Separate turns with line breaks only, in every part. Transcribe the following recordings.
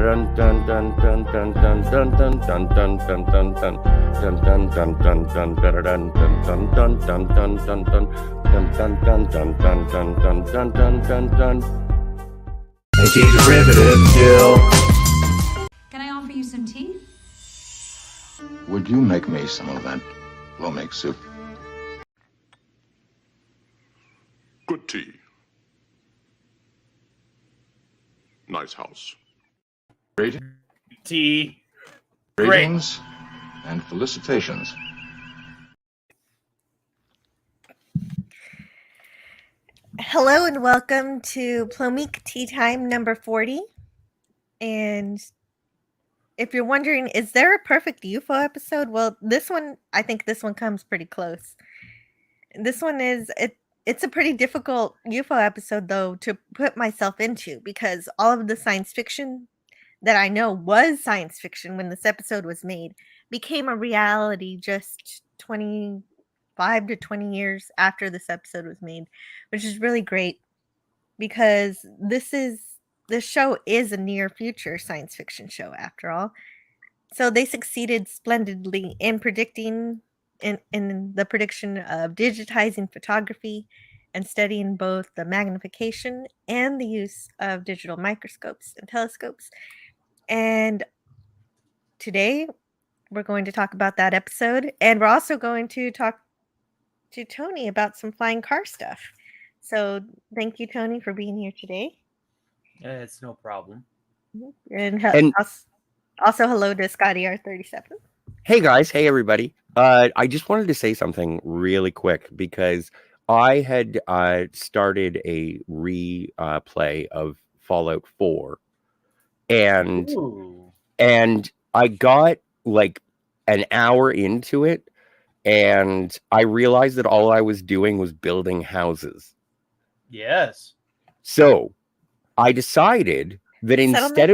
And keep it riveted, Jill.
Can I offer you some tea?
Would you make me some of that Plomeek soup?
Good tea. Nice house.
Tea.
Greetings and felicitations.
Hello and welcome to Plomeek Teatime number 40. And if you're wondering, is there a perfect UFO episode? Well, I think this one comes pretty close. This one it's a pretty difficult UFO episode, though, to put myself into, because all of the science fiction that I know was science fiction when this episode was made became a reality just 25 to 20 years after this episode was made, which is really great because this show is a near future science fiction show after all. So they succeeded splendidly in predicting in the prediction of digitizing photography and studying both the magnification and the use of digital microscopes and telescopes. And today we're going to talk about that episode, and we're also going to talk to Tony about some flying car stuff. So thank you, Tony, for being here today.
It's no problem.
And also hello to Scotty R37.
Hey guys, hey everybody. I just wanted to say something really quick because I had started a replay of Fallout 4, and I got like an hour into it, and I realized that all I was doing was building houses.
Yes.
So I decided that instead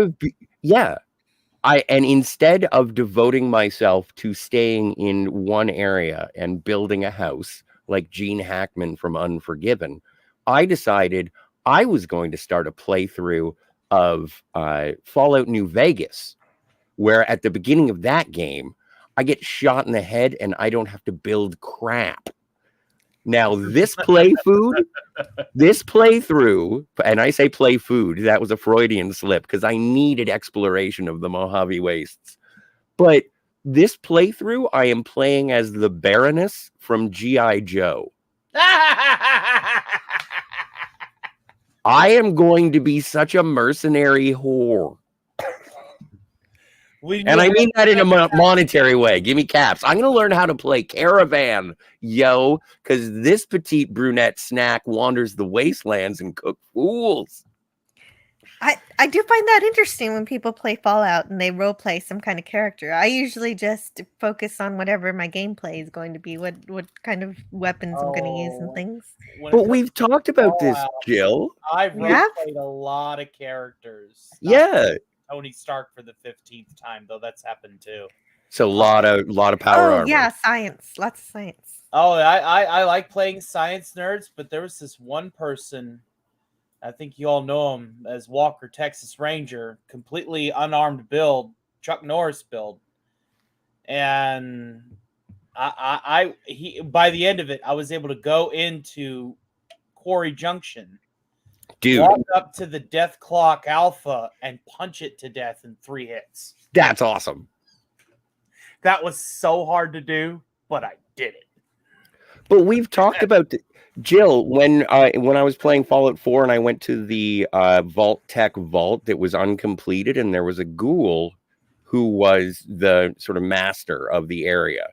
of devoting myself to staying in one area and building a house like Gene Hackman from Unforgiven, I decided I was going to start a playthrough of Fallout New Vegas, where at the beginning of that game, I get shot in the head and I don't have to build crap. Now, this playthrough, and I say play food, that was a Freudian slip because I needed exploration of the Mojave Wastes. But this playthrough, I am playing as the Baroness from G.I. Joe. I am going to be such a mercenary whore. And I mean that in a monetary way. Give me caps. I'm going to learn how to play Caravan, yo, because this petite brunette snack wanders the wastelands and cook fools.
I do find that interesting when people play Fallout and they role play some kind of character. I usually just focus on whatever my gameplay is going to be, what kind of weapons I'm going to use and things.
But we've talked about this, Jill.
I've role played a lot of characters.
Yeah.
Tony Stark for the 15th time, though that's happened too.
So a lot of power armor.
Yeah, science. Lots of science.
Oh, I like playing science nerds, but there was this one person, I think you all know him as Walker, Texas Ranger, completely unarmed build, Chuck Norris build. And he by the end of it, I was able to go into Quarry Junction, walk up to the Death Clock Alpha and punch it to death in 3 hits.
That's awesome.
That was so hard to do, but I did it.
But we've talked about Jill, when I was playing Fallout 4 and I went to the Vault Tech vault that was uncompleted, and there was a ghoul who was the sort of master of the area.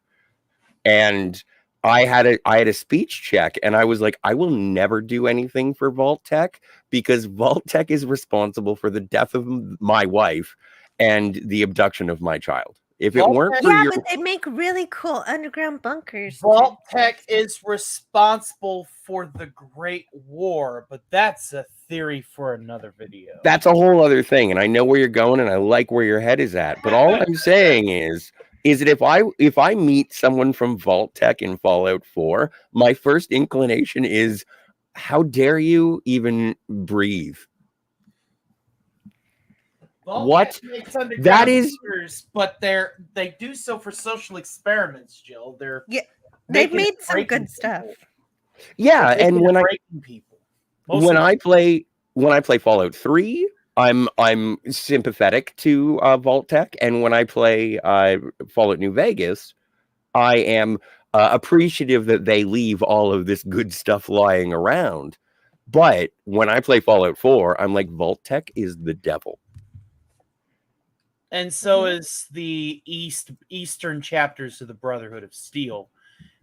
And I had a speech check, and I was like, I will never do anything for Vault Tech because Vault Tech is responsible for the death of my wife and the abduction of my child. If it weren't for
but they make really cool underground bunkers.
Vault Tech is responsible for the Great War, but that's a theory for another video.
That's a whole other thing, and I know where you're going, and I like where your head is at. But all I'm saying is that if I meet someone from Vault Tech in Fallout 4, my first inclination is, how dare you even breathe? What?
Makes underground
That is-
bunkers, but they do so for social experiments, Jill. They're
Yeah, they've
making
made
it
some
breaking
good stuff.
people.
Yeah,
They're
and
making
when
it
I
breaking people.
when
Mostly-
I play Fallout 3, I'm sympathetic to Vault-Tec, and when I play Fallout New Vegas, I am appreciative that they leave all of this good stuff lying around. But when I play Fallout 4, I'm like, Vault-Tec is the devil.
And so is the eastern chapters of the Brotherhood of Steel.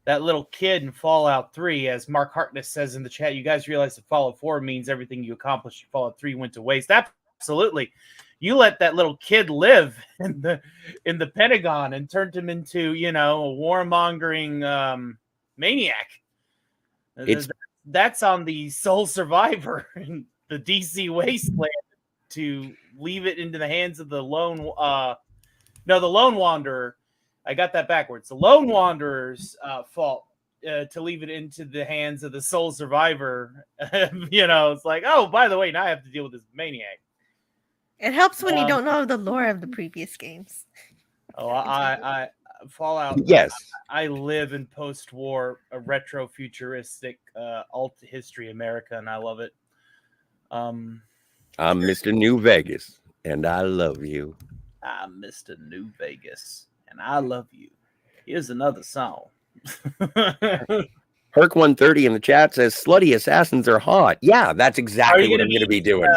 That little kid in Fallout 3, as Mark Hartness says in the chat, you guys realize that Fallout 4 means everything you accomplished in Fallout 3 went to waste. Absolutely. You let that little kid live in the Pentagon and turned him into, a warmongering maniac. That's on the sole survivor in the DC wasteland to leave it into the hands of the lone wanderer. I got that backwards. The lone wanderer's fault to leave it into the hands of the sole survivor. It's like, oh, by the way, now I have to deal with this maniac.
It helps when you don't know the lore of the previous games.
Oh, I Fallout.
Yes.
I live in post-war, a retro-futuristic alt history America, and I love it.
I'm Mr. New Vegas, and I love you.
I'm Mr. New Vegas, and I love you. Here's another song.
Herc 130 in the chat says slutty assassins are hot. Yeah, that's exactly what I'm going to be doing.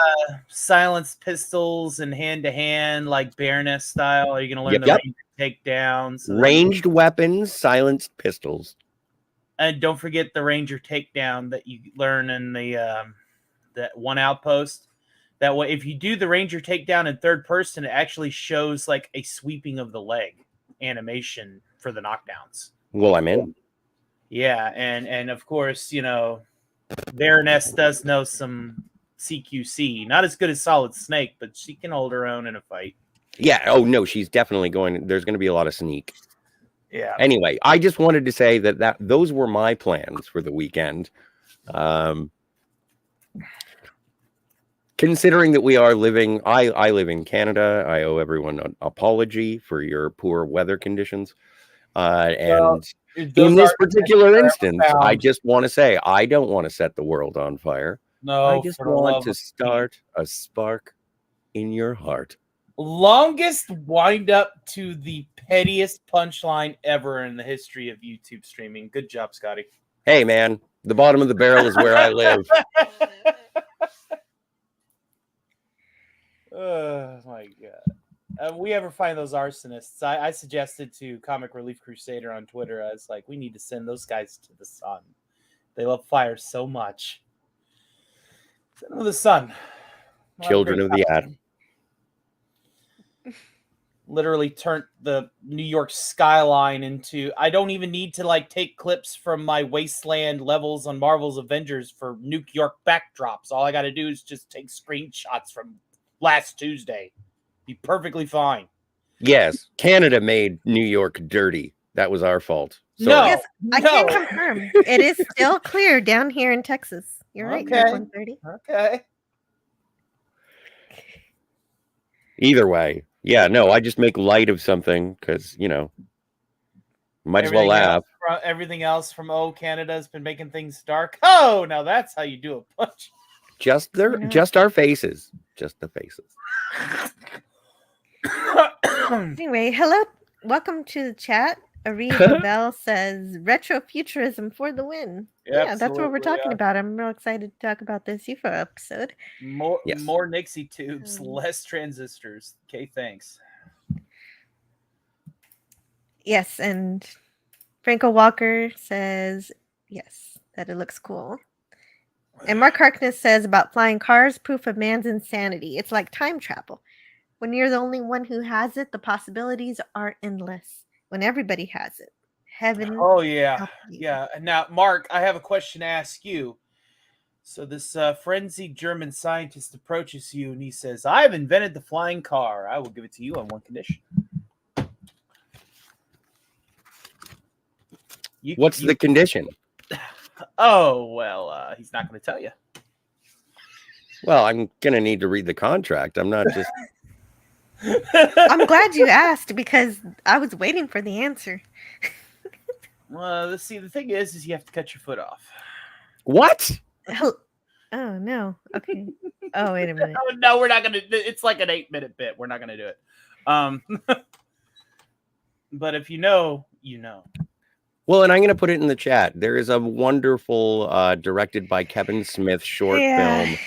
Silenced pistols and hand-to-hand, like Baroness style. Are you going to learn
Yep.
Ranger takedowns?
Ranged weapons, silenced pistols.
And don't forget the Ranger takedown that you learn in the that one outpost. That way, if you do the Ranger takedown in third person, it actually shows like a sweeping of the leg animation for the knockdowns.
Well, I'm in.
Yeah, and of course, Baroness does know some CQC. Not as good as Solid Snake, but she can hold her own in a fight.
Yeah. Oh, no, she's definitely going. There's going to be a lot of sneak.
Yeah.
Anyway, I just wanted to say that those were my plans for the weekend. Considering that we are living, I live in Canada. I owe everyone an apology for your poor weather conditions. And in this particular instance, I just want to say I don't want to set the world on fire.
No,
I just want to start a spark in your heart.
Longest wind up to the pettiest punchline ever in the history of YouTube streaming. Good job, Scotty.
Hey, man, the bottom of the barrel is where I live.
Oh my god. We ever find those arsonists, I suggested to Comic Relief Crusader on Twitter, I was like, we need to send those guys to the sun. They love fire so much. Send them to the sun.
Children of the atom.
Literally turned the New York skyline into, I don't even need to take clips from my wasteland levels on Marvel's Avengers for New York backdrops. All I got to do is just take screenshots from last Tuesday. Be perfectly fine.
Yes, Canada made New York dirty. That was our fault.
No,
Yes, I can confirm. It is still clear down here in Texas. You're right.
Okay.
130.
Okay.
Either way, yeah, no, I just make light of something because might as well laugh.
Everything else from Canada has been making things dark. Oh, now that's how you do a punch.
Just our faces, just the faces.
Anyway, hello. Welcome to the chat. Ariza Bell says retrofuturism for the win. Yeah, that's what we're talking about. I'm real excited to talk about this UFO episode.
More Nixie tubes, less transistors. Okay, thanks.
Yes, and Franco Walker says yes, that it looks cool. And Mark Harkness says about flying cars, proof of man's insanity. It's like time travel. When you're the only one who has it, the possibilities are endless. When everybody has it, heaven.
Oh yeah, yeah. Now, Mark, I have a question to ask you. So this frenzied German scientist approaches you and he says, "I've invented the flying car. I will give it to you on one condition."
What's the condition?
Oh well, he's not going to tell you.
Well, I'm gonna need to read the contract. I'm not just.
I'm glad you asked because I was waiting for the answer.
Well, let's see. The thing is you have to cut your foot off.
What?
Oh no. Okay. Oh wait a minute.
Oh, no, we're not gonna. It's like an 8-minute bit. We're not gonna do it. But if you know, you know.
Well, and I'm going to put it in the chat. There is a wonderful directed by Kevin Smith short film.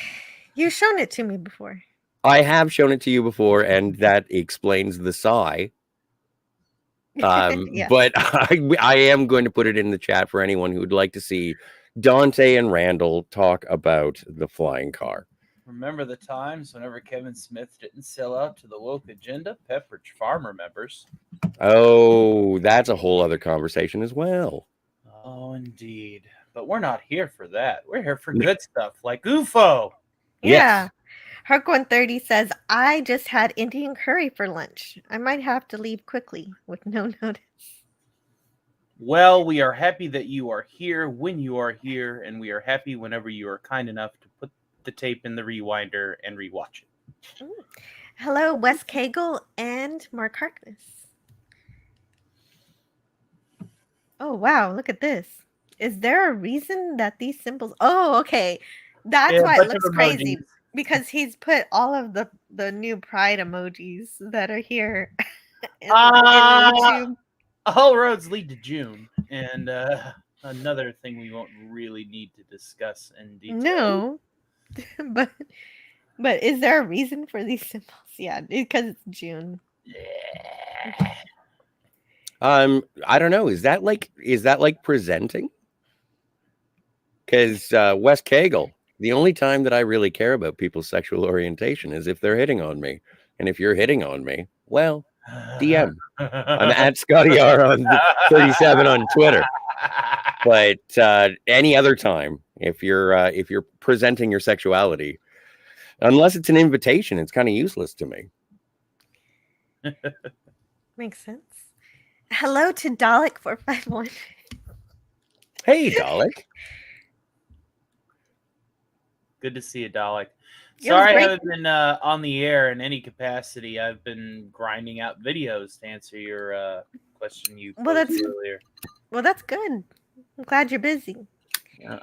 You've shown it to me before.
I have shown it to you before, and that explains the sigh.
Yeah.
But I am going to put it in the chat for anyone who would like to see Dante and Randall talk about the flying car.
Remember the times whenever Kevin Smith didn't sell out to the woke agenda? Pepperidge Farm remembers.
Oh, that's a whole other conversation as well.
Oh, indeed. But we're not here for that. We're here for good stuff like UFO.
Yeah. Herc 130 says, I just had Indian curry for lunch. I might have to leave quickly with no notice.
Well, we are happy that you are here when you are here, and we are happy whenever you are kind enough to put the tape in the rewinder and rewatch it.
Hello, Wes Cagle and Mark Harkness. Oh, wow. Look at this. Is there a reason that these symbols... Oh, okay. That's why it looks crazy. Because he's put all of the new pride emojis that are here in YouTube.
All roads lead to June. And another thing we won't really need to discuss in detail.
No. But is there a reason for these symbols? Yeah, because it's June.
Yeah.
I don't know. Is that like presenting? Because Wes Cagle, the only time that I really care about people's sexual orientation is if they're hitting on me. And if you're hitting on me, well, DM. I'm at Scotty R on 37 on Twitter. But any other time, if you're presenting your sexuality, unless it's an invitation, it's kind of useless to me.
Makes sense. Hello to Dalek 451.
Hey, Dalek.
Good to see you, Dalek.
Yeah, it was
Sorry I
great.
haven't been on the air in any capacity. I've been grinding out videos to answer your question you posed earlier.
Well, that's good. I'm glad you're busy.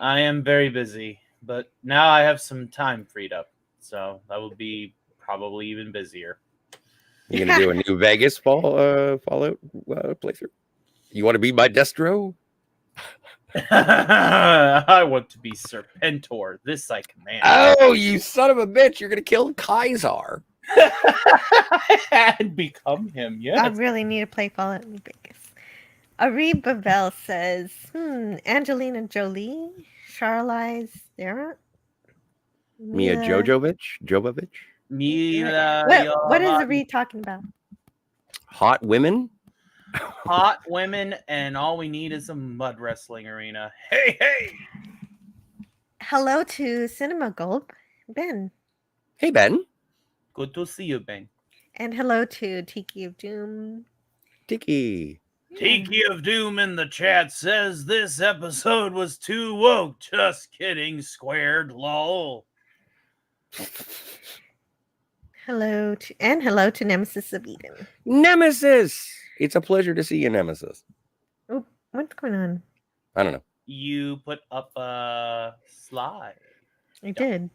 I am very busy, but now I have some time freed up, so I will be probably even busier.
You gonna do a New Vegas Fallout playthrough? You want to be my Destro?
I want to be Serpentor. This I command.
Oh, you son of a bitch! You're gonna kill Kaisar
and become him. Yes.
I really need to play Fallout New Vegas. Ari Babel says, Angelina Jolie, Charlize Theron,
Mia Jovovich.
Mila.
What is Ari talking about?
Hot women.
Hot women, and all we need is a mud wrestling arena. Hey, hey!
Hello to Cinema Gold, Ben.
Hey, Ben.
Good to see you, Ben.
And hello to Tiki of Doom.
Tiki.
Tiki of Doom in the chat says this episode was too woke. Just kidding, squared, lol.
Hello to Nemesis of Eden.
Nemesis! It's a pleasure to see you, Nemesis.
Oh, what's going on?
I don't know.
You put up a slide.
I did.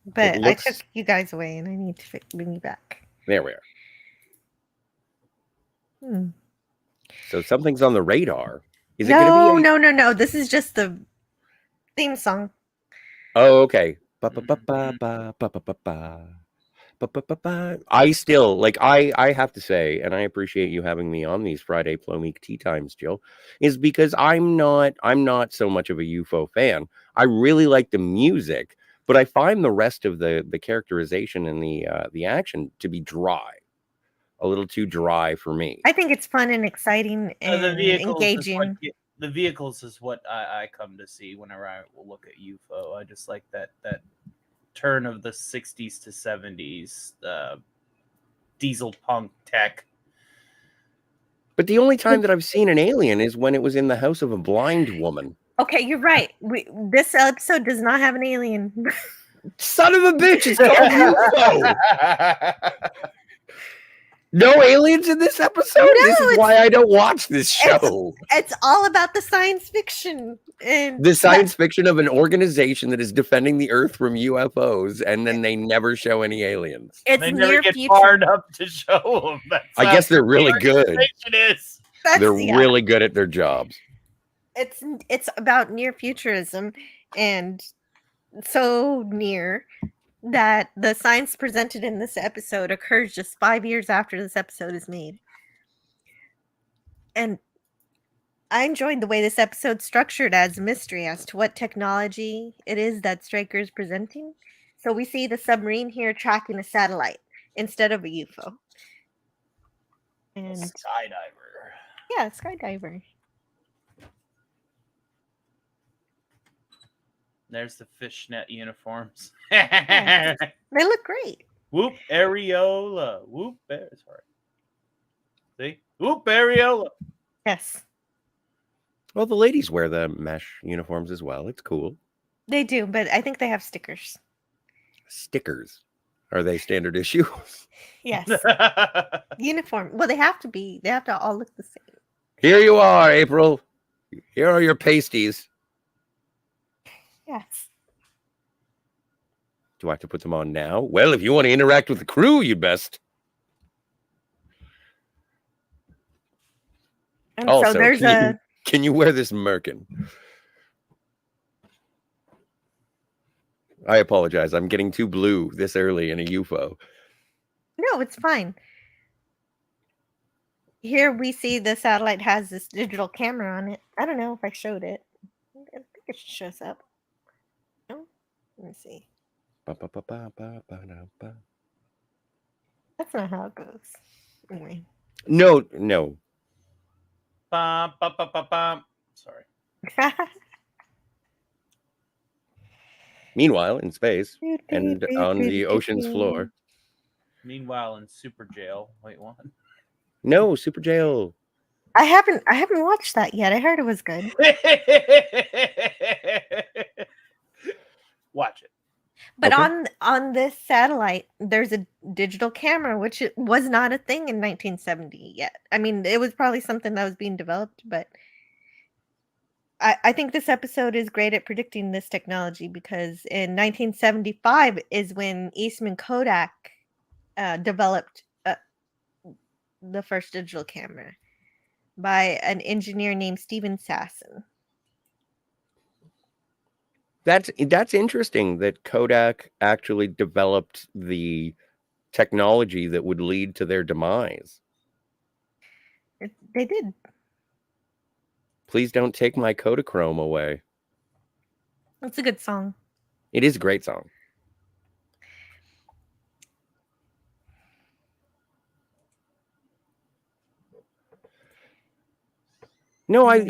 But I took you guys away and I need to bring you back.
There we are. So something's on the radar. Is it gonna be
No. This is just the theme song.
Oh, okay. I still I have to say, and I appreciate you having me on these Friday Plomeek Tea Times, Jill, is because I'm not so much of a UFO fan. I really like the music, but I find the rest of the characterization and the action to be dry. A little too dry for me.
I think it's fun and exciting and engaging.
The vehicles is what I come to see whenever I will look at UFO. I just like that turn of the 60s to 70s diesel punk tech.
But the only time that I've seen an alien is when it was in the house of a blind woman.
Okay, you're right. This episode does not have an alien.
Son of a bitch! It's called UFO. No aliens in this episode?
No,
This is why I don't watch this show.
It's all about the science fiction. And
The science fiction of an organization that is defending the Earth from UFOs, and then they never show any aliens.
it's
They never
near
get
future.
far enough to show them. That's
I
how
guess they're really
the
good.
organization is.
They're really good at their jobs.
It's about near futurism, and so near that the science presented in this episode occurs just 5 years after this episode is made. And I enjoyed the way this episode structured as mystery as to what technology it is that Stryker is presenting. So we see the submarine here tracking a satellite instead of a UFO. And
Skydiver.
yeah, skydiver.
There's the fishnet uniforms.
Yeah. They look great.
Whoop areola. Whoop. Sorry. See? Whoop areola.
Yes,
Well, the ladies wear the mesh uniforms as well. It's cool.
they do, but I think they have stickers.
Stickers. Are they standard issue?
Yes. Uniform. Well, they have to be. They have to all look the same.
Here you are, April. Here are your pasties.
Yes.
Do I have to put them on now? Well, if you want to interact with the crew, you'd best.
And
Also,
so there's
can you wear this merkin? I apologize. I'm getting too blue this early in a UFO.
No, it's fine. Here we see the satellite has this digital camera on it. I don't know if I showed it. I think it shows up. No? Let me see.
Ba-ba-ba-ba-ba-ba-ba.
That's not how it goes. Anyway.
No.
Bum, bum, bum, bum, bum. Sorry.
Meanwhile, in space and on the ocean's floor.
Meanwhile, in Super Jail. Wait, what?
No, Super Jail.
I haven't watched that yet. I heard it was good.
Watch it.
But
Okay.
on this satellite, there's a digital camera, which was not a thing in 1970 yet. I mean, it was probably something that was being developed, but I think this episode is great at predicting this technology because in 1975 is when Eastman Kodak developed the first digital camera by an engineer named Stephen Sasson.
That's interesting that Kodak actually developed the technology that would lead to their demise.
They did.
Please don't take my Kodachrome away.
It's a good song.
It is a great song. No, I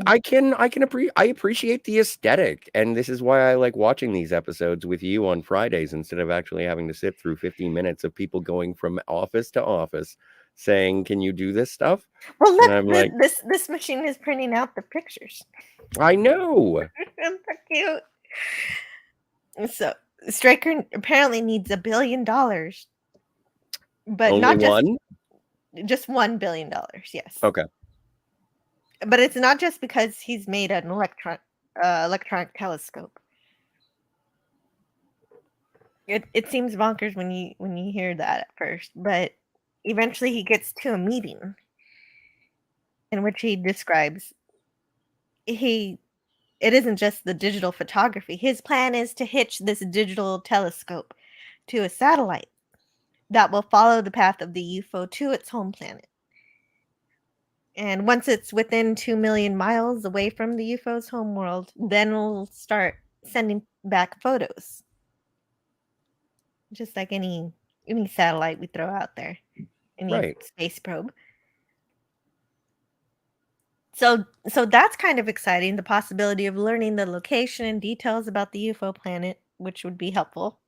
appreciate the aesthetic, and this is why I like watching these episodes with you on Fridays instead of actually having to sit through 15 minutes of people going from office to office saying, "Can you do this stuff?"
Well, look,
And I'm like,
this machine is printing out the pictures.
I know.
So cute. So Stryker apparently needs $1 billion, but
Only
not
one?
just $1 billion. Yes.
Okay.
But it's not just because he's made an electronic telescope. It seems bonkers when you hear that at first, but eventually he gets to a meeting in which he describes it isn't just the digital photography. His plan is to hitch this digital telescope to a satellite that will follow the path of the UFO to its home planet. And once it's within 2 million miles away from the UFO's homeworld, then we'll start sending back photos. Just like any satellite we throw out there. Any
Right.
space probe. So that's kind of exciting, the possibility of learning the location and details about the UFO planet, which would be helpful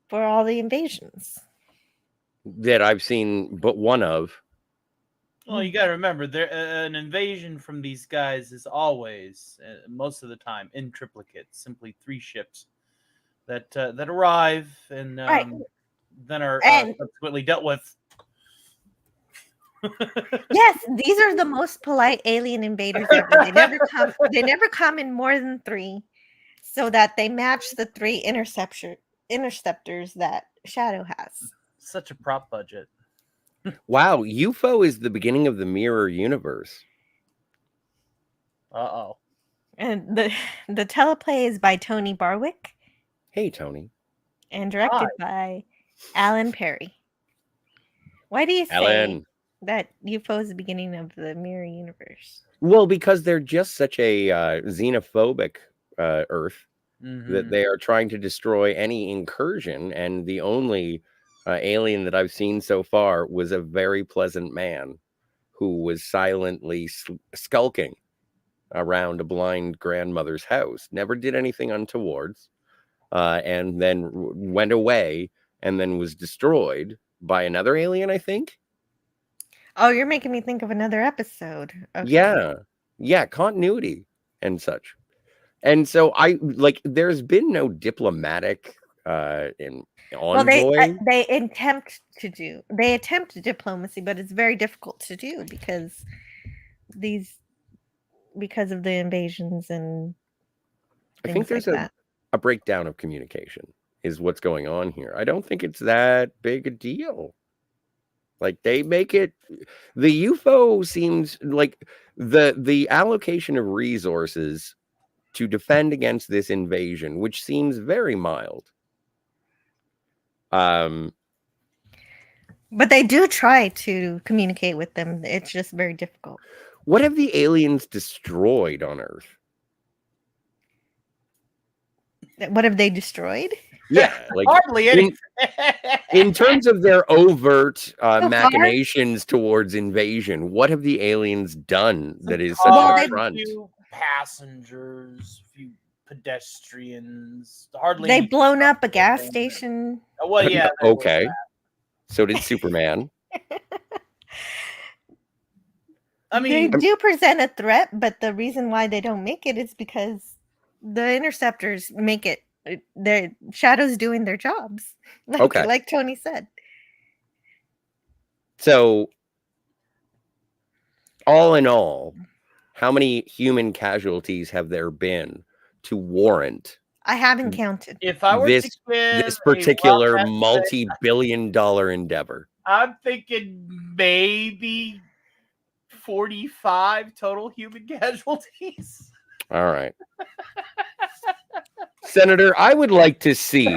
for all the invasions.
That I've seen but one of.
Well, you got to remember, an invasion from these guys is always, most of the time, in triplicate, simply 3 ships that arrive and
Right.
then are
And-
subsequently dealt with.
Yes, these are the most polite alien invaders ever. They never come. They never come in more than 3, so that they match the 3 interceptors that Shadow has.
Such a prop budget.
Wow, UFO is the beginning of the mirror universe.
Uh-oh.
And the teleplay is by Tony Barwick
Hey, Tony.
and directed by Alan Perry. Why do you say
Alan.
that UFO is the beginning of the mirror universe?
Well, because they're just such a xenophobic Earth that they are trying to destroy any incursion, and the only alien that I've seen so far was a very pleasant man who was silently skulking around a blind grandmother's house, never did anything untowards, and then went away and then was destroyed by another alien, I think.
Oh, you're making me think of another episode.
Okay. Yeah, continuity and such. And so there's been no diplomatic envoy.
Well, they attempt diplomacy, but it's very difficult to do because of the invasions and
I think there's a breakdown of communication is what's going on here. I don't think it's that big a deal. Like they make it, the UFO seems like the allocation of resources to defend against this invasion, which seems very mild.
But they do try to communicate with them. It's just very difficult.
What have the aliens destroyed on Earth?
What have they destroyed?
Yeah, like
hardly anything.
In terms of their overt machinations towards invasion, what have the aliens done that is such an affront?
Few passengers, few pedestrians, hardly.
They've blown up a gas station.
Well, yeah.
Okay. So did Superman.
I mean,
they do present a threat, but the reason why they don't make it is because the interceptors make it. Their Shadow's doing their jobs. Like Tony said.
So, all in all, how many human casualties have there been to warrant?
I haven't counted.
If I were
this particular multi-billion-dollar endeavor,
I'm thinking maybe 45 total human casualties.
All right. Senator, I would like to see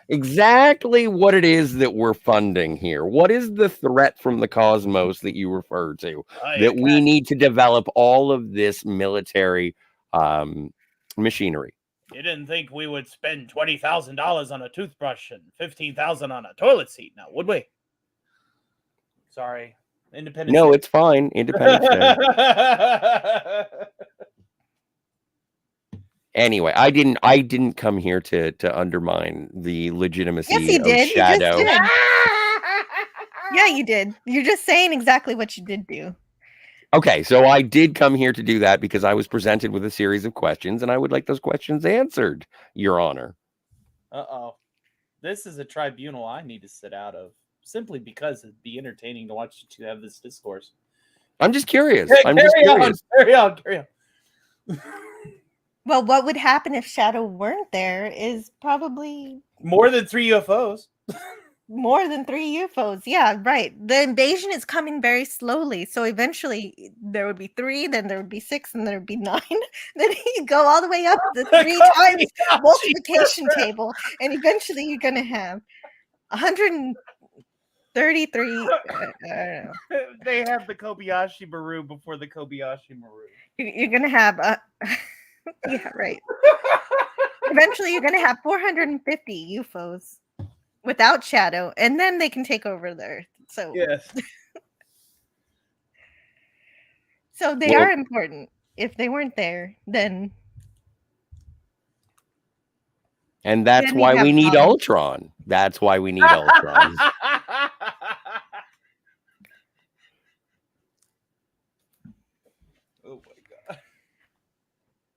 exactly what it is that we're funding here. What is the threat from the cosmos that you refer to that we need to develop all of this military machinery?
You didn't think we would spend $20,000 on a toothbrush and $15,000 on a toilet seat now, would we? Sorry. Independence
No,
Day.
it's fine. Independence Day. Anyway, I didn't come here to undermine the legitimacy
of
Shadow.
You just did. Yeah, you did. You're just saying exactly what you did do.
Okay, so I did come here to do that because I was presented with a series of questions, and I would like those questions answered, Your Honor.
Uh-oh. This is a tribunal I need to sit out of, simply because it'd be entertaining to watch you two have this discourse.
I'm just curious.
Carry on.
Well, what would happen if Shadow weren't there is probably
more than 3 UFOs.
More than 3 UFOs. Yeah, right. The invasion is coming very slowly. So eventually there would be 3, then there would be 6, and there would be 9. Then you go all the way up the 3 times multiplication table. And eventually you're going to have 133. I don't know.
They have the Kobayashi Maru before the Kobayashi Maru.
You're going to have yeah, right. Eventually, you're going to have 450 UFOs without Shadow, and then they can take over the Earth. So,
yes.
So they are important. If they weren't there, then.
And that's why we need Ultron. That's why we need Ultron.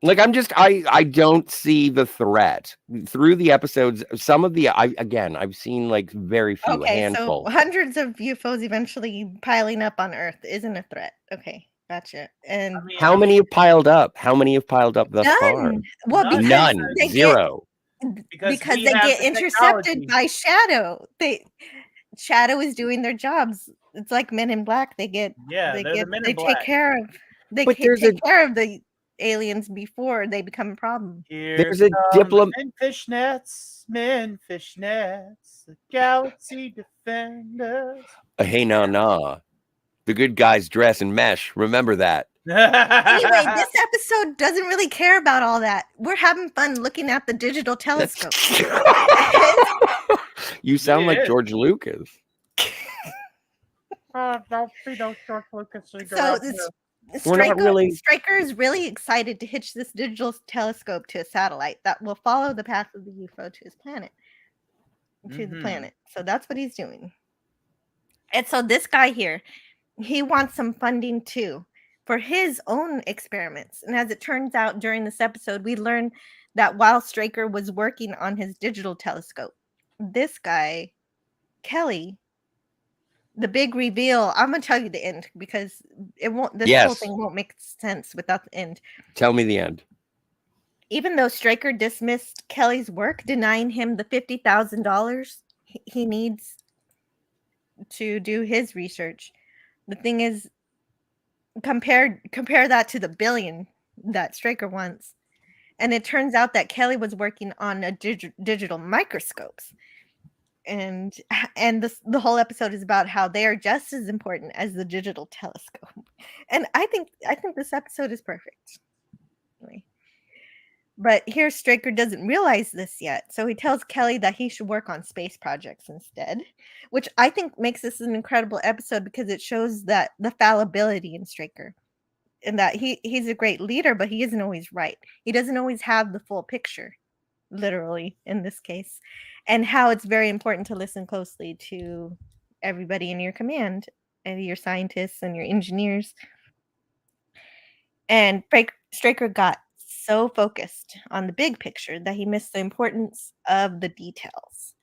Like I don't see the threat through the episodes. Some of the I've seen like very few, a
Okay, so
handful.
hundreds of UFOs eventually piling up on Earth isn't a threat. Okay, gotcha. And
I mean,
How many have piled up? How many have piled up thus far?
none. Well,
None.
because
None.
they
Zero.
because
because
we
they
have
get
the
intercepted
technology.
by Shadow. Shadow is doing their jobs. It's like Men in Black. They
they're the Men
they
in
take
Black.
care of
But there's
take care of the aliens before they become a problem.
Here
There's a
come men fishnets, the galaxy defenders.
hey nah. The good guys dress in mesh. Remember that.
Anyway, this episode doesn't really care about all that. We're having fun looking at the digital telescope.
You sound like
is.
George Lucas.
Don't be no George Lucas.
So this
We're not really-
Stryker is really excited to hitch this digital telescope to a satellite that will follow the path of the UFO to his planet. To the planet. So that's what he's doing. And so this guy here, he wants some funding too for his own experiments. And as it turns out during this episode, we learned that while Stryker was working on his digital telescope, this guy, Kelly, the big reveal, I'm gonna tell you the end because it won't whole
Yes.
thing won't make sense without the end.
Tell me the end.
Even though Stryker dismissed Kelly's work, denying him the $50,000 he needs to do his research, the thing is, compare that to the billion that Stryker wants, and it turns out that Kelly was working on a digital microscopes, and the whole episode is about how they are just as important as the digital telescope. And I think this episode is perfect. Anyway. But here Stryker doesn't realize this yet, so he tells Kelly that he should work on space projects instead, which I think makes this an incredible episode because it shows that the fallibility in Stryker, and that he's a great leader, but he isn't always right. He doesn't always have the full picture, literally in this case, and how it's very important to listen closely to everybody in your command, and your scientists and your engineers. And Stryker got so focused on the big picture that he missed the importance of the details.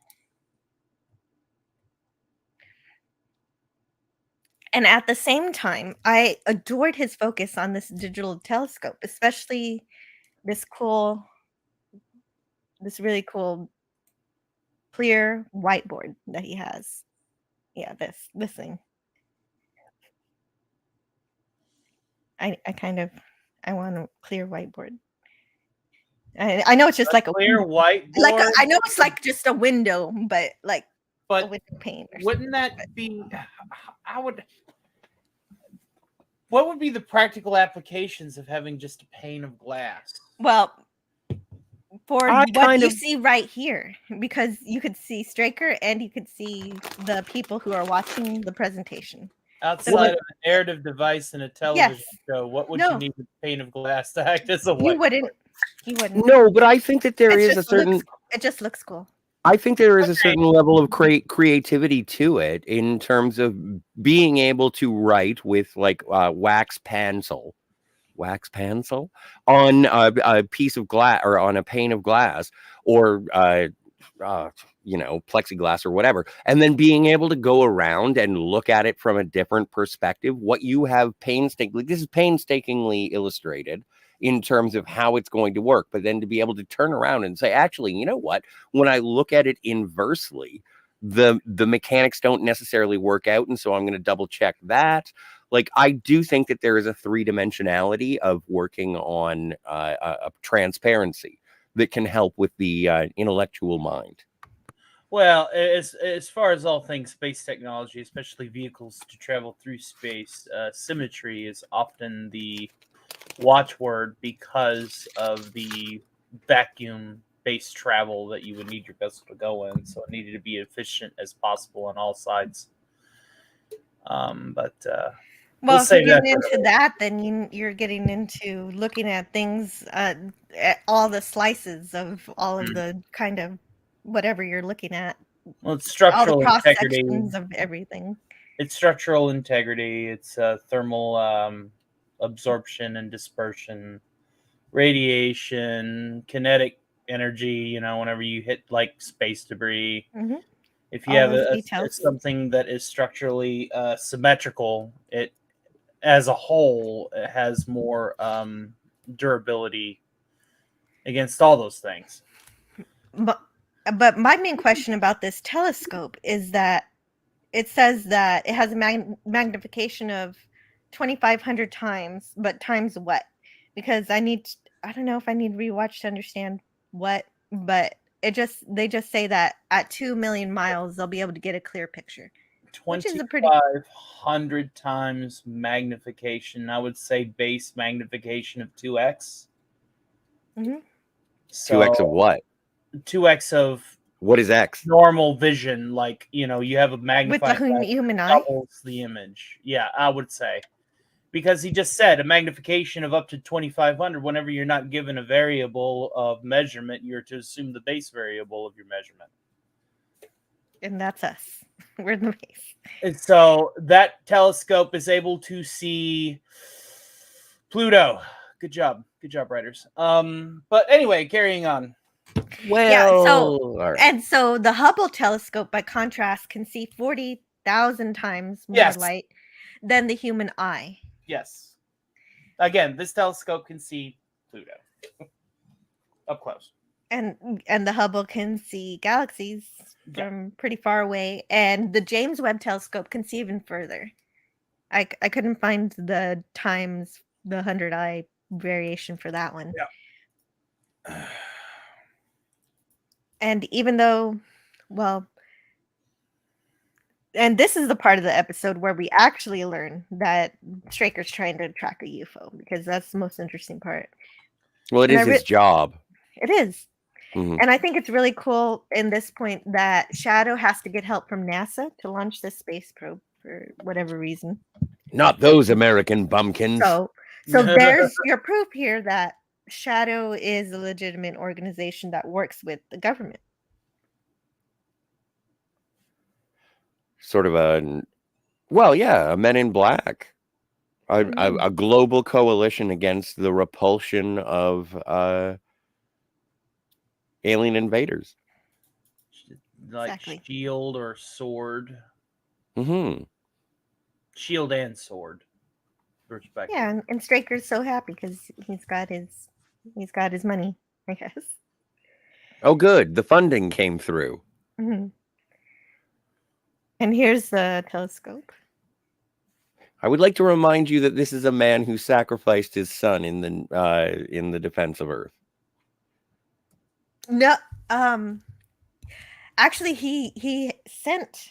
And at the same time, I adored his focus on this digital telescope, especially this really cool clear whiteboard that he has. Yeah, this thing. I want a clear whiteboard. I know it's just like a
clear whiteboard.
Like I know it's like just a window, but like a window pane.
Wouldn't that be? What would be the practical applications of having just a pane of glass?
Well, for what you see right here, because you could see Stryker and you could see the people who are watching the presentation.
Outside of a narrative device and a television show, what would you need a pane of glass to act as a whiteboard?
You wouldn't.
No, but I think that there is a certain.
It just looks cool.
I think there is a certain level of creativity to it in terms of being able to write with like wax pencil on a piece of glass or on a pane of glass or plexiglass or whatever, and then being able to go around and look at it from a different perspective. What you have this is painstakingly illustrated in terms of how it's going to work, but then to be able to turn around and say, actually, you know what? When I look at it inversely, the mechanics don't necessarily work out, and so I'm going to double check that. Like, I do think that there is a three-dimensionality of working on a transparency that can help with the intellectual mind.
Well, as far as all things space technology, especially vehicles to travel through space, symmetry is often the watchword because of the vacuum-based travel that you would need your vessel to go in. So it needed to be efficient as possible on all sides.
Well, if you're getting into that, then you're getting into looking at things, at all the slices of all of the kind of whatever you're looking at.
Well, it's structural
all the cross
integrity
sections of everything.
It's structural integrity. It's thermal absorption and dispersion. radiation, kinetic energy, whenever you hit like space debris.
Mhm.
If you
All
have
those details.
something that is structurally symmetrical, it as a whole it has more durability against all those things.
But my main question about this telescope is that it says that it has a magnification of 2,500 times, but times what? Because I don't know if I need rewatch to understand what, but they just say that at 2 million miles they'll be able to get a clear picture, which is a pretty
2,500 times magnification. I would say base magnification of 2x.
Mhm.
So
2x of what?
2x of
What is X?
normal vision. Like, you have a
with
magnified
the human eye.
doubles the image. Yeah, I would say. Because he just said a magnification of up to 2,500. Whenever you're not given a variable of measurement, you're to assume the base variable of your measurement.
And that's us. We're in the base.
And so that telescope is able to see Pluto. Good job, writers. But anyway, carrying on.
Well,
Yeah,
all right.
And so the Hubble telescope, by contrast, can see 40,000 times more
Yes.
light than the human eye.
Yes. Again, this telescope can see Pluto up close.
And the Hubble can see galaxies from pretty far away, and the James Webb telescope can see even further. I couldn't find the times the 100 eye variation for that one.
Yeah.
And even though, well, and this is the part of the episode where we actually learn that Straker's trying to track a UFO, because that's the most interesting part.
Well, it is his job.
It is.
Mhm.
And I think it's really cool in this point that Shadow has to get help from NASA to launch this space probe for whatever reason.
Not those American bumpkins.
So there's your proof here that Shadow is a legitimate organization that works with the government.
Sort of a Men in Black. A global coalition against the repulsion of alien invaders.
Like
Exactly.
shield or sword.
Mm-hmm.
Shield and sword. Respect.
Yeah, and Straker's so happy because he's got his money, I guess.
Oh, good. The funding came through.
Mm-hmm. And here's the telescope.
I would like to remind you that this is a man who sacrificed his son in the defense of Earth.
No, actually, he sent.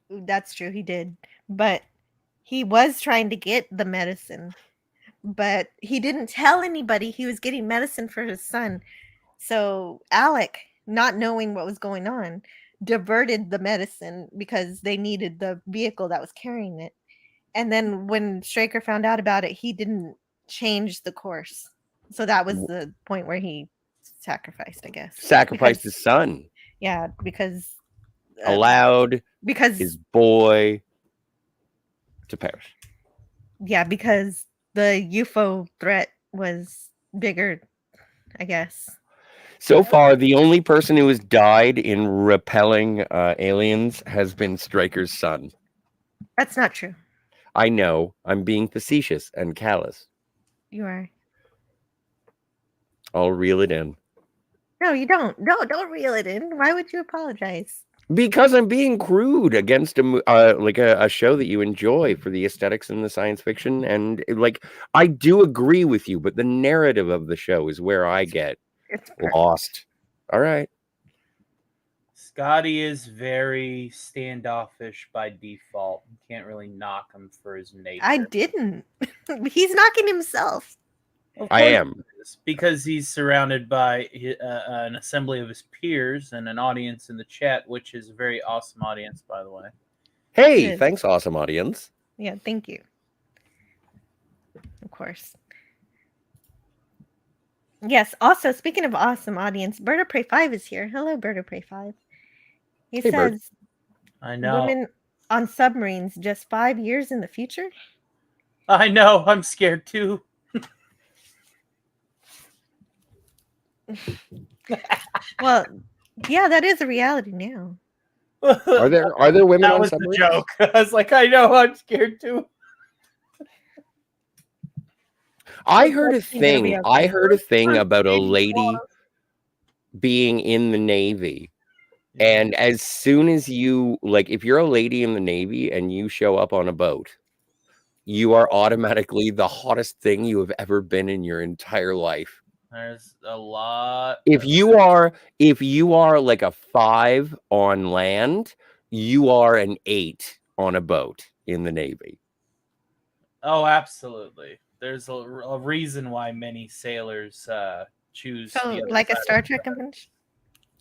That's true, he did, but he was trying to get the medicine, but he didn't tell anybody he was getting medicine for his son. So Alec, not knowing what was going on, diverted the medicine because they needed the vehicle that was carrying it. And then when Straker found out about it, he didn't change the course. So that was the point where he sacrificed, I guess.
Sacrificed his son.
Yeah, because
allowed his boy to perish.
Yeah, because the UFO threat was bigger, I guess.
So far, the only person who has died in repelling aliens has been Straker's son.
That's not true.
I know. I'm being facetious and callous.
You are.
I'll reel it in.
No, you don't. No, don't reel it in. Why would you apologize?
Because I'm being crude against a show that you enjoy for the aesthetics and the science fiction. And I do agree with you, but the narrative of the show is where I get lost. All right.
Scotty is very standoffish by default. You can't really knock him for his nature.
I didn't. He's knocking himself.
I am.
Because he's surrounded by an assembly of his peers and an audience in the chat, which is a very awesome audience, by the way.
Hey, thanks, awesome audience.
Yeah, thank you. Of course. Yes, also, speaking of awesome audience, Bird of Prey 5 is here. Hello, Bird of Prey 5. He says,
Bird. I know.
Women on submarines just 5 years in the future?
I know. I'm scared too.
Well, yeah, that is a reality now.
Are there women
That
on
was the
submarines?
joke. I was like, I know, I'm scared too.
I heard a
You're gonna be
thing.
okay.
I heard a thing
First
about a
baby
lady
boss.
being in the Navy. And as soon as you, like, if you're a lady in the Navy and you show up on a boat, you are automatically the hottest thing you have ever been in your entire life.
There's a lot.
If you are like a 5 on land, you are an 8 on a boat in the Navy.
Oh, absolutely. There's a reason why many sailors choose.
So,
the other
like a
side
Star
of the
Trek
fence.
convention.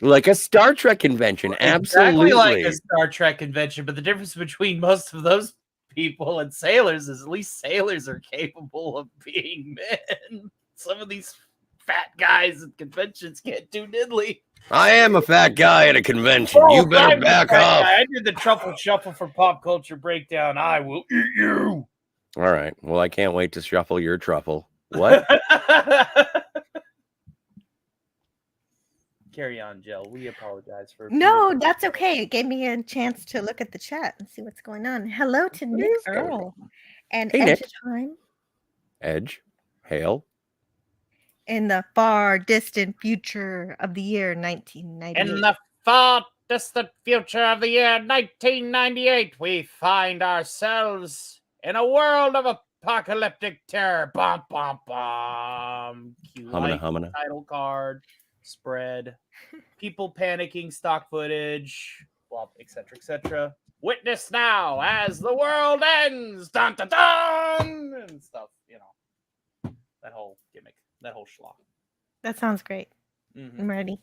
Like a Star Trek convention,
Exactly like
absolutely.
a Star Trek convention, but the difference between most of those people and sailors is at least sailors are capable of being men. Some of these fat guys at conventions can't do diddly.
I am a fat guy at a convention. You better
I'm the
back
fat
off.
guy. I did the truffle shuffle for Pop Culture Breakdown. I will eat you.
All right. Well, I can't wait to shuffle your truffle. What?
Carry on, Jill. We apologize for.
No, that's okay. It gave me a chance to look at the chat and see what's going on. Hello to Nick
is going
Earl and
Hey, Nick.
Time
Edge, hail.
in the far distant future of the year 1998.
In the far distant future of the year 1998, we find ourselves in a world of apocalyptic terror. Bum, bum, bum. Cue
Humana,
like
humana.
title card, spread, people panicking, stock footage, blah, etc., etc. Witness now as the world ends. Dun, dun, dun! And stuff, that whole gimmick, that whole schlock.
That sounds great.
Mm-hmm.
I'm ready.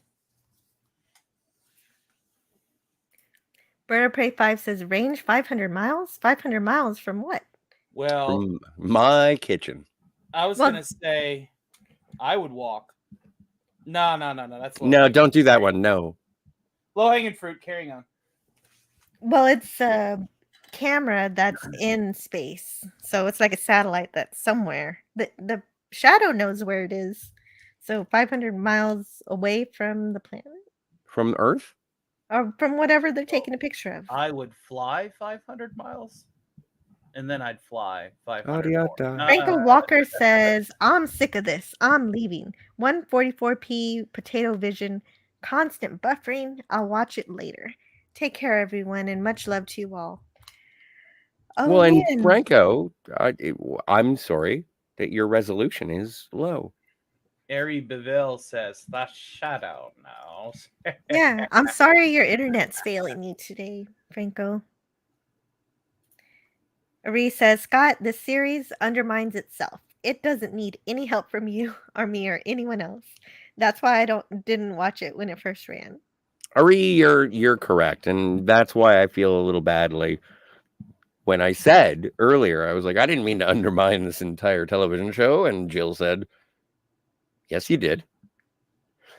Bird of Prey 5 says range 500 miles? 500 miles from what?
Well,
From my kitchen.
I was
Well-
going to say I would walk. No. That's
No, don't do that one. No.
Low-hanging fruit. Carrying on.
Well, it's a camera that's in space. So it's like a satellite that's somewhere. The shadow knows where it is. So 500 miles away from the planet?
From Earth?
Or from whatever they're taking a picture of.
I would fly 500 miles, and then I'd fly 500
Adiota.
more.
Franco Walker says, I'm sick of this. I'm leaving. 144p potato vision, constant buffering. I'll watch it later. Take care, everyone, and much love to you all. Oh,
Well, and
man.
Franco, I'm sorry that your resolution is low.
Ari Beville says, the shadow knows.
Yeah, I'm sorry your internet's failing you today, Franco. Ari says, Scott, this series undermines itself. It doesn't need any help from you or me or anyone else. That's why I didn't watch it when it first ran.
Ari, you're correct, and that's why I feel a little badly. When I said earlier, I was like, I didn't mean to undermine this entire television show, and Jill said, yes, you did.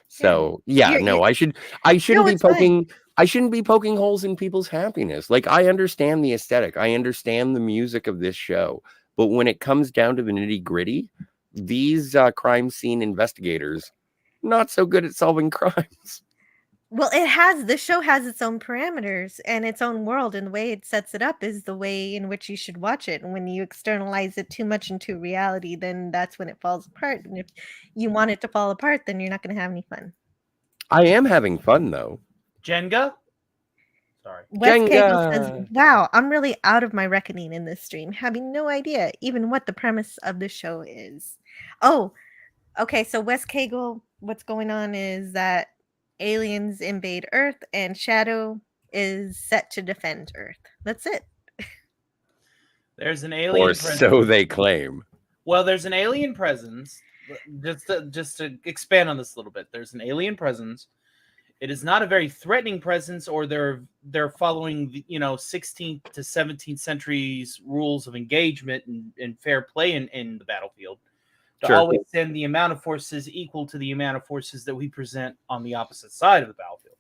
So I shouldn't be poking. Fine. I shouldn't be poking holes in people's happiness. Like, I understand the aesthetic, I understand the music of this show, but when it comes down to the nitty gritty, these crime scene investigators not so good at solving crimes.
Well, the show has its own parameters and its own world, and the way it sets it up is the way in which you should watch it. And when you externalize it too much into reality, then that's when it falls apart. And if you want it to fall apart, then you're not going to have any fun.
I am having fun, though.
Jenga? Sorry.
Wes Cagle says, wow, I'm really out of my reckoning in this stream, having no idea even what the premise of the show is. Oh, okay. So Wes Cagle, what's going on is that aliens invade Earth and Shadow is set to defend Earth. That's it.
There's an alien
presence. So they claim.
Well, there's an alien presence. Just to expand on this a little bit, there's an alien presence. It is not a very threatening presence, or they're following the 16th to 17th centuries rules of engagement and fair play in the battlefield. To always send the amount of forces equal to the amount of forces that we present on the opposite side of the battlefield.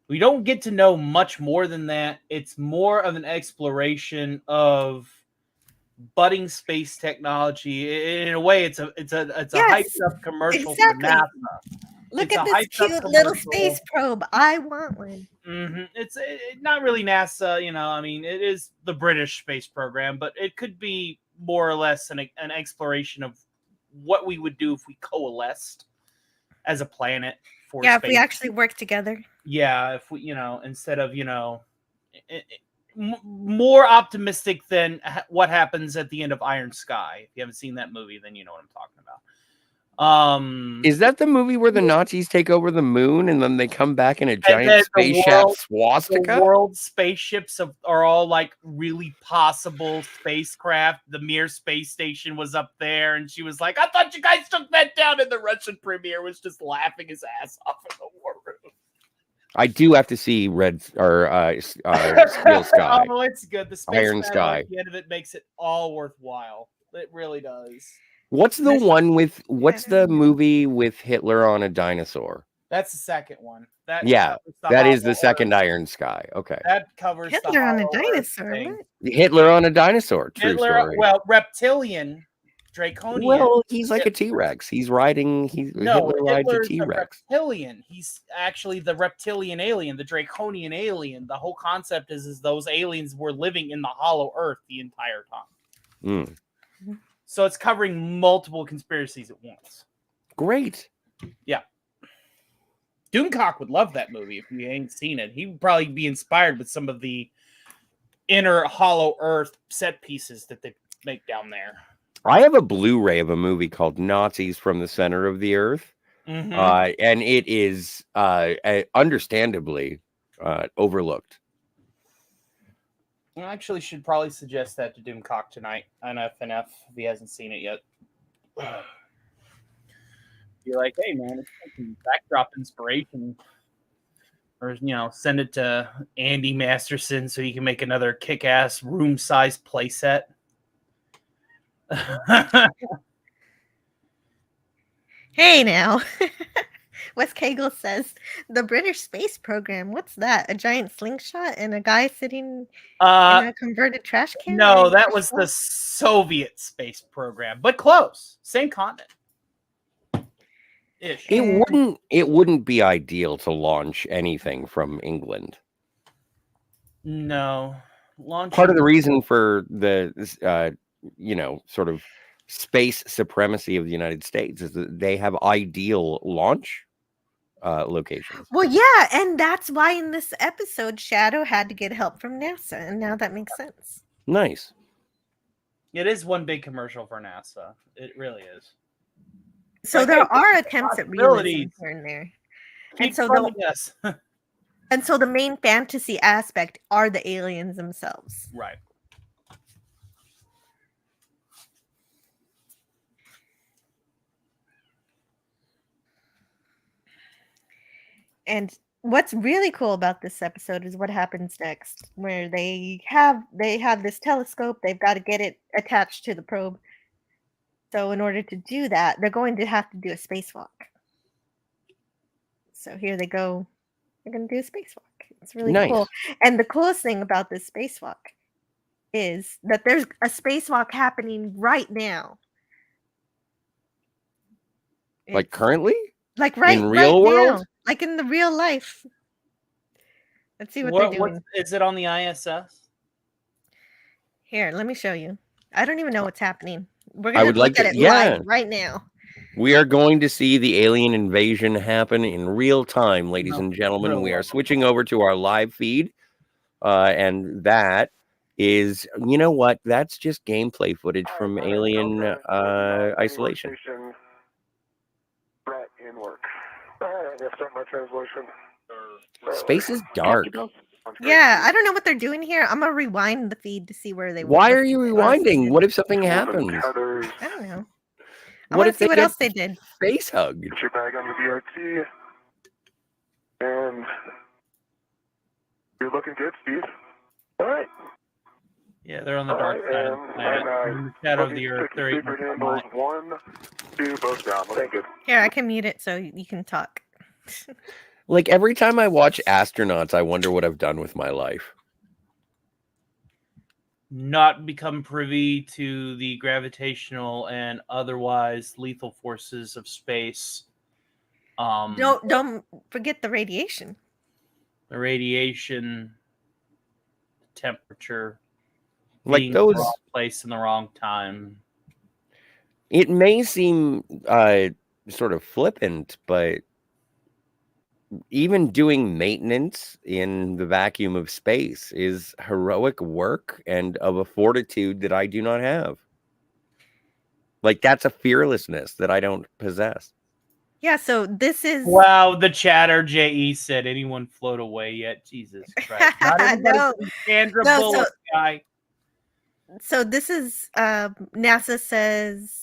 We don't get to know much more than that. It's more of an exploration of budding space technology. In a way, it's a
Yes,
hyped up commercial
exactly.
for NASA.
Look
It's
at
a
this
hyped up
cute little
commercial.
space probe. I want one.
It's not really NASA, I mean, it is the British space program, but it could be more or less an exploration of what we would do if we coalesced as a planet for
Yeah,
space.
if we actually work together.
Yeah, if we, instead of, more optimistic than what happens at the end of Iron Sky. If you haven't seen that movie, then you know what I'm talking about.
Is that the movie where the Nazis take over the moon and then they come back in a giant
then
spaceship swastika?
The world spaceships are all like really possible spacecraft. The Mir space station was up there, and she was like, "I thought you guys took that down." And the Russian premier was just laughing his ass off in the war room.
I do have to see Steel Sky.
Oh, it's good. The space
Iron
battle
Sky.
at the end of it makes it all worthwhile. It really does.
What's the one with? What's the movie with Hitler on a dinosaur?
That's the second one. That
is the second Iron Sky. Okay.
That covers
Hitler on a
Hollow Earth
dinosaur.
thing.
What?
Hitler on a dinosaur. True story.
Well, reptilian, draconian.
Well, he's like a T-Rex. He's riding. Hitler rides a
Hitler's
T-Rex.
Reptilian. He's actually the reptilian alien, the draconian alien. The whole concept is those aliens were living in the Hollow Earth the entire time. So it's covering multiple conspiracies at once.
Great.
Yeah. Doomcock would love that movie if you ain't seen it. He would probably be inspired with some of the inner Hollow Earth set pieces that they make down there.
I have a Blu-ray of a movie called Nazis from the Center of the Earth. And it is understandably overlooked.
I actually should probably suggest that to Doomcock tonight on FNF if he hasn't seen it yet. Be like, hey man, it's fucking backdrop inspiration. Or, send it to Andy Masterson so he can make another kick-ass room-sized playset.
Hey now. Wes Cagle says the British space program. What's that? A giant slingshot and a guy sitting in a converted trash can?
No, that was the Soviet space program, but close. Same continent. Ish.
It wouldn't be ideal to launch anything from England.
No.
Part of the reason for the sort of space supremacy of the United States is that they have ideal launch locations.
Well, yeah, and that's why in this episode Shadow had to get help from NASA, and now that makes sense.
Nice.
It is one big commercial for NASA. It really is.
So there are attempts at realism here and there.
And so
and so the main fantasy aspect are the aliens themselves.
Right.
And what's really cool about this episode is what happens next, where they have this telescope. They've got to get it attached to the probe. So in order to do that, they're going to have to do a spacewalk. So here they go. They're going to do a spacewalk. It's really cool. And the coolest thing about this spacewalk is that there's a spacewalk happening right now.
Like currently?
Like in real world? Now. Like in the real life. Let's see what they're doing.
Is it on the ISS?
Here, let me show you. I don't even know what's happening. We're going to look at it live right now.
We are going to see the alien invasion happen in real time, ladies and gentlemen. We are switching over to our live feed. And that is, you know what? That's just gameplay footage from Alien Isolation.
In work. I gotta start my translation.
Space is dark.
Yeah, I don't know what they're doing here. I'm gonna rewind the feed to see where they were.
Why are you rewinding? What if something happens?
I don't know. I want to see what else they did.
Space hug.
Get your bag on the BRT. And you're looking good, Steve. All right.
Yeah, they're on the dark side of the planet. Shadow of the Earth. They're
handles 1, 2, both down. Thank you.
Here, I can mute it so you can talk.
Like every time I watch astronauts, I wonder what I've done with my life.
not become privy to the gravitational and otherwise lethal forces of space.
Don't forget the radiation.
The radiation, temperature,
Like
being in the
those,
wrong place in the wrong time.
it may seem sort of flippant, but even doing maintenance in the vacuum of space is heroic work and of a fortitude that I do not have. Like, that's a fearlessness that I don't possess.
Yeah, so this is
Wow, the chatter JE said, anyone float away yet? Jesus Christ. Not everybody
No.
can be Sandra
No,
Bullock, guy.
so this is NASA says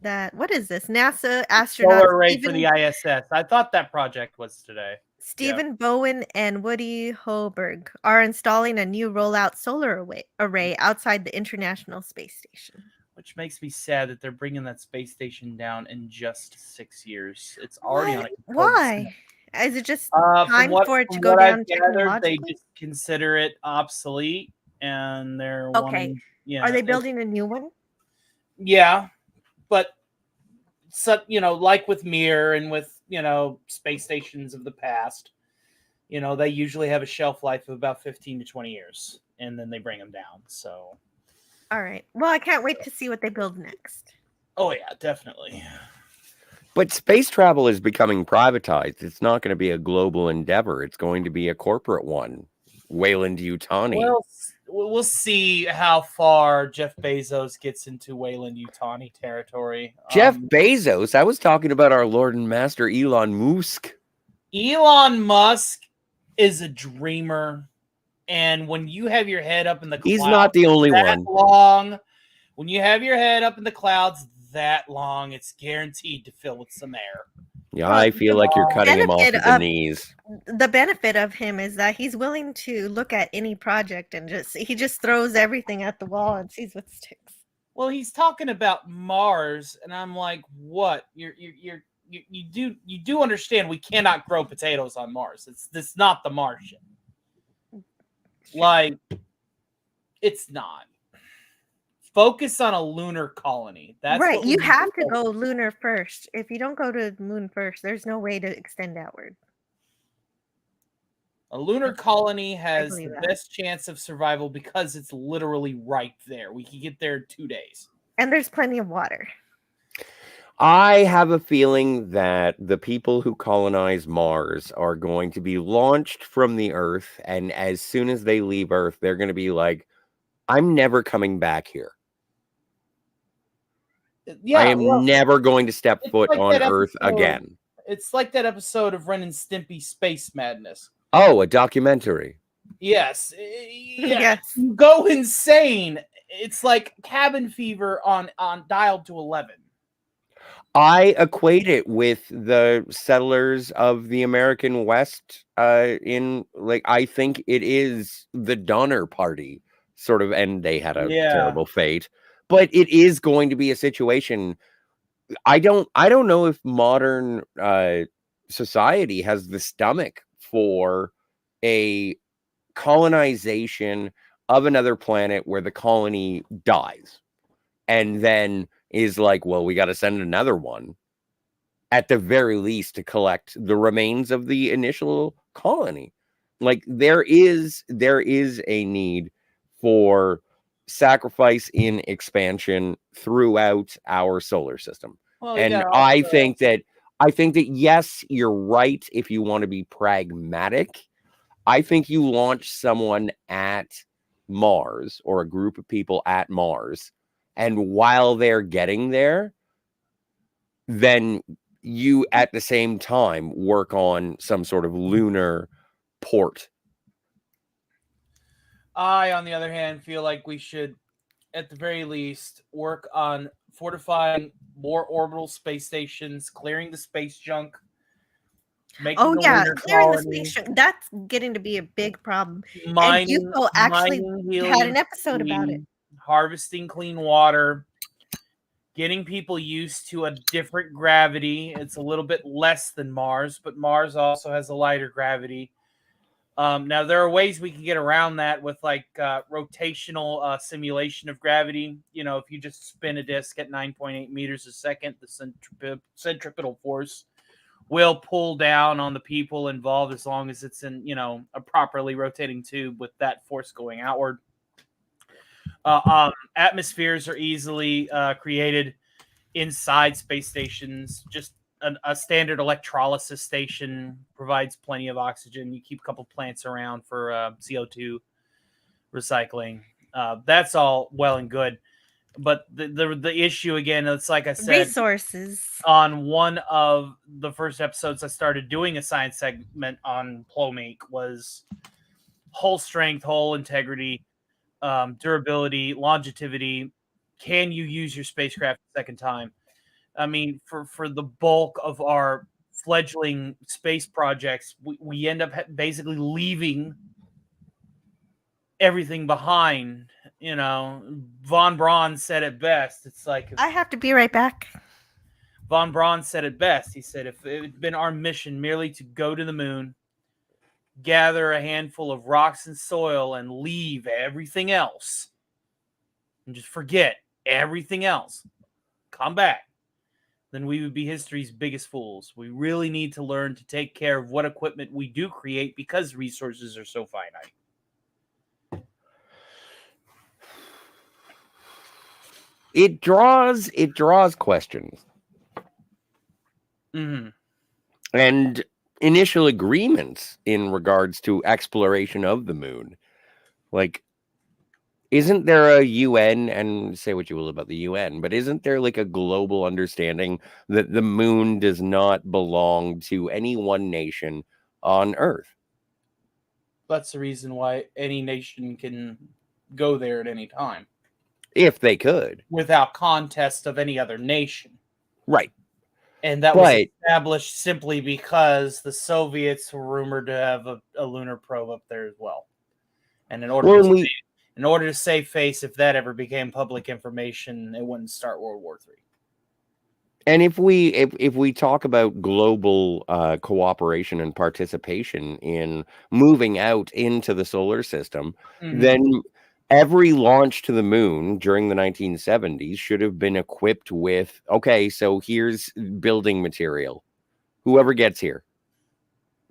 that what is this? NASA astronaut
Solar array for the ISS. I thought that project was today.
Stephen Bowen and Woody Hoberg are installing a new rollout solar array outside the International Space Station.
Which makes me sad that they're bringing that space station down in just 6 years. It's already on a
Why? Is it just
From
time
what,
for it to
from
go
what
down
I've gathered, they
technologically?
just consider it obsolete, and they're
Okay.
wanting. Yeah,
Are they building a new one?
Yeah, but so, like with Mir and with space stations of the past, they usually have a shelf life of about 15 to 20 years, and then they bring them down. So,
All right. Well, I can't wait to see what they build next.
oh yeah, definitely.
But space travel is becoming privatized. It's not going to be a global endeavor. It's going to be a corporate one. Wayland-Yutani.
Well, we'll see how far Jeff Bezos gets into Wayland-Yutani territory.
Jeff Bezos? I was talking about our Lord and Master Elon Musk.
Elon Musk is a dreamer, and when you have your head up in the clouds,
He's not the only
that
one.
long, when you have your head up in the clouds that long, it's guaranteed to fill with some air.
Yeah, I feel like you're cutting him off at the knees.
The benefit of him is that he's willing to look at any project and he just throws everything at the wall and sees what sticks.
Well, he's talking about Mars, and I'm like, what? You do understand we cannot grow potatoes on Mars. It's not the Martian. Like, it's not. Focus on a lunar colony. That's
right.
what
You have to go lunar first. If you don't go to the moon first, there's no way to extend outward.
A lunar colony has the best chance of survival because it's literally right there. We can get there in 2 days.
And there's plenty of water.
I have a feeling that the people who colonize Mars are going to be launched from the Earth, and as soon as they leave Earth, they're going to be like, I'm never coming back here.
Yeah,
I am never going to step foot
like
on Earth again.
It's like that episode of Ren and Stimpy Space Madness.
Oh, a documentary.
Yes.
Yes.
You go insane. It's like cabin fever on dialed to 11.
I equate it with the settlers of the American West I think it is the Donner Party sort of, and they had a terrible fate. But it is going to be a situation. I don't know if modern society has the stomach for a colonization of another planet where the colony dies and then is like, well, we got to send another one at the very least to collect the remains of the initial colony. Like, there is a need for sacrifice in expansion throughout our solar system.
Well,
and I think that yes, you're right. If you want to be pragmatic, I think you launch someone at Mars or a group of people at Mars, and while they're getting there, then you at the same time work on some sort of lunar port.
I, on the other hand, feel like we should, at the very least, work on fortifying more orbital space stations, clearing the space junk.
Clearing the space junk. That's getting to be a big problem. And UFO actually had an episode about it.
Harvesting clean water, getting people used to a different gravity. It's a little bit less than Mars, but Mars also has a lighter gravity. Now there are ways we can get around that with like rotational simulation of gravity. You know, if you just spin a disc at 9.8 meters a second, the centripetal force will pull down on the people involved as long as it's in, you know, a properly rotating tube with that force going outward. Atmospheres are easily created inside space stations. Just a standard electrolysis station provides plenty of oxygen. You keep a couple plants around for CO2 recycling. That's all well and good. But the issue again, it's like I said,
Resources.
on one of the first episodes I started doing a science segment on Plomeek was hull strength, hull integrity, durability, longevity. Can you use your spacecraft a second time? I mean, for the bulk of our fledgling space projects, we end up basically leaving everything behind. You know, von Braun said it best. It's like,
I have to be right back.
von Braun said it best. He said, if it had been our mission merely to go to the moon, gather a handful of rocks and soil, and leave everything else, and just forget everything else, come back, then we would be history's biggest fools. We really need to learn to take care of what equipment we do create because resources are so finite.
It draws questions.
Mm-hmm.
And initial agreements in regards to exploration of the moon. Like, isn't there a UN, and say what you will about the UN, but isn't there like a global understanding that the moon does not belong to any one nation on Earth?
That's the reason why any nation can go there at any time.
If they could.
Without contest of any other nation.
Right.
And that was established simply because the Soviets were rumored to have a lunar probe up there as well. And in order to save face, if that ever became public information, it wouldn't start World War III.
And if we talk about global cooperation and participation in moving out into the solar system, then every launch to the moon during the 1970s should have been equipped with, okay, so here's building material. Whoever gets here,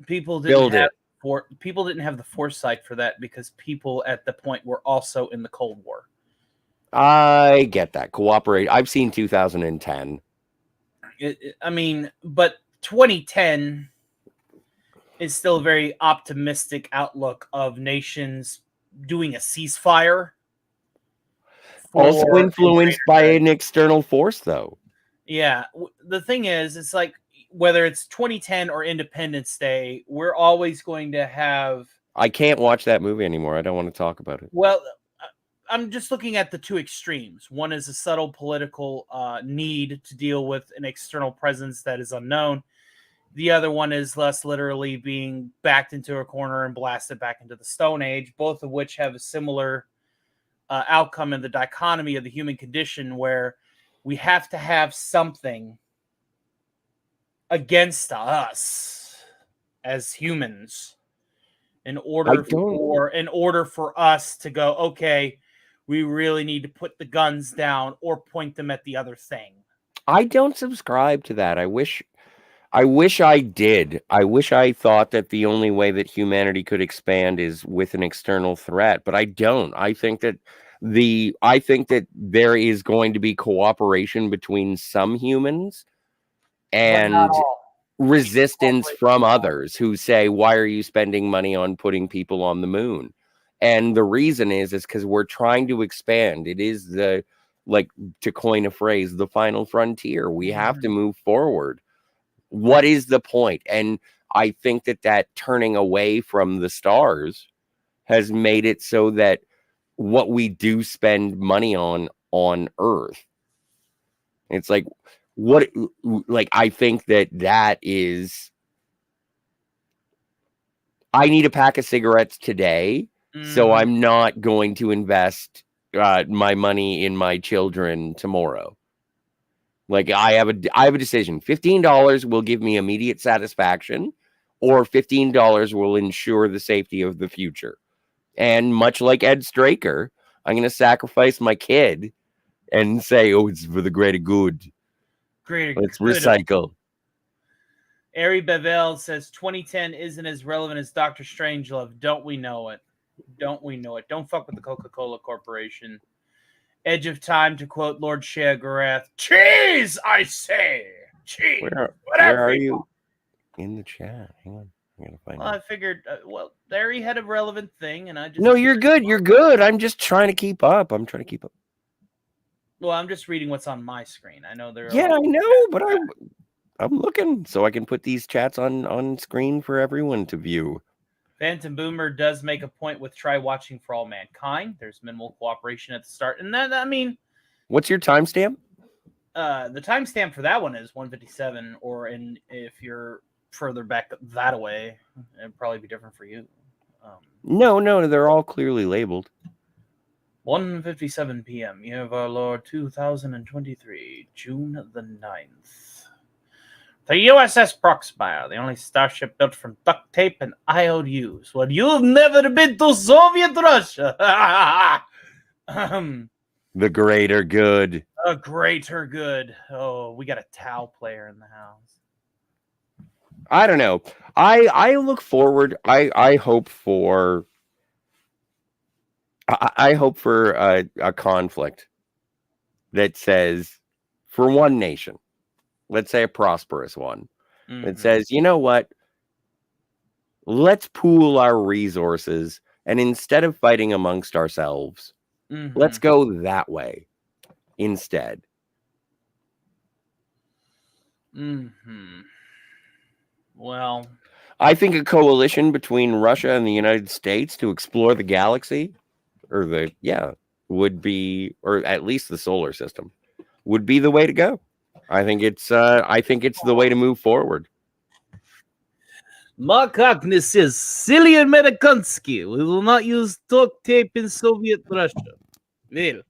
people didn't have the foresight for that because people at the point were also in the Cold War.
I get that. Cooperate. I've seen 2010.
I mean, but 2010 is still a very optimistic outlook of nations doing a ceasefire.
Also influenced by an external force, though.
Yeah. The thing is, it's like, whether it's 2010 or Independence Day, we're always going to have...
I can't watch that movie anymore. I don't want to talk about it.
Well, I'm just looking at the two extremes. One is a subtle political need to deal with an external presence that is unknown. The other one is less literally being backed into a corner and blasted back into the Stone Age, both of which have a similar outcome in the dichotomy of the human condition, where we have to have something against us as humans in order for us to go, okay, we really need to put the guns down or point them at the other thing.
I don't subscribe to that. I wish I did. I wish I thought that the only way that humanity could expand is with an external threat, but I don't. I think that there is going to be cooperation between some humans and resistance from others who say, why are you spending money on putting people on the moon? And the reason is because we're trying to expand. It is like, to coin a phrase, the final frontier. We have to move forward. What is the point? And I think that turning away from the stars has made it so that what we do spend money on Earth, it's like, I think that is, I need a pack of cigarettes today, so I'm not going to invest my money in my children tomorrow. Like, I have a decision. $15 will give me immediate satisfaction, or $15 will ensure the safety of the future. And much like Ed Straker, I'm going to sacrifice my kid and say, oh, it's for the greater good. Let's recycle.
Ari Bevel says 2010 isn't as relevant as Dr. Strangelove. Don't we know it? Don't we know it? Don't fuck with the Coca-Cola Corporation. Edge of Time, to quote Lord Shagarath, cheese, I say. Cheese.
Where are you? In the chat. Hang on. I gotta find
I figured, Larry had a relevant thing, and I just...
No, you're good. You're good. I'm just trying to keep up.
Well, I'm just reading what's on my screen. I know there are...
Yeah, I know, but I'm looking so I can put these chats on screen for everyone to view.
Phantom Boomer does make a point with try watching For All Mankind. There's minimal cooperation at the start. And that, I mean...
What's your timestamp?
The timestamp for that one is 157, or if you're further back that way, it'd probably be different for you.
No, they're all clearly labeled.
1:57 p.m. Year of our Lord 2023, June the 9th. The USS Proxmire, the only starship built from duct tape and IOUs. Well, you've never been to Soviet Russia.
The greater good.
A greater good. Oh, we got a Tau player in the house.
I don't know. I look forward. I hope for. I hope for a conflict that says, for one nation, let's say a prosperous one, that says, you know what? Let's pool our resources, and instead of fighting amongst ourselves, let's go that way instead.
Well,
I think a coalition between Russia and the United States to explore the galaxy, would be, or at least the solar system, would be the way to go. I think it's the way to move forward.
Mark Harkness says, silly and Medikansky. We will not use duct tape in Soviet Russia. Well,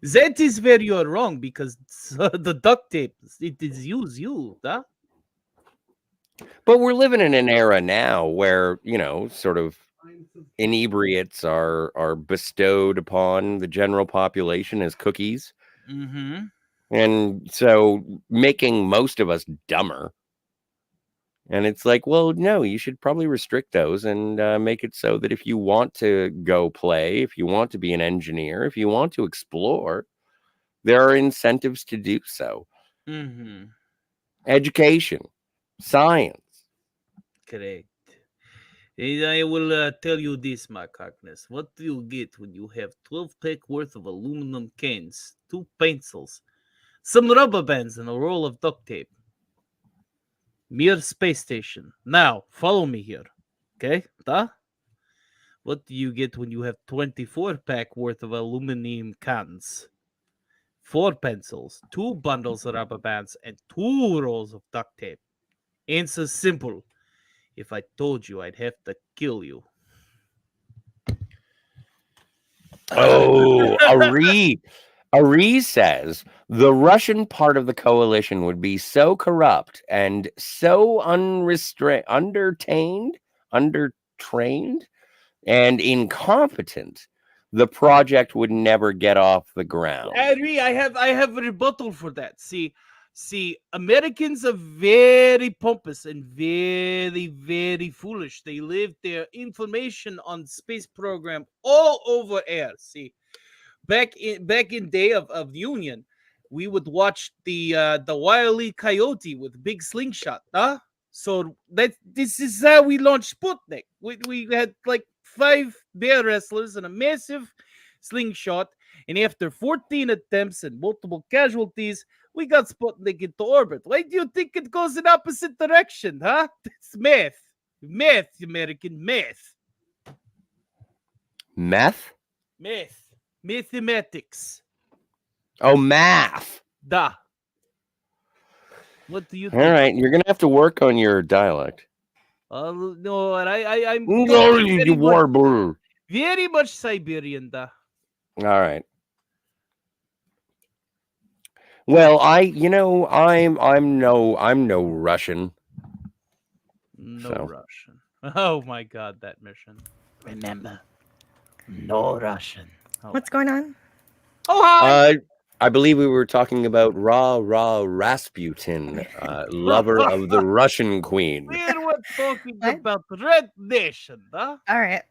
that is where you are wrong, because the duct tape, it is used, huh?
But we're living in an era now where, sort of inebriates are bestowed upon the general population as cookies. And so making most of us dumber. And it's like, well, no, you should probably restrict those and make it so that if you want to go play, if you want to be an engineer, if you want to explore, there are incentives to do so. Education, science.
Correct. And I will tell you this, Mark Harkness. What do you get when you have 12 pack worth of aluminum cans, 2 pencils, some rubber bands, and a roll of duct tape? Mir space station. Now, follow me here. Okay? What do you get when you have 24 pack worth of aluminum cans, 4 pencils, 2 bundles of rubber bands, and 2 rolls of duct tape? Answer simple. If I told you, I'd have to kill you.
Oh, Ari says the Russian part of the coalition would be so corrupt and so undertrained, and incompetent, the project would never get off the ground.
Ari, I have a rebuttal for that. See, Americans are very pompous and very, very foolish. They live their information on space program all over air. See, back in day of the Union, we would watch the Wile E. Coyote with big slingshot. So this is how we launched Sputnik. We had like 5 bear wrestlers and a massive slingshot, and after 14 attempts and multiple casualties, we got Sputnik into orbit. Why do you think it goes in opposite direction, huh? It's math. Math, American math.
Meth?
Math. Mathematics.
Oh, math.
Da. What do you think?
All right, you're going to have to work on your dialect.
No, I'm very much Siberian, da.
All right. Well, I'm no Russian.
No
So.
Russian. Oh my God, that mission. Remember, no Russian. Oh,
What's going on?
oh hi!
I believe we were talking about Rasputin, lover of the Russian queen.
We were talking
What?
about Red Nation, huh?
All right.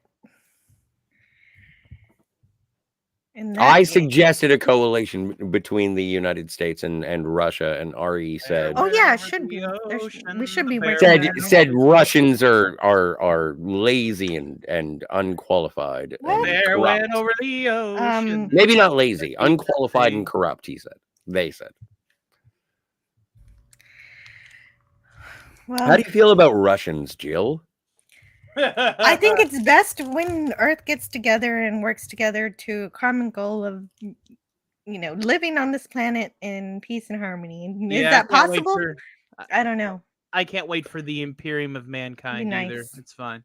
In that
I
case-
suggested a coalition between the United States and Russia, and Ari said
Oh yeah, it
Over
should
the
be.
ocean,
We should be
the
working
bear
on it.
said Russians are lazy and unqualified.
What?
And
Bear
corrupt.
went over the ocean.
Maybe not lazy, unqualified and corrupt. He said. They said.
Well,
How do you feel about Russians, Jill?
I think it's best when Earth gets together and works together to a common goal of, living on this planet in peace and harmony. Is
Yeah,
that
I can't wait
possible?
for-
I don't know.
I can't wait for the Imperium of Mankind
Be
either.
nice.
It's fine.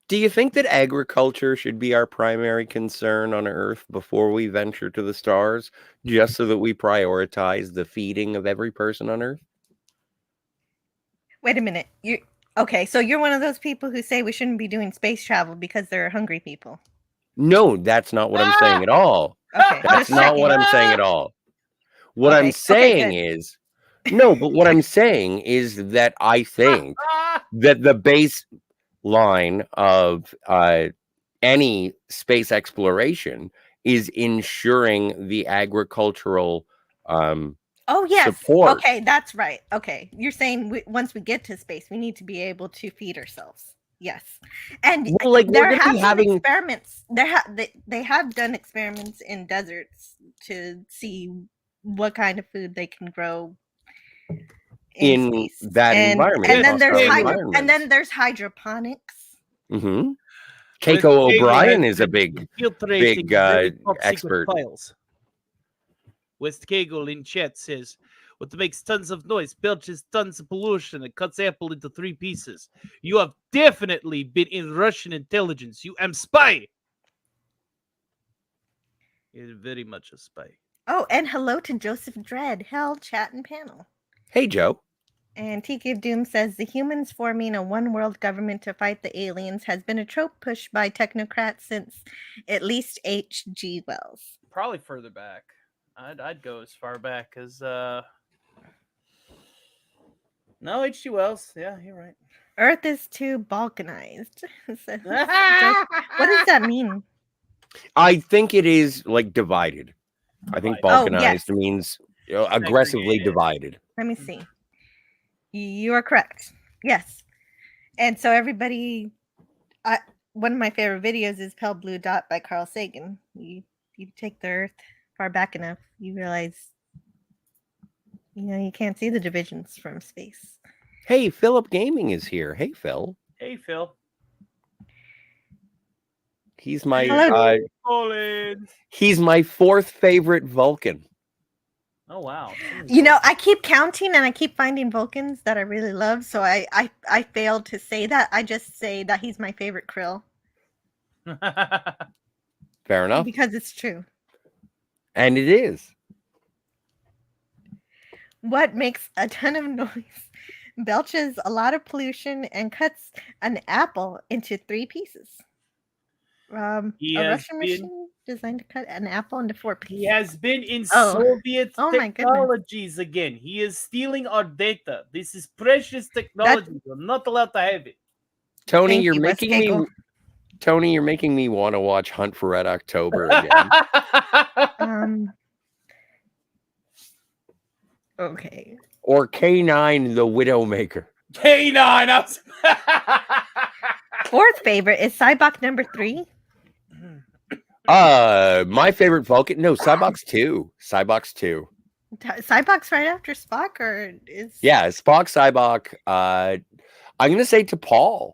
Do you think that agriculture should be our primary concern on Earth before we venture to the stars, just so that we prioritize the feeding of every person on Earth?
Wait a minute. Okay, so you're one of those people who say we shouldn't be doing space travel because they're hungry people.
No, that's not what I'm saying at all.
Okay,
That's
just
not what
checking.
I'm saying at all. What
Okay,
I'm
okay,
saying
good.
is, no, but what I'm saying is that I think that the baseline of any space exploration is ensuring the agricultural
Oh yes.
support.
Okay, that's right. Okay, you're saying once we get to space, we need to be able to feed ourselves. Yes, and
Well, like, we're
there
gonna be
have been
having-
experiments. They have done experiments in deserts to see what kind of food they can grow
in
space.
that
and,
environment.
And then there's
hydroponics.
hydroponics.
Mm-hmm.
With
Keiko
Diego
O'Brien
has
is a
been
big
infiltrating very top secret
expert.
files. West Kegel in chat says, what makes tons of noise, belches tons of pollution, and cuts Apple into 3 pieces. You have definitely been in Russian intelligence. You am spy. You're very much a spy.
Oh, and hello to Joseph Dredd, Hell, Chat, and Panel.
Hey, Joe.
And TK of Doom says the humans forming a one world government to fight the aliens has been a trope pushed by technocrats since at least H.G. Wells.
Probably further back. I'd go as far back as no, H.G. Wells. Yeah, you're right.
Earth is too balkanized. What does that mean?
I think it is like divided. I think balkanized means aggressively divided.
Let me see. You are correct. Yes. And so everybody, one of my favorite videos is Pale Blue Dot by Carl Sagan. You take the Earth far back enough, you realize, you can't see the divisions from space.
Hey, Philip Gaming is here. Hey, Phil.
Hey, Phil.
He's my
He's
my 4th favorite Vulcan.
Oh wow.
I keep counting and I keep finding Vulcans that I really love, so I failed to say that. I just say that he's my favorite Krill.
Fair enough.
Because it's true.
And it is.
What makes a ton of noise, belches a lot of pollution, and cuts an apple into 3 pieces? A Russian machine designed to cut an apple into 4 pieces.
He has been in Soviet
my
technologies again. He is stealing our data. This is precious technology. We're not allowed to have it.
Tony, you're making me want to watch Hunt for Red October again.
Okay.
Or K9 the Widowmaker.
K9.
4th favorite is Cybok number 3.
My favorite Vulcan. No, Cybox 2. Cybox 2.
Cybok's right after Spock, or is
Spock, Cybok. I'm gonna say T'Pol.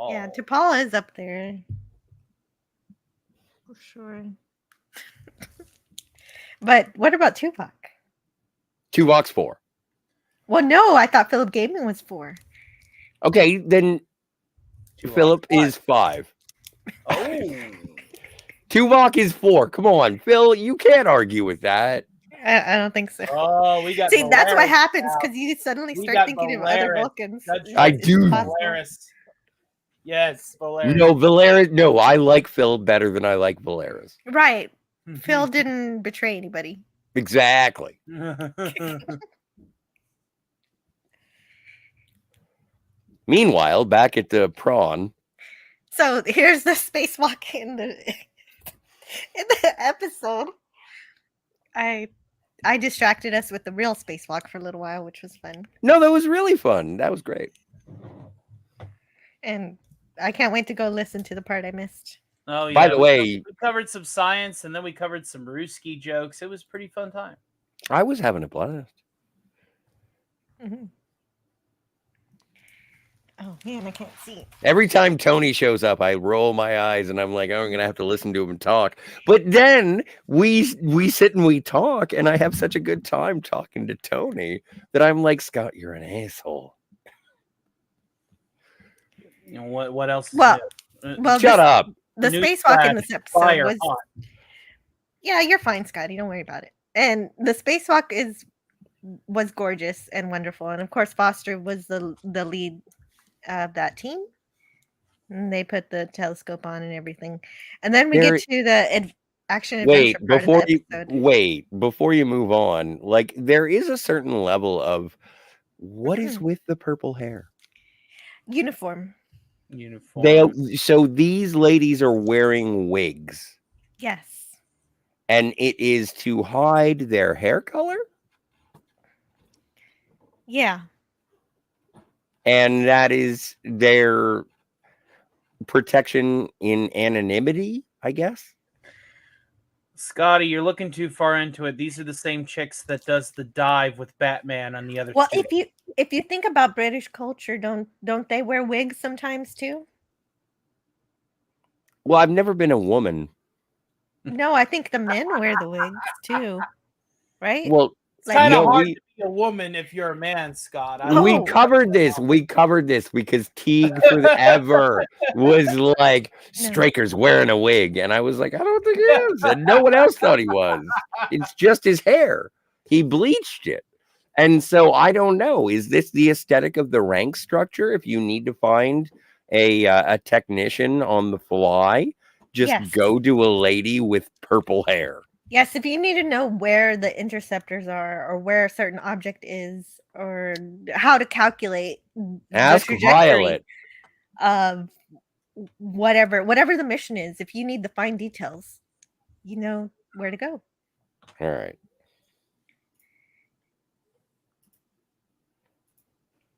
Yeah, T'Pol is up there. For sure. But what about Tupac?
Tuvok's 4.
Well, no, I thought Philip Gaming was 4.
Okay, then Philip is 5.
Oh.
Tuvok is 4. Come on, Phil, you can't argue with that.
I don't think so.
Oh, we got.
See, that's what
Valaris
happens
now.
because you suddenly
We
start
got
thinking of other
Valaris.
Vulcans.
Judge
I
Dredd
do.
is
Possible.
Valaris. Yes, Valaris.
No, Valaris. No, I like Phil better than I like Valaris.
Right. Phil didn't betray anybody.
Exactly. Meanwhile, back at the prawn.
So here's the spacewalk in the episode. I distracted us with the real spacewalk for a little while, which was fun.
No, that was really fun. That was great.
And I can't wait to go listen to the part I missed.
Oh yeah.
By the way,
we covered some science and then we covered some Ruski jokes. It was a pretty fun time.
I was having a blast.
Mm-hmm. Oh man, I can't see.
Every time Tony shows up, I roll my eyes and I'm like, oh, I'm gonna have to listen to him talk. But then we sit and we talk, and I have such a good time talking to Tony that I'm like, Scott, you're an asshole.
You know what else?
Well,
Shut up.
The spacewalk in this episode was. Yeah, you're fine, Scotty. Don't worry about it. And the spacewalk was gorgeous and wonderful, and of course, Foster was the lead of that team. And they put the telescope on and everything, and then we get to the action adventure part of the episode.
Before you move on, like there is a certain level of what is with the purple hair?
Uniform.
So these ladies are wearing wigs.
Yes.
And it is to hide their hair color?
Yeah.
And that is their protection in anonymity, I guess.
Scotty, you're looking too far into it. These are the same chicks that does the dive with Batman on the other.
Well, if you think about British culture, don't they wear wigs sometimes too?
Well, I've never been a woman.
No, I think the men wear the wigs too, right?
Well,
it's kind of hard to be a woman if you're a man, Scott.
We covered this because Teague forever was like, Straker's wearing a wig. And I was like, I don't think he is. And no one else thought he was. It's just his hair. He bleached it. And so I don't know. Is this the aesthetic of the rank structure? If you need to find a technician on the fly, just go to a lady with purple hair.
Yes, if you need to know where the interceptors are or where a certain object is or how to calculate
Ask
the trajectory
Violet
of whatever the mission is, if you need the fine details, you know where to go.
All right.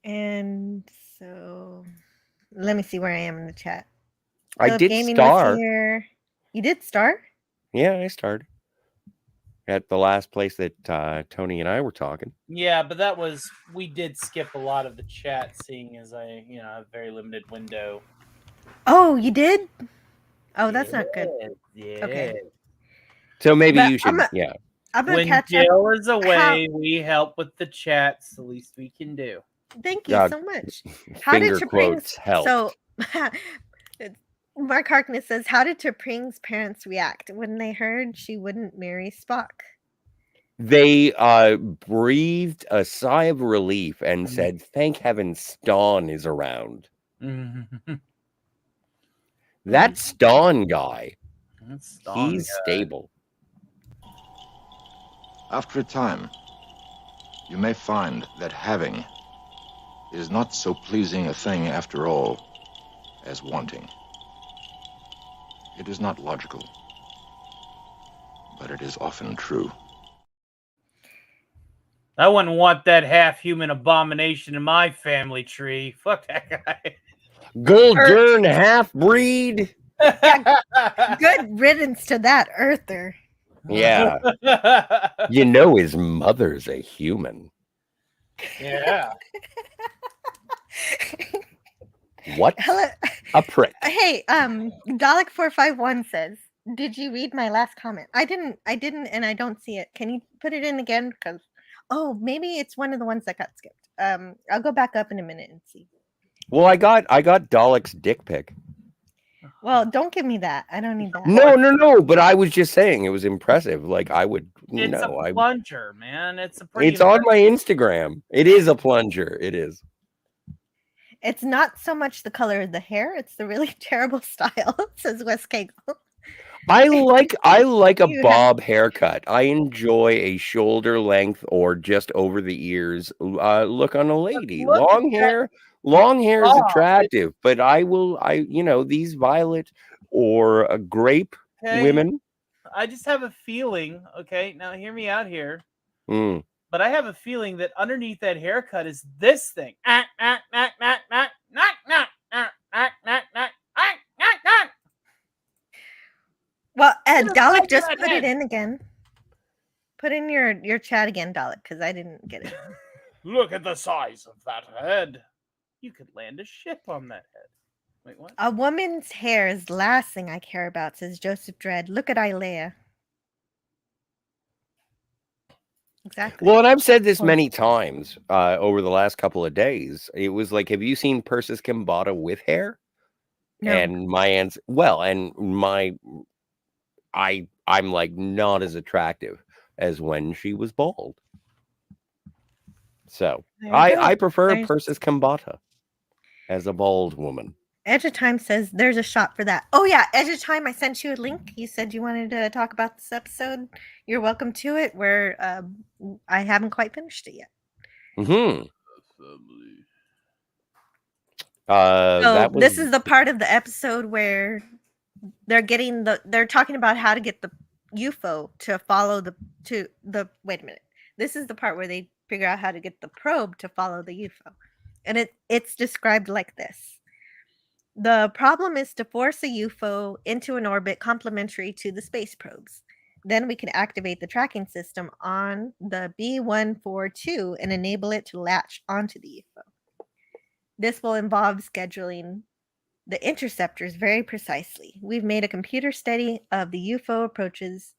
And so let me see where I am in the chat.
I did star.
You did star?
Yeah, I starred at the last place that Tony and I were talking.
Yeah, but we did skip a lot of the chat, seeing as I have a very limited window.
Oh, you did? Oh, that's not good.
Yeah.
Okay.
So maybe you should.
I'm gonna
when
catch
Jill
up.
is away, we help with the chats. The least we can do.
Thank you so much. How did T'Pring's help? So Mark Harkness says, how did T'Pring's parents react when they heard she wouldn't marry Spock?
They breathed a sigh of relief and said, thank heaven Ston is around. That Ston guy, he's stable.
After a time, you may find that having is not so pleasing a thing after all as wanting. It is not logical, but it is often true.
I wouldn't want that half-human abomination in my family tree. Fuck that guy.
Goldern half-breed.
Yeah, good riddance to that Earther.
Yeah. You know his mother's a human.
Yeah.
What?
Hello.
A prick.
Hey, Dalek451 says, did you read my last comment? I didn't, and I don't see it. Can you put it in again? Because maybe it's one of the ones that got skipped. I'll go back up in a minute and see.
Well, I got Dalek's dick pic.
Well, don't give me that. I don't need that.
No. But I was just saying it was impressive. Like I would
It's
no.
a plunger, man. It's a pretty.
It's on my Instagram. It is a plunger. It is.
It's not so much the color of the hair; it's the really terrible style. Says Wes Kegel.
I like a
You have-
bob haircut. I enjoy a shoulder length or just over the ears look on a lady.
look at that
Long hair is
bob.
attractive, but these violet or grape
Okay?
women.
I just have a feeling. Okay, now hear me out here.
Mm.
But I have a feeling that underneath that haircut is this thing.
Well,
Look at the
Dalek
size
just
of that
put it
head.
in again. Put in your chat again, Dalek, because I didn't get it.
Look at the size of that head. You could land a ship on that head. Wait, what?
A woman's hair is the last thing I care about, says Joseph Dredd. Look at Ilea. Exactly.
Well, and I've said this many times over the last couple of days. It was like, have you seen Persis Kambata with hair?
No.
And my answer, I'm like not as attractive as when she was bald. So
There you go.
I prefer
There's-
Persis Kambata as a bald woman.
Edge of Time says there's a shot for that. Oh yeah, Edge of Time. I sent you a link. You said you wanted to talk about this episode. You're welcome to it. Where I haven't quite finished it yet.
Mm-hmm.
So this is the part of the episode where they're talking about how to get the UFO to follow wait a minute. This is the part where they figure out how to get the probe to follow the UFO. And it's described like this. The problem is to force a UFO into an orbit complementary to the space probes. Then we can activate the tracking system on the B142 and enable it to latch onto the UFO. This will involve scheduling the interceptors very precisely. We've made a computer study of the UFO approaches,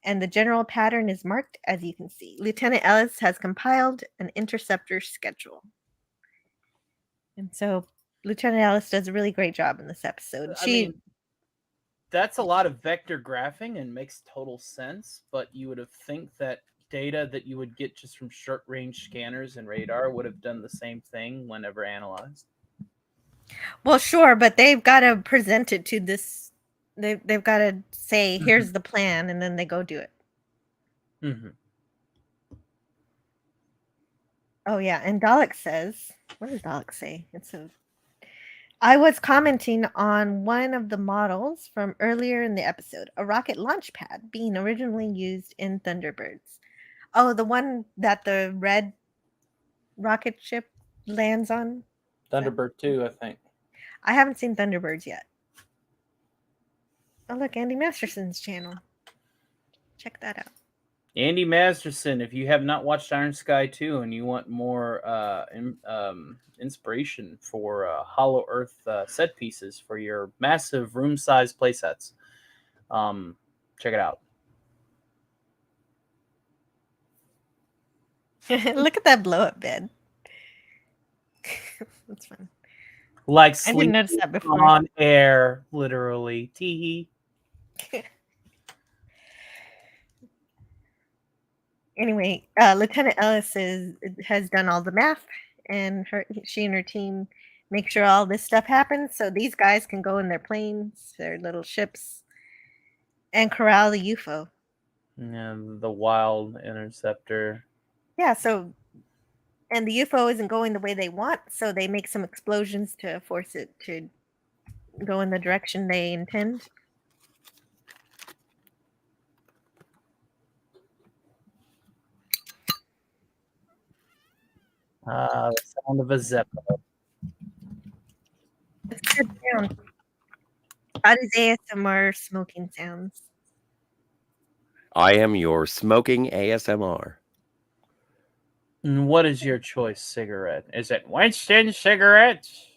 and the general pattern is marked as you can see. Lieutenant Ellis has compiled an interceptor schedule. And so Lieutenant Ellis does a really great job in this episode.
I mean, that's a lot of vector graphing and makes total sense, but you would have think that data that you would get just from short range scanners and radar would have done the same thing whenever analyzed.
Well, sure, but they've got to present it to this. They've got to say, here's the plan, and then they go do it.
Mm-hmm.
Oh, yeah. And Dalek says, what does Dalek say? I was commenting on one of the models from earlier in the episode, a rocket launch pad being originally used in Thunderbirds. Oh, the one that the red rocket ship lands on?
Thunderbird 2, I think.
I haven't seen Thunderbirds yet. Oh, look, Andy Masterson's channel. Check that out.
Andy Masterson, if you have not watched Iron Sky 2 and you want more inspiration for Hollow Earth set pieces for your massive room-sized playsets, check it out.
Look at that blow-up bed. That's fun.
Like
I didn't notice that before.
On air, literally. Tee.
Anyway, Lieutenant Ellis has done all the math, and she and her team make sure all this stuff happens so these guys can go in their planes, their little ships, and corral the UFO.
Yeah, the wild interceptor.
Yeah, and the UFO isn't going the way they want, so they make some explosions to force it to go in the direction they intend.
The sound of a Zeppo.
It's good sound. How does ASMR smoking sounds?
I am your smoking ASMR.
And what is your choice cigarette? Is it Winston cigarettes?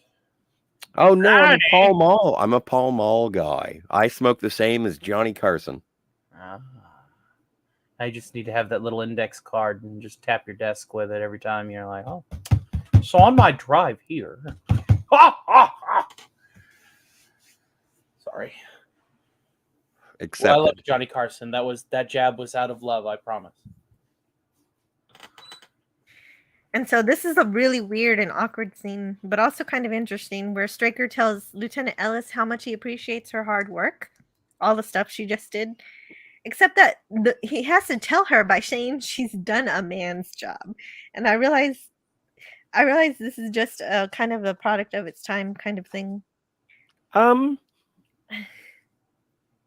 Oh no, I'm a
Howdy.
Pall Mall. I'm a Pall Mall guy. I smoke the same as Johnny Carson.
I just need to have that little index card and just tap your desk with it every time you're like, oh. So on my drive here. Sorry. sorry. Well, I
Accepted.
love Johnny Carson. That jab was out of love, I promise.
And so this is a really weird and awkward scene, but also kind of interesting, where Straker tells Lieutenant Ellis how much he appreciates her hard work, all the stuff she just did, except that he has to tell her by saying she's done a man's job. And I realize this is just a kind of a product of its time kind of thing.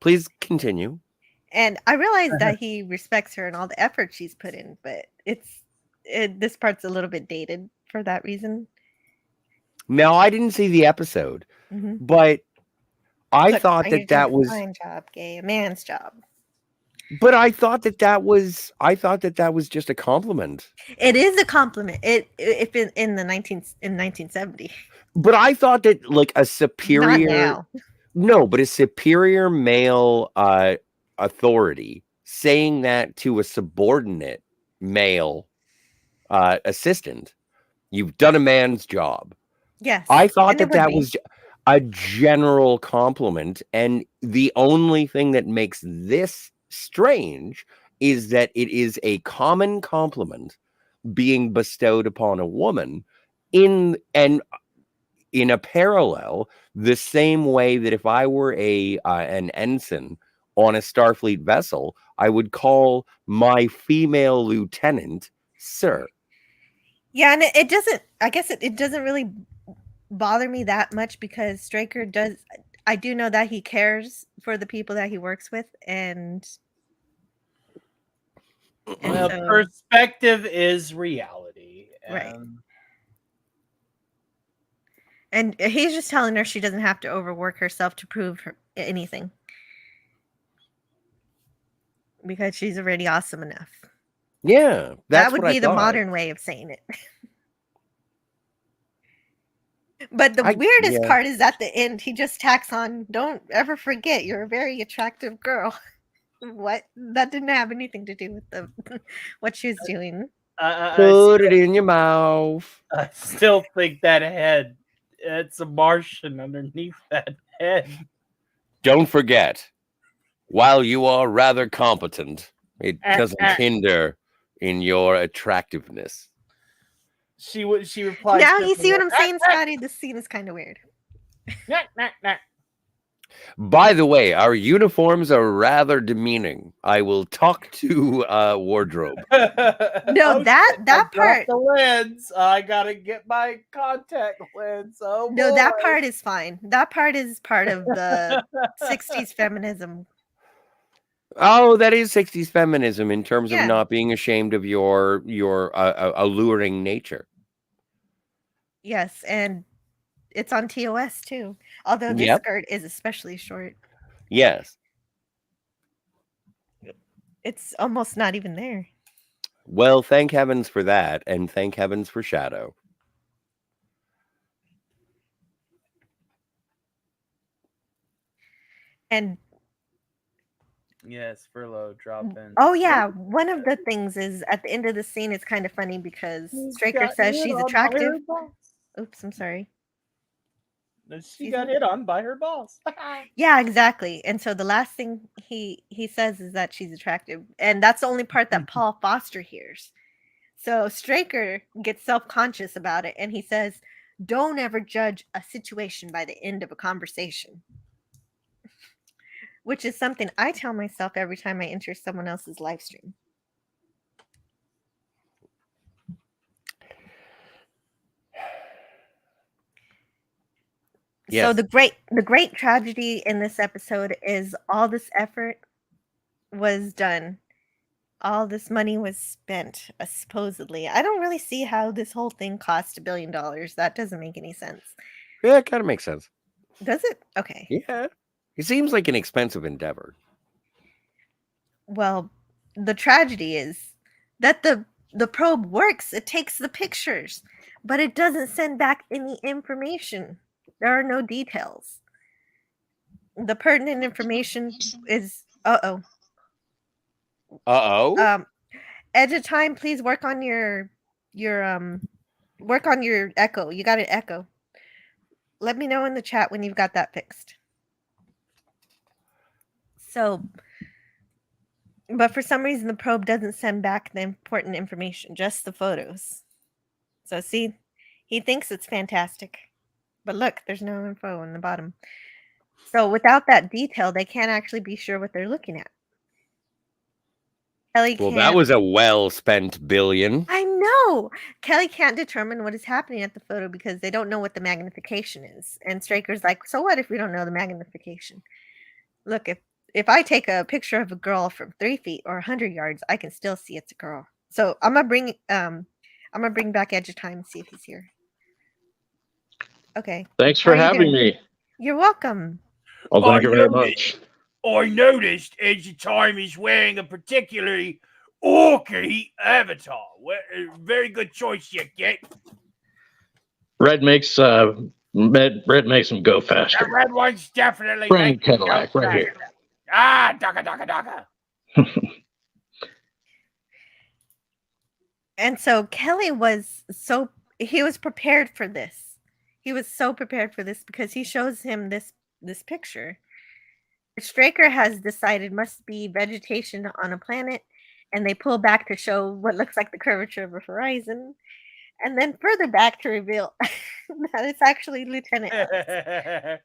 Please continue.
And I realize that he respects her and all the effort she's put in, but this part's a little bit dated for that reason.
Now, I didn't see the episode,
Mhm.
but I
Look,
thought
you're
that
doing a
was.
fine job, gay, a man's job.
But I thought that was just a compliment.
It is a compliment. If in 1970.
But I thought that like a
Not
superior
now.
No, but a superior male authority saying that to a subordinate male assistant, you've done a man's job.
Yes.
I thought
and it would
that
be.
was a general compliment, and the only thing that makes this strange is that it is a common compliment being bestowed upon a woman in a parallel, the same way that if I were an ensign on a Starfleet vessel, I would call my female lieutenant sir.
Yeah, and it doesn't. I guess it doesn't really bother me that much, because Straker does. I do know that he cares for the people that he works with, and
Well,
so,
perspective is reality.
right. And he's just telling her she doesn't have to overwork herself to prove anything, because she's already awesome enough.
Yeah,
That would
what I
be the
thought.
modern way of saying it. But the weirdest part is at the end, he just tacks on, "Don't ever forget, you're a very attractive girl." What? That didn't have anything to do with what she was doing.
Put it in your mouth.
I still think that head, it's a Martian underneath that head.
Don't forget, while you are rather competent, it doesn't hinder in your attractiveness.
She replies.
Now you see what I'm saying, Scotty? This scene is kind of weird.
By the way, our uniforms are rather demeaning. I will talk to wardrobe.
No, that part.
The lens. I gotta get my contact lens. Oh
no,
boy.
that part is fine. That part is part of the 60s feminism.
Oh, that is 60s feminism in terms
Yeah.
of not being ashamed of your alluring nature.
Yes, and it's on TOS too. Although this
Yep.
skirt is especially short.
Yes.
It's almost not even there.
Well, thank heavens for that, and thank heavens for Shadow.
And
yes, furlough drop in.
oh yeah, one of the things is at the end of the scene, it's kind of funny because Straker says she's attractive. Oops, I'm sorry.
She got hit on by her boss.
Yeah, exactly. And so the last thing he says is that she's attractive, and that's the only part that Paul Foster hears. So Straker gets self-conscious about it, and he says, "Don't ever judge a situation by the end of a conversation," which is something I tell myself every time I enter someone else's live stream.
Yes.
So the great tragedy in this episode is all this effort was done. All this money was spent, supposedly. I don't really see how this whole thing cost $1 billion. That doesn't make any sense.
Yeah, it kind of makes sense.
Does it? Okay.
Yeah. It seems like an expensive endeavor.
Well, the tragedy is that the probe works. It takes the pictures, but it doesn't send back any information. There are no details. The pertinent information is Edge of Time, please work on your echo. You got an echo. Let me know in the chat when you've got that fixed. So, but for some reason, the probe doesn't send back the important information, just the photos. So, see, he thinks it's fantastic. But look, there's no info on the bottom. So, without that detail, they can't actually be sure what they're looking at. Kelly
Well,
can't.
that was a well-spent billion.
I know. Kelly can't determine what is happening at the photo because they don't know what the magnification is. And Straker's like, so what if we don't know the magnification? Look, if I take a picture of a girl from 3 feet or 100 yards, I can still see it's a girl. So I'm gonna bring back Edge of Time and see if he's here. Okay.
Thanks
How
for
are you
having
doing?
me.
You're welcome.
Well, thank you very much.
I noticed Edge of Time is wearing a particularly orky avatar. Very good choice you get.
Red makes him go
The
faster.
red one's definitely
Brian
making
Cadillac,
no
right here.
sense. Ah, daka.
And so Kelly was prepared for this. He was so prepared for this because he shows him this picture. Straker has decided must be vegetation on a planet, and they pull back to show what looks like the curvature of a horizon, and then further back to reveal that it's actually Lieutenant Ellis.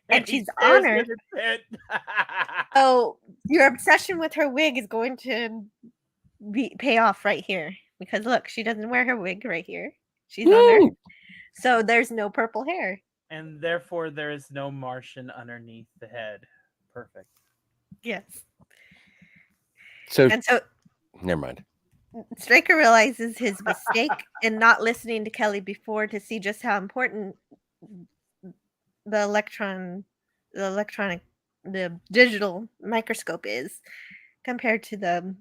And she's honored. So your obsession with her wig is going to pay off right here. Because look, she doesn't wear her wig right here. She's on Earth. So there's no purple hair.
And therefore there is no Martian underneath the head. Perfect.
Yes.
So never mind.
Straker realizes his mistake in not listening to Kelly before to see just how important the digital microscope is compared to the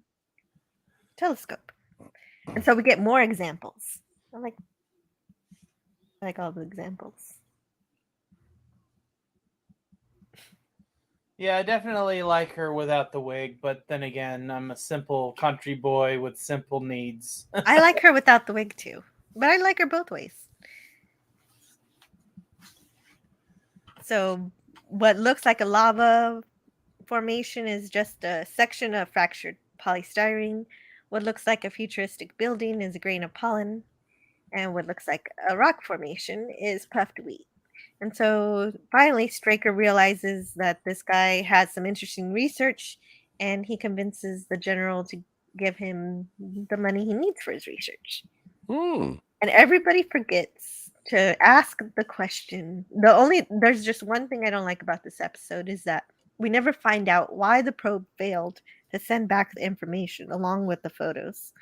telescope. And so we get more examples. I like all the examples.
Yeah, I definitely like her without the wig, but then again, I'm a simple country boy with simple needs.
I like her without the wig too, but I like her both ways. So what looks like a lava formation is just a section of fractured polystyrene. What looks like a futuristic building is a grain of pollen. And what looks like a rock formation is puffed wheat. And so finally, Straker realizes that this guy has some interesting research, and he convinces the general to give him the money he needs for his research. And everybody forgets to ask the question. There's just one thing I don't like about this episode is that we never find out why the probe failed to send back the information along with the photos.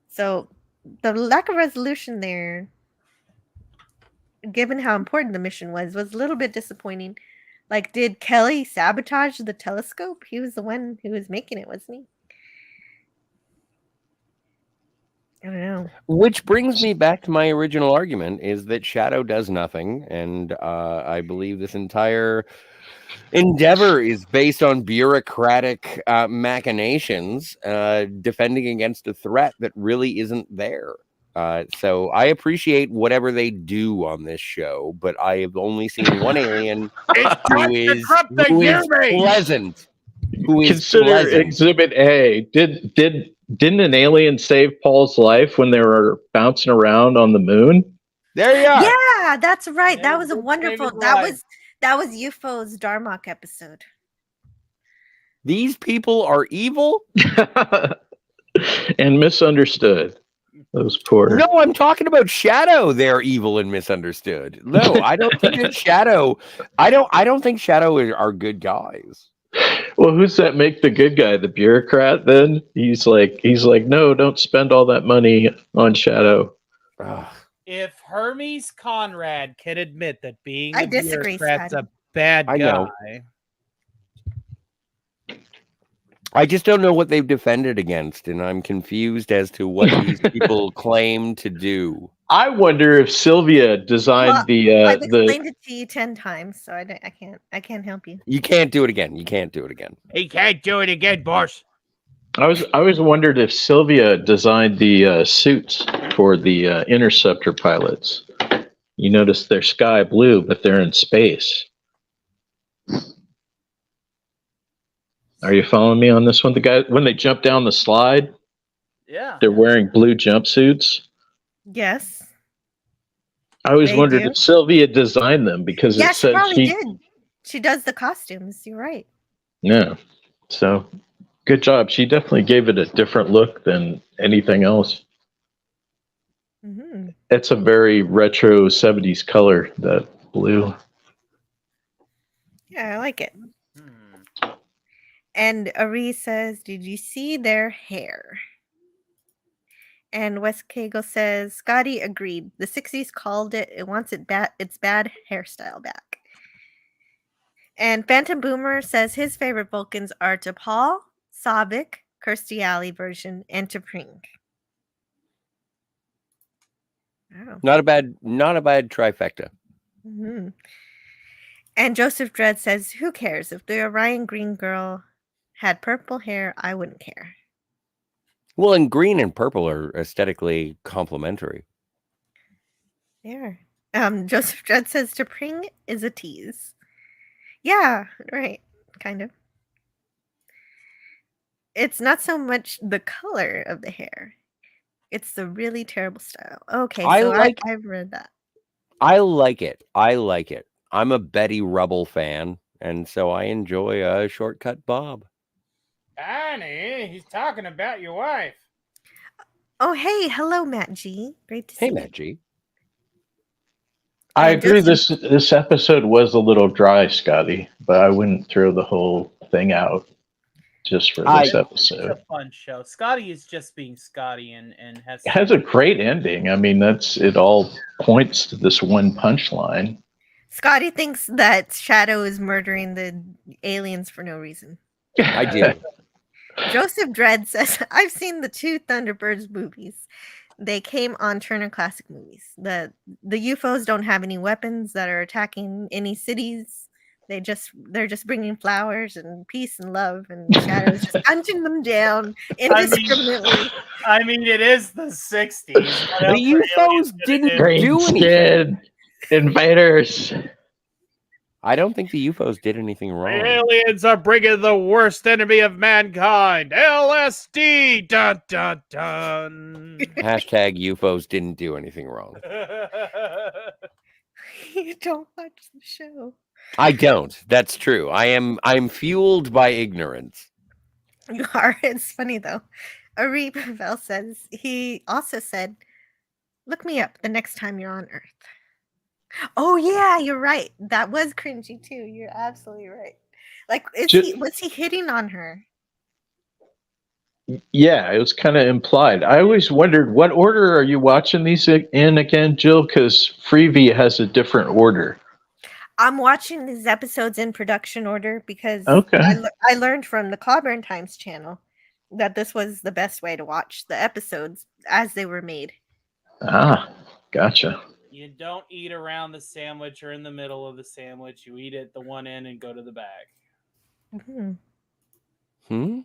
So the lack of resolution there, given how important the mission was a little bit disappointing. Like, did Kelly sabotage the telescope? He was the one who was making it, wasn't he? I don't know.
Which brings me back to my original argument, is that Shadow does nothing, and I believe this entire endeavor is based on bureaucratic machinations defending against a threat that really isn't there. So I appreciate whatever they do on this show, but I have only seen one alien who is pleasant.
Consider Exhibit A. Didn't an alien save Paul's life when they were bouncing around on the moon?
There you are.
Yeah, that's right.
Yeah,
that was a wonderful. That was UFO's Darmok episode.
These people are evil
and misunderstood. Those poor.
No, I'm talking about Shadow. They're evil and misunderstood. No, I don't think that Shadow. I don't think Shadow are good guys.
Well, who's that make the good guy? The bureaucrat? Then he's like, no, don't spend all that money on Shadow.
If Hermes Conrad can admit that being
I
a
disagree,
bureaucrat's
Scotty.
a bad
I know.
guy,
I just don't know what they've defended against, and I'm confused as to what these people claim to do.
I wonder if Sylvia designed
I've explained it to you 10 times, so I can't help you.
You can't do it again. You can't do it again.
he can't do it again, boss.
I always wondered if Sylvia designed the suits for the interceptor pilots. You notice they're sky blue, but they're in space. Are you following me on this one? The guy, when they jump down the slide,
Yeah.
they're wearing blue jumpsuits.
Yes.
I always
They
wondered
do.
if Sylvia designed them because
Yeah,
it
she
said
probably did. She does the costumes. You're right.
Yeah. So good job. She definitely gave it a different look than anything else.
Hmm.
It's a very retro 70s color, that blue.
Yeah, I like it.
Hmm.
And Ari says, "Did you see their hair?" And Wes Cagle says, "Scotty agreed. The '60s called it. It wants its bad hairstyle back." And Phantom Boomer says his favorite Vulcans are T'Pol, Sabik, Kirstie Alley version, and T'Pring. Oh.
Not a bad trifecta.
Mhm. And Joseph Dredd says, "Who cares? If the Orion Green girl had purple hair, I wouldn't care."
Well, and green and purple are aesthetically complementary.
There. Joseph Dredd says T'Pring is a tease. Yeah, right. Kind of. It's not so much the color of the hair. It's the really terrible style. Okay, so I've read that.
I like it. I'm a Betty Rubble fan, and so I enjoy a shortcut bob.
Annie, he's talking about your wife.
Oh, hey, hello, Matt G. Great to see you.
Hey, Matt G.
I
And
agree.
Joseph-
This episode was a little dry, Scotty, but I wouldn't throw the whole thing out just for this episode.
It's a fun show. Scotty is just being Scotty and has.
It has a great ending. I mean, it all points to this one punchline.
Scotty thinks that Shadow is murdering the aliens for no reason.
I do.
Joseph Dredd says, "I've seen the two Thunderbirds movies. They came on Turner Classic Movies. The UFOs don't have any weapons that are attacking any cities. They're just bringing flowers and peace and love, and Shadow's just punching them down indiscriminately."
I mean, it is the '60s.
The UFOs didn't do anything.
Skin invaders.
I don't think the UFOs did anything wrong.
The aliens are bringing the worst enemy of mankind, LSD. Dun dun dun.
Hashtag UFOs didn't do anything wrong.
You don't watch the show.
I don't. That's true. I'm fueled by ignorance.
You are. It's funny though. Ari Pavel says he also said, "Look me up the next time you're on Earth." Oh yeah, you're right. That was cringy too. You're absolutely right. Like, was he hitting on her?
Yeah, it was kind of implied. I always wondered, what order are you watching these in again, Jill? Because Freebie has a different order.
I'm watching these episodes in production order because
Okay.
I learned from the Cloburn Times channel that this was the best way to watch the episodes as they were made.
Ah, gotcha.
You don't eat around the sandwich or in the middle of the sandwich. You eat at the one end and go to the back.
Mm-hmm.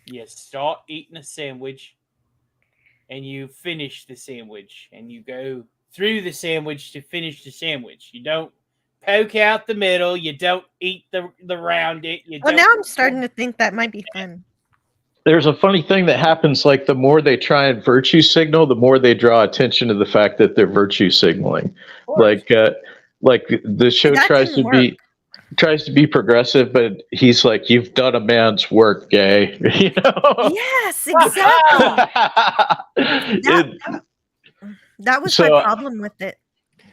You start eating a sandwich and you finish the sandwich and you go through the sandwich to finish the sandwich. You don't poke out the middle. You don't eat the round it.
Well, now I'm starting to think that might be fun.
There's a funny thing that happens, like the more they try and virtue signal, the more they draw attention to the fact that they're virtue signaling. Like the show tries to be progressive, but he's like, "You've done a man's work, gay." You know?
Yes, exactly. That was my problem with it.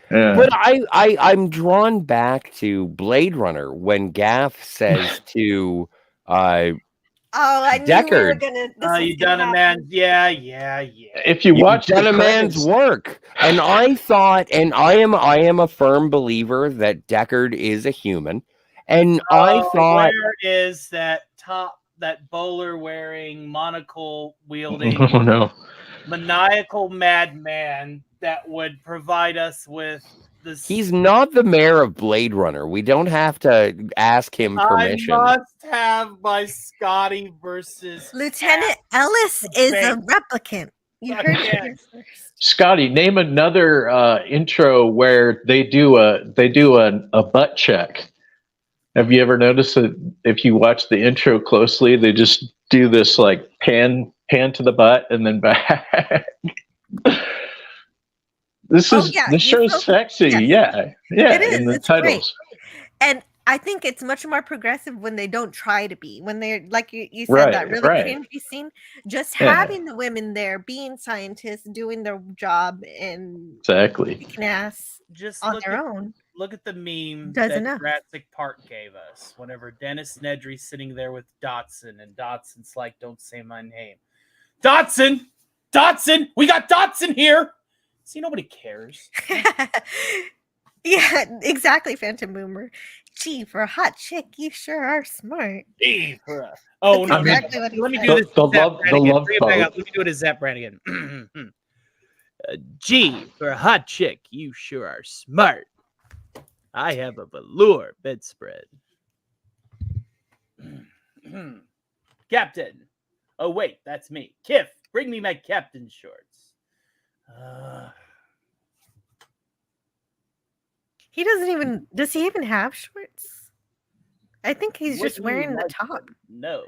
Yeah.
But I'm drawn back to Blade Runner when Gaff says to
I knew
Deckard,
we were gonna.
You done a man? Yeah.
If you watch
done a
credits,
man's work, and I thought, and I am a firm believer that Deckard is a human, and I thought,
where is that bowler wearing, monocle wielding,
oh no,
maniacal madman that would provide us with this?
He's not the mayor of Blade Runner. We don't have to ask him permission.
I must have my Scotty versus
Lieutenant Ellis is a replicant. You heard it here first.
Scotty, name another intro where they do a butt check. Have you ever noticed that if you watch the intro closely, they just do this like pan to the butt and then back. This show's sexy.
Yes.
Yeah,
It is.
in the
It's great.
titles.
And I think it's much more progressive when they don't try to be. When they're like you said, that really cringy scene. Just having the women there being scientists, doing their job, and kicking ass
just
on their own.
Look at the meme
Does
that
enough.
Jurassic Park gave us. Whenever Dennis Nedry's sitting there with Dotson, and Dotson's like, "Don't say my name, Dotson, Dotson. We got Dotson here." See, nobody cares.
Yeah, exactly, Phantom Boomer. Gee, for a hot chick, you sure are smart.
Gee, for a... Oh, no.
Exactly what
Let me
said.
do this.
The love
Let me do it as Zap Brannigan. Gee, for a hot chick, you sure are smart. I have a velour bedspread. Captain. Oh, wait, that's me. Kiff, bring me my captain's shorts.
He doesn't even. Does he even have shorts? I think he's just wearing the top.
No.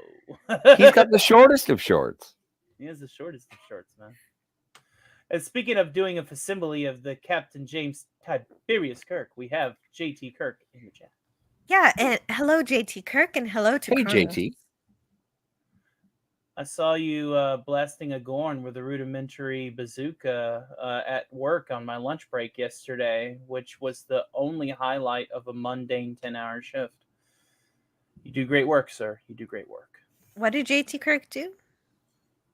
He's got the shortest of shorts.
He has the shortest of shorts, man. And speaking of doing a facsimile of the Captain James Tiberius Kirk, we have JT Kirk in the chat.
Yeah, and hello, JT Kirk, and hello to
Hey,
Kronos.
JT.
I saw you blasting a Gorn with a rudimentary bazooka at work on my lunch break yesterday, which was the only highlight of a mundane 10-hour shift. You do great work, sir. You do great work.
What did JT Kirk do?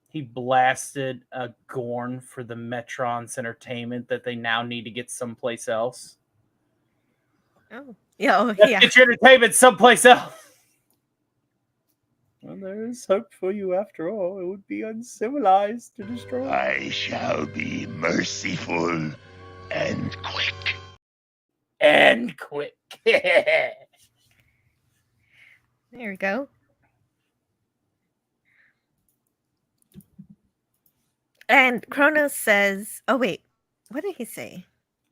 He blasted a Gorn for the Metron's entertainment that they now need to get someplace else.
Oh, yeah.
Get your entertainment someplace else. Well, there is hope for you after all. It would be uncivilized to destroy.
I shall be merciful and quick.
And quick.
There we go. And Kronos says, oh, wait. What did he say?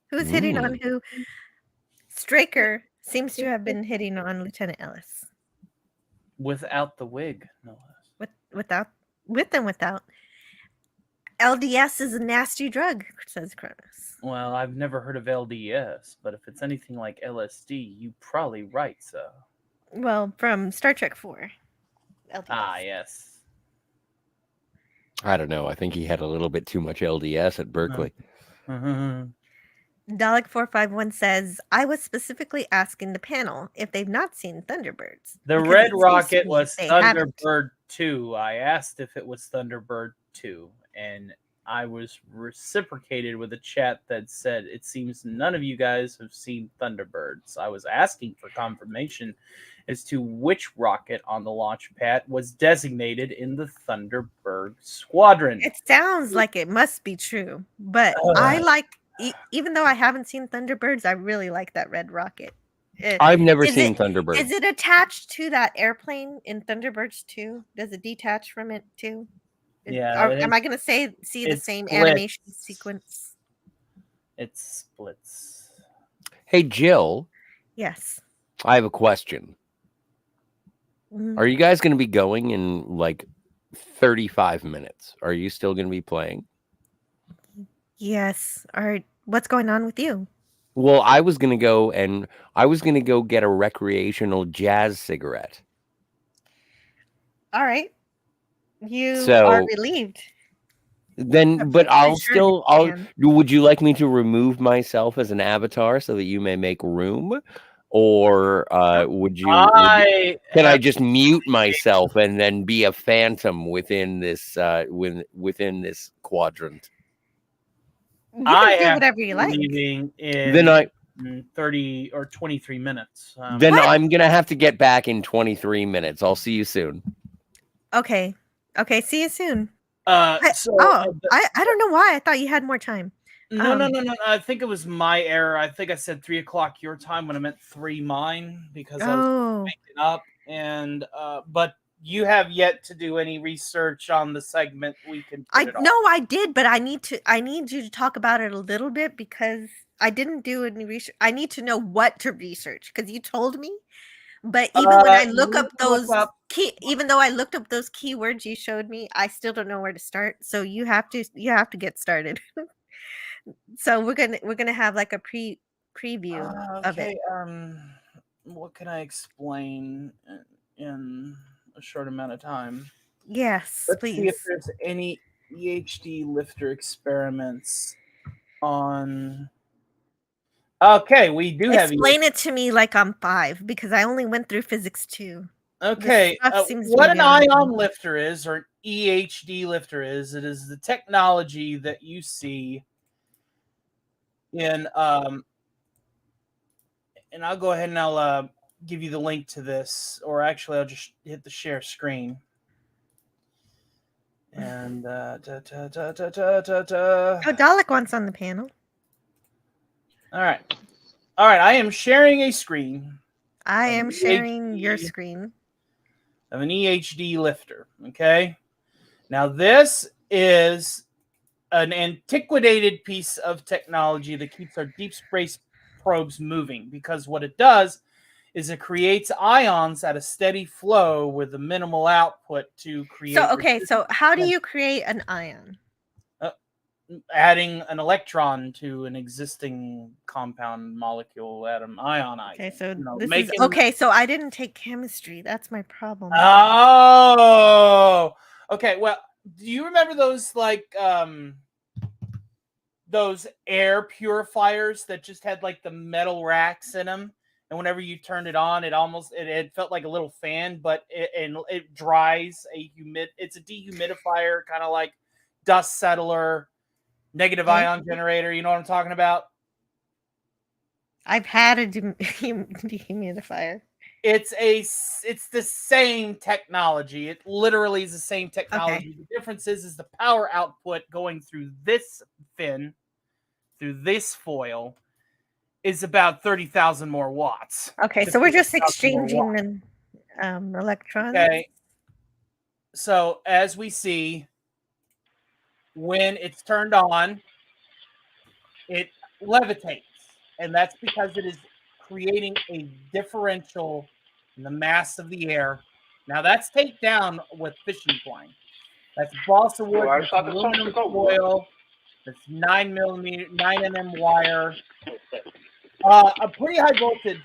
Who's hitting on who? Straker seems to have been hitting on Lieutenant Ellis.
Without the wig, no less.
With and without. LDS is a nasty drug, says Kronos.
Well, I've never heard of LDS, but if it's anything like LSD, you probably right, so.
Well, from Star Trek 4. LDS.
Ah, yes.
I don't know. I think he had a little bit too much LDS at Berkeley.
Dalek 451 says, I was specifically asking the panel if they've not seen Thunderbirds.
The Red Rocket was Thunderbird 2. I asked if it was Thunderbird 2, and I was reciprocated with a chat that said, it seems none of you guys have seen Thunderbirds. I was asking for confirmation as to which rocket on the launch pad was designated in the Thunderbird squadron.
It sounds like it must be true, but I like, even though I haven't seen Thunderbirds, I really like that red rocket.
I've never seen Thunderbird.
Is it attached to that airplane in Thunderbirds 2? Does it detach from it too?
Yeah.
Am I going to see the same animation sequence?
It splits.
Hey, Jill.
Yes.
I have a question. Are you guys going to be going in like 35 minutes? Are you still going to be playing?
Yes. All right. What's going on with you?
Well, I was going to go get a recreational jazz cigarette.
All right. You are relieved.
Then, but would you like me to remove myself as an avatar so that you may make room? Or can I just mute myself and then be a phantom within this within this quadrant?
You can do whatever you like.
Leaving in 30 or 23 minutes.
Then what? I'm gonna have to get back in 23 minutes. I'll see you soon.
Okay. See you soon.
I
don't know why. I thought you had more time.
No. I think it was my error. I think I said 3 o'clock your time when I meant 3 mine because I was waking up. And but you have yet to do any research on the segment. We can.
I did, but I need you to talk about it a little bit because I didn't do any research. I need to know what to research because you told me, But even when I
You
look
need
up
to look
those
up-
even though I looked up those keywords you showed me, I still don't know where to start. So you have to get started. So we're gonna have like a preview of it.
Okay. What can I explain in a short amount of time?
Yes,
Let's see if
please.
there's any EHD lifter experiments on. Okay, we do have.
Explain it to me like I'm 5 because I only went through physics 2.
Okay,
stuff seems to
what
be
an
very
ion lifter is, or an EHD lifter is, it is the technology that you see in and I'll go ahead and I'll give you the link to this, or actually I'll just hit the share screen. And
Oh, Dalek wants on the panel.
All right. I am sharing a screen.
I am sharing your screen
of an EHD lifter. Okay. Now this is an antiquated piece of technology that keeps our deep space probes moving, because what it does is it creates ions at a steady flow with a minimal output to create.
So how do you create an ion?
Adding an electron to an existing compound, molecule, atom, ionize.
Okay, so
this
is okay. So I didn't take chemistry. That's my problem.
Oh, okay. Well, do you remember those those air purifiers that just had like the metal racks in them, and whenever you turned it on, it felt like a little fan, but it dries it's a dehumidifier, kind of like dust settler, negative ion generator. You know what I'm talking about?
I've had a dehumidifier.
It's the same technology. It literally is the same technology. The difference is the power output going through this fin, through this foil, is about 30,000 more watts.
Okay, so we're just exchanging electrons.
Okay. So as we see, when it's turned on, it levitates, and that's because it is creating a differential in the mass of the air. Now that's taped down with fishing twine. That's balsa wood, that's aluminum foil, that's 9 mm wire, a pretty high voltage.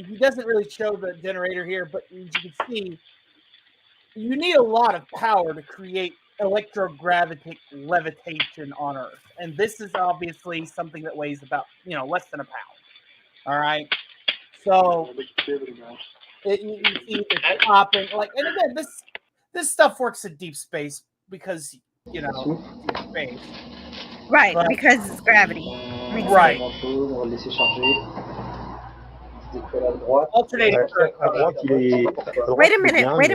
He doesn't really show the generator here, but as you can see, you need a lot of power to create electrogravitic levitation on Earth, and this is obviously something that weighs about less than a pound. All right, so you see it's popping and again, this stuff works at deep space because deep space,
right? Because it's gravity,
right? Alternating current.
Wait a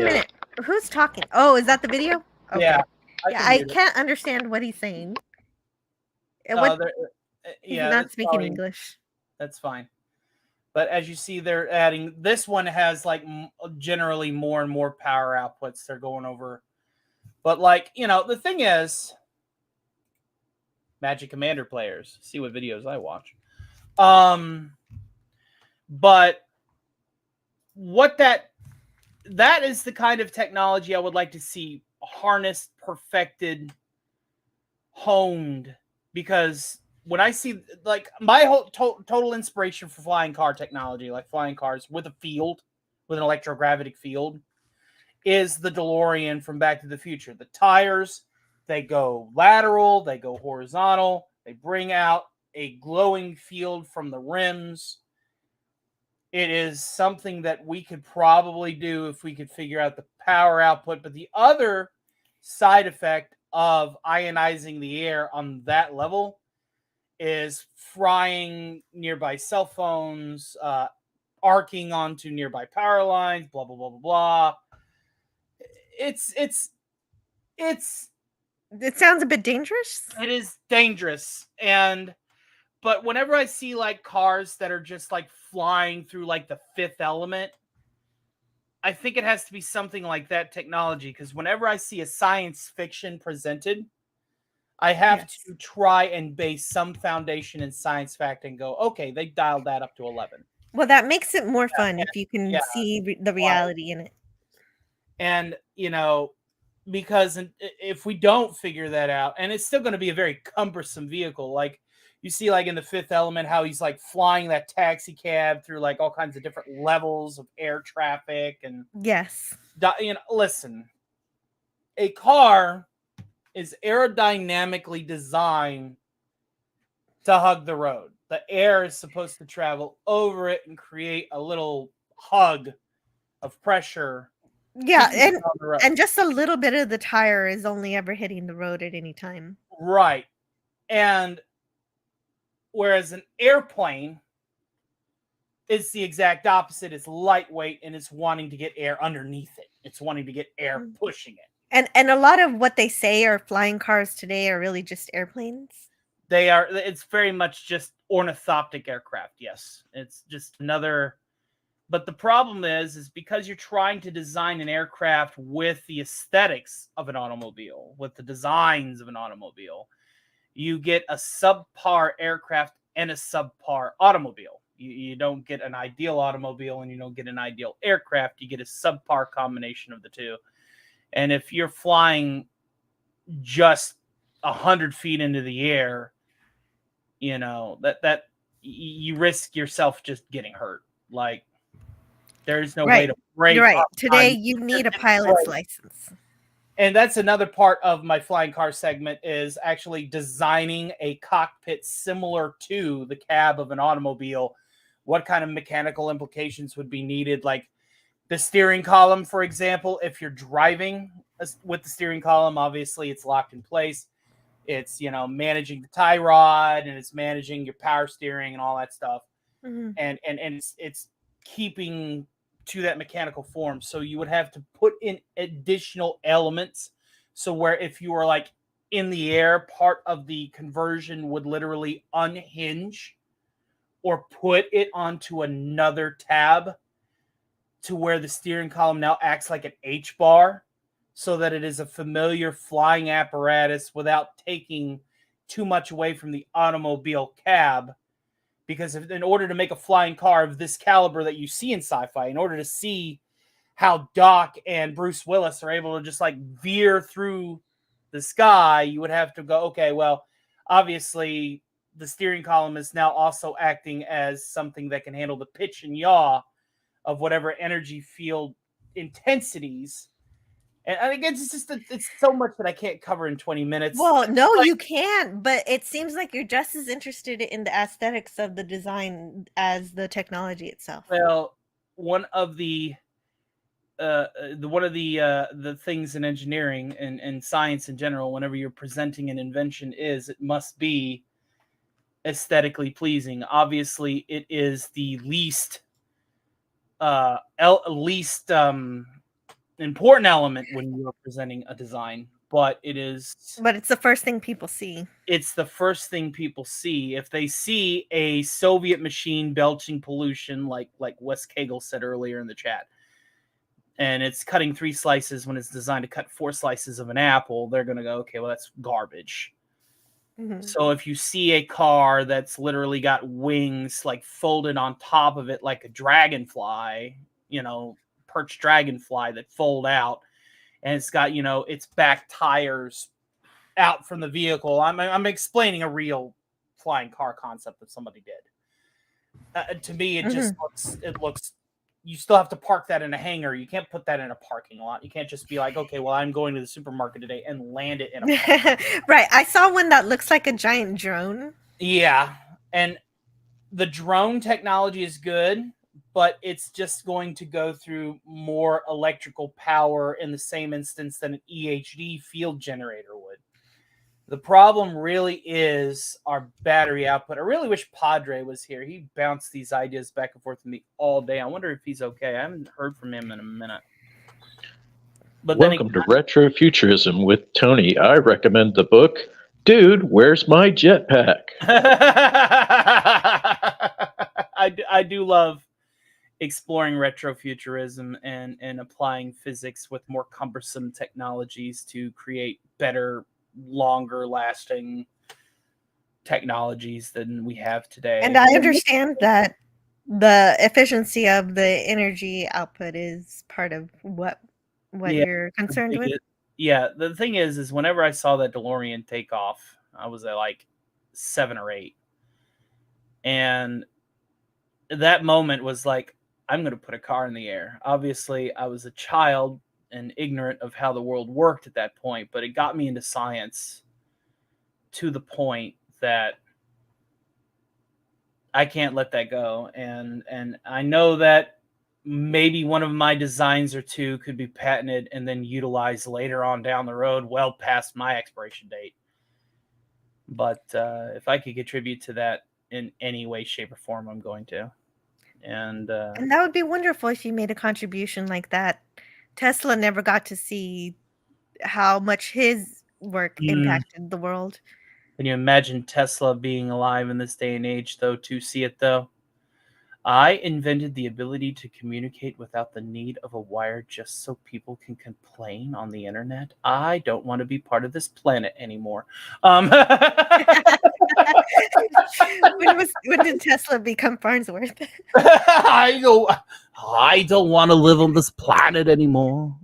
minute. Who's talking? Oh, is that the video? Okay.
Yeah.
I can't understand what he's saying. He's not speaking English.
That's fine. But as you see, they're adding, this one has generally more and more power outputs they're going over. But the thing is, Magic Commander players, see what videos I watch. But what that is the kind of technology I would like to see harnessed, perfected, honed, because when I see my whole total inspiration for flying car technology, like flying cars with a field, with an electrogravitic field, is the DeLorean from Back to the Future. The tires, they go lateral, they go horizontal, they bring out a glowing field from the rims. It is something that we could probably do if we could figure out the power output. But the other side effect of ionizing the air on that level is frying nearby cell phones, arcing onto nearby power lines, blah, blah, blah, blah, blah. It
sounds a bit dangerous.
It is dangerous. But whenever I see cars that are just flying through the Fifth Element, I think it has to be something like that technology, because whenever I see a science fiction presented, I have to try and base some foundation in science fact and go, okay, they dialed that up to 11.
Well, that makes it more fun if you can see the reality in it.
And, because if we don't figure that out, and it's still going to be a very cumbersome vehicle, like you see, like in The Fifth Element, how he's like flying that taxi cab through like all kinds of different levels of air traffic. And
yes,
listen, a car is aerodynamically designed to hug the road. The air is supposed to travel over it and create a little hug of pressure.
Yeah, and just a little bit of the tire is only ever hitting the road at any time.
Right. And whereas an airplane is the exact opposite. It's lightweight and it's wanting to get air underneath it. It's wanting to get air pushing it.
And a lot of what they say are flying cars today are really just airplanes.
It's very much just ornithoptic aircraft. Yes. It's just another. But the problem is because you're trying to design an aircraft with the aesthetics of an automobile, with the designs of an automobile, you get a subpar aircraft and a subpar automobile. You don't get an ideal automobile and you don't get an ideal aircraft. You get a subpar combination of the two. And if you're flying just 100 feet into the air, that you risk yourself just getting hurt. Like, there's no way to break.
You're right. Today, you need a pilot's license.
And that's another part of my flying car segment is actually designing a cockpit similar to the cab of an automobile. What kind of mechanical implications would be needed? Like the steering column, for example, if you're driving with the steering column, obviously it's locked in place. It's, managing the tie rod and it's managing your power steering and all that stuff.
Mm-hmm.
And it's keeping to that mechanical form. So you would have to put in additional elements. So where if you were like in the air, part of the conversion would literally unhinge or put it onto another tab to where the steering column now acts like an H bar so that it is a familiar flying apparatus without taking too much away from the automobile cab. Because in order to make a flying car of this caliber that you see in sci-fi, in order to see how Doc and Bruce Willis are able to just like veer through the sky, you would have to go, okay, well, obviously the steering column is now also acting as something that can handle the pitch and yaw of whatever energy field intensities. And I think it's so much that I can't cover in 20 minutes.
Well, no, you can't. But it seems like you're just as interested in the aesthetics of the design as the technology itself.
Well, one of the things in engineering and science in general, whenever you're presenting an invention, is it must be aesthetically pleasing. Obviously, it is the least important element when you're presenting a design, but it's
the first thing people see.
It's the first thing people see. If they see a Soviet machine belching pollution, like Wes Cagle said earlier in the chat, and it's cutting 3 slices when it's designed to cut 4 slices of an apple, they're going to go, okay, well, that's garbage. Mm-hmm. So if you see a car that's literally got wings like folded on top of it like a dragonfly, perched dragonfly that fold out, and it's got its back tires out from the vehicle. I'm explaining a real flying car concept that somebody did. To me, it just looks. You still have to park that in a hangar. You can't put that in a parking lot. You can't just be like, okay, well, I'm going to the supermarket today and land it in a
right. I saw one that looks like a giant drone.
Yeah, and the drone technology is good, but it's just going to go through more electrical power in the same instance than an EHD field generator would. The problem really is our battery output. I really wish Padre was here. He bounced these ideas back and forth with me all day. I wonder if he's okay. I haven't heard from him in a minute.
But welcome to Retrofuturism with Tony. I recommend the book, Dude, Where's My Jetpack?
I do love exploring retrofuturism and applying physics with more cumbersome technologies to create better, longer lasting technologies than we have today.
And I understand that the efficiency of the energy output is part of what
Yeah,
you're concerned with.
The thing is whenever I saw that DeLorean take off, I was at like 7 or 8. And that moment was like, I'm going to put a car in the air. Obviously, I was a child and ignorant of how the world worked at that point, but it got me into science to the point that I can't let that go. And I know that maybe one of my designs or two could be patented and then utilized later on down the road, well past my expiration date. But if I could contribute to that in any way, shape, or form, I'm going to. And
that would be wonderful if you made a contribution like that. Tesla never got to see how much his work impacted the world.
Can you imagine Tesla being alive in this day and age, though, to see it, though? I invented the ability to communicate without the need of a wire just so people can complain on the internet. I don't want to be part of this planet anymore.
When did Tesla become Farnsworth?
I don't want to live on this planet anymore.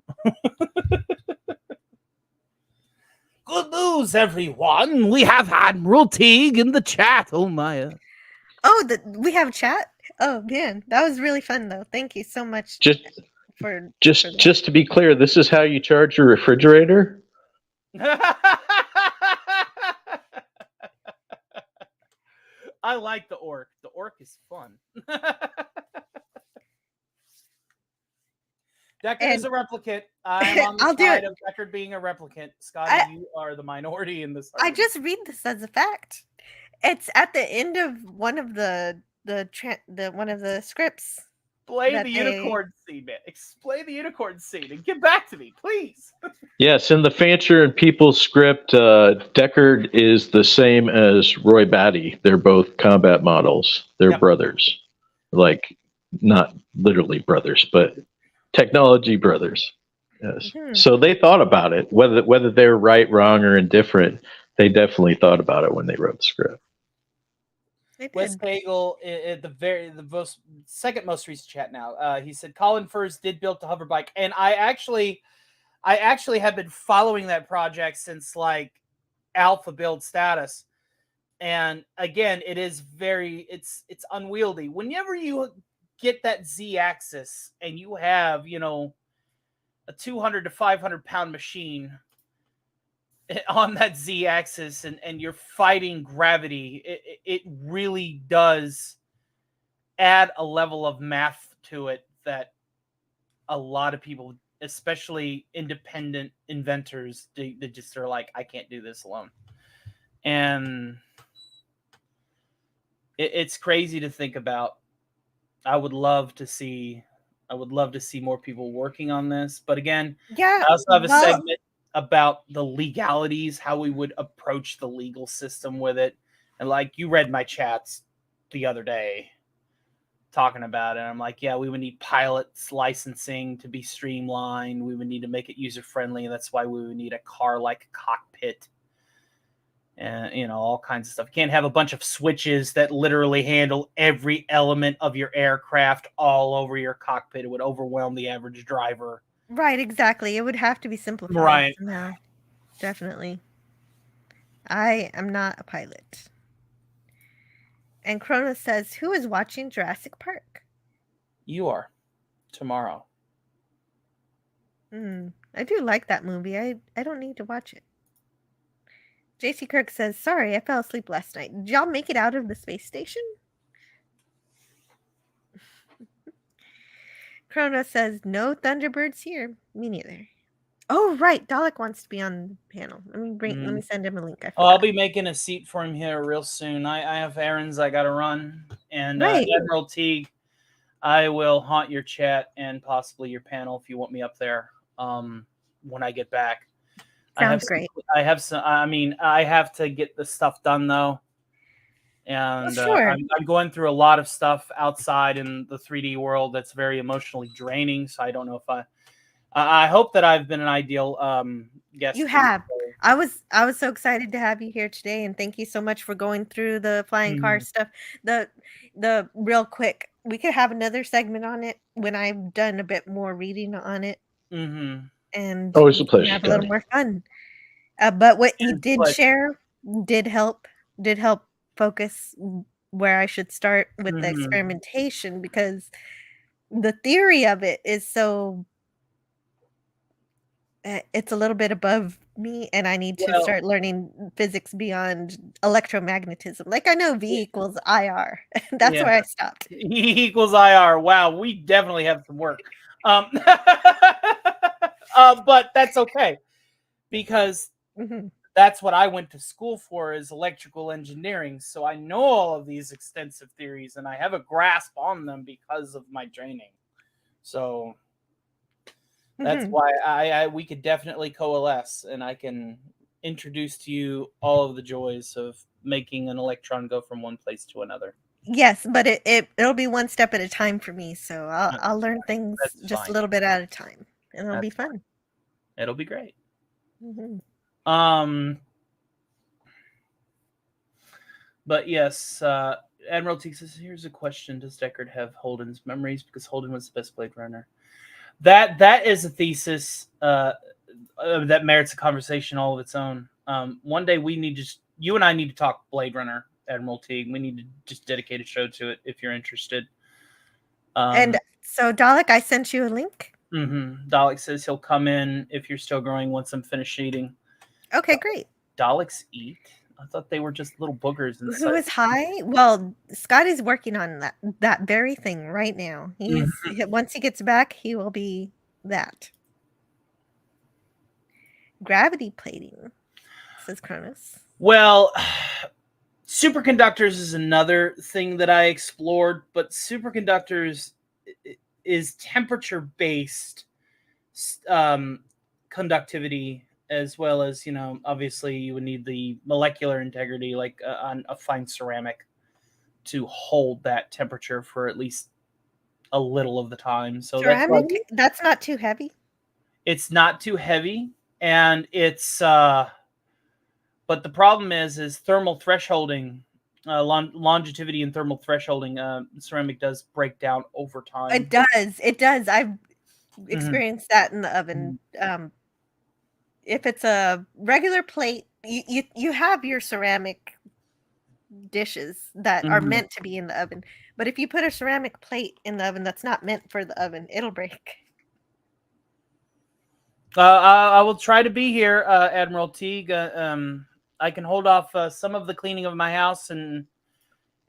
Good news, everyone. We have Admiral Teague in the chat. Oh, Maya.
Oh, we have chat? Oh, man. That was really fun, though. Thank you so much.
Just to be clear, this is how you charge your refrigerator?
I like the orc. The orc is fun. Deckard is a replicant. I'm on the side of Deckard being a replicant. Scotty, you are the minority in this argument.
I just read this as a fact. It's at the end of one of the scripts.
Explain the unicorn scene, man. Explain the unicorn scene and get back to me, please.
Yes, in the Fancher and People script, Deckard is the same as Roy Batty. They're both combat models. They're brothers. Like, not literally brothers, but technology brothers. Yes. So they thought about it. Whether they're right, wrong, or indifferent, they definitely thought about it when they wrote the script.
Wes Pagel at the second most recent chat now. He said Colin Furze did build the hover bike, and I actually have been following that project since like alpha build status. And again, it is it's unwieldy. Whenever you get that Z axis and you have a 200 to 500 pound machine on that Z axis and you're fighting gravity, it really does add a level of math to it that a lot of people, especially independent inventors, they just are like, I can't do this alone. And it's crazy to think about. I would love to see more people working on this. But again, I also have a segment about the legalities, how we would approach the legal system with it. And like you read my chats the other day talking about it. I'm like, yeah, we would need pilots licensing to be streamlined. We would need to make it user friendly. That's why we would need a car like cockpit and all kinds of stuff. You can't have a bunch of switches that literally handle every element of your aircraft all over your cockpit. It would overwhelm the average driver.
Right, exactly. It would have to be simplified.
Right.
No, definitely. I am not a pilot. And Cronus says, who is watching Jurassic Park?
You are. Tomorrow.
I do like that movie. I don't need to watch it. JC Kirk says, sorry, I fell asleep last night. Did y'all make it out of the space station? Kronos says, no Thunderbirds here. Me neither. Oh, right. Dalek wants to be on the panel. Let me send him a link.
I'll be making a seat for him here real soon. I have errands I got to run. And Admiral Teague, I will haunt your chat and possibly your panel if you want me up there when I get back.
Sounds great.
I have to get the stuff done, though. And I'm going through a lot of stuff outside in the 3D world that's very emotionally draining. So I don't know if I hope that I've been an ideal guest.
You have. I was so excited to have you here today, and thank you so much for going through the flying car stuff. The real quick, we could have another segment on it when I've done a bit more reading on it.
Mm-hmm.
And
Always a
we can
pleasure,
have a little
Connie.
more fun. But what you
It's a
did
pleasure.
share did help focus where I should start with the
Mhm.
experimentation, because the theory of it is so it's a little bit above me, and I need to
Well-
start learning physics beyond electromagnetism. Like I know V equals IR. That's
Yeah.
where I stopped.
E equals IR. Wow, we definitely have some work. But that's okay, because
Mhm.
that's what I went to school for, is electrical engineering. So I know all of these extensive theories, and I have a grasp on them because of my training. So that's
Mhm.
why we could definitely coalesce, and I can introduce to you all of the joys of making an electron go from one place to another.
Yes, but it'll be one step at a time for me, so I'll learn things
That's
just
fine.
a little bit at a time, and it'll be
That's
fun.
It'll be great.
Mhm.
But yes, Admiral T says, here's a question: does Deckard have Holden's memories? Because Holden was the best Blade Runner. That is a thesis that merits a conversation all of its own. One day you and I need to talk Blade Runner, Admiral T. We need to just dedicate a show to it if you're interested.
And so, Dalek, I sent you a link.
Dalek says he'll come in if you're still growing once I'm finished eating.
Okay, great.
Daleks eat? I thought they were just little boogers inside.
Who is high? Well, Scotty's working on that very thing right now. Once he gets back, he will be that. Gravity plating, says Cronus.
Well, superconductors is another thing that I explored, but superconductors is temperature-based conductivity, as well as, obviously you would need the molecular integrity, like on a fine ceramic, to hold that temperature for at least a little of the time. So
ceramic, that's not too heavy.
It's not too heavy, and it's but the problem is thermal thresholding, longevity and thermal thresholding. Ceramic does break down over time.
It does. I've experienced that in the oven. If it's a regular plate, you have your ceramic dishes that are meant to be in the oven, but if you put a ceramic plate in the oven that's not meant for the oven, it'll break.
I will try to be here, Admiral Teague. I can hold off some of the cleaning of my house until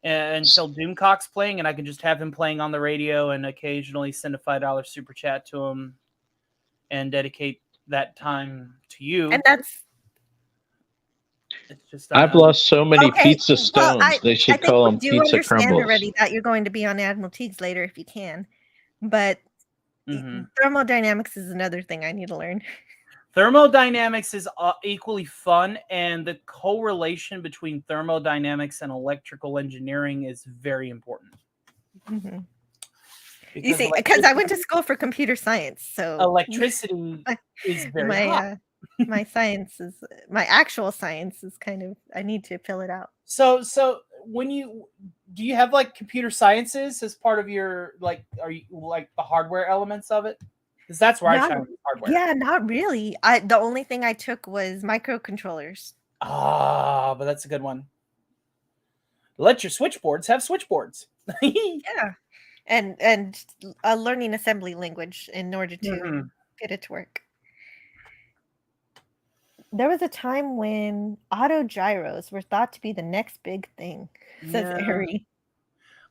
Doomcock's playing, and I can just have him playing on the radio and occasionally send a $5 super chat to him and dedicate that time to you.
And that's
it's just
I've lost so many pizza stones. They should call them pizza crumbles.
Already that you're going to be on Admiral Teague's later if you can, but thermodynamics is another thing I need to learn.
Thermodynamics is equally fun, and the correlation between thermodynamics and electrical engineering is very important.
You see, because I went to school for computer science, so
electricity is very hot.
My science is my actual science is kind of, I need to fill it out.
So when do you have like computer sciences as part of your, like, are you like the hardware elements of it? Because that's where I shine with hardware.
Yeah, not really. The only thing I took was microcontrollers.
But that's a good one. Let your switchboards have switchboards.
Yeah, and learning assembly language in order to get it to work. There was a time when auto gyros were thought to be the next big thing, says Ari.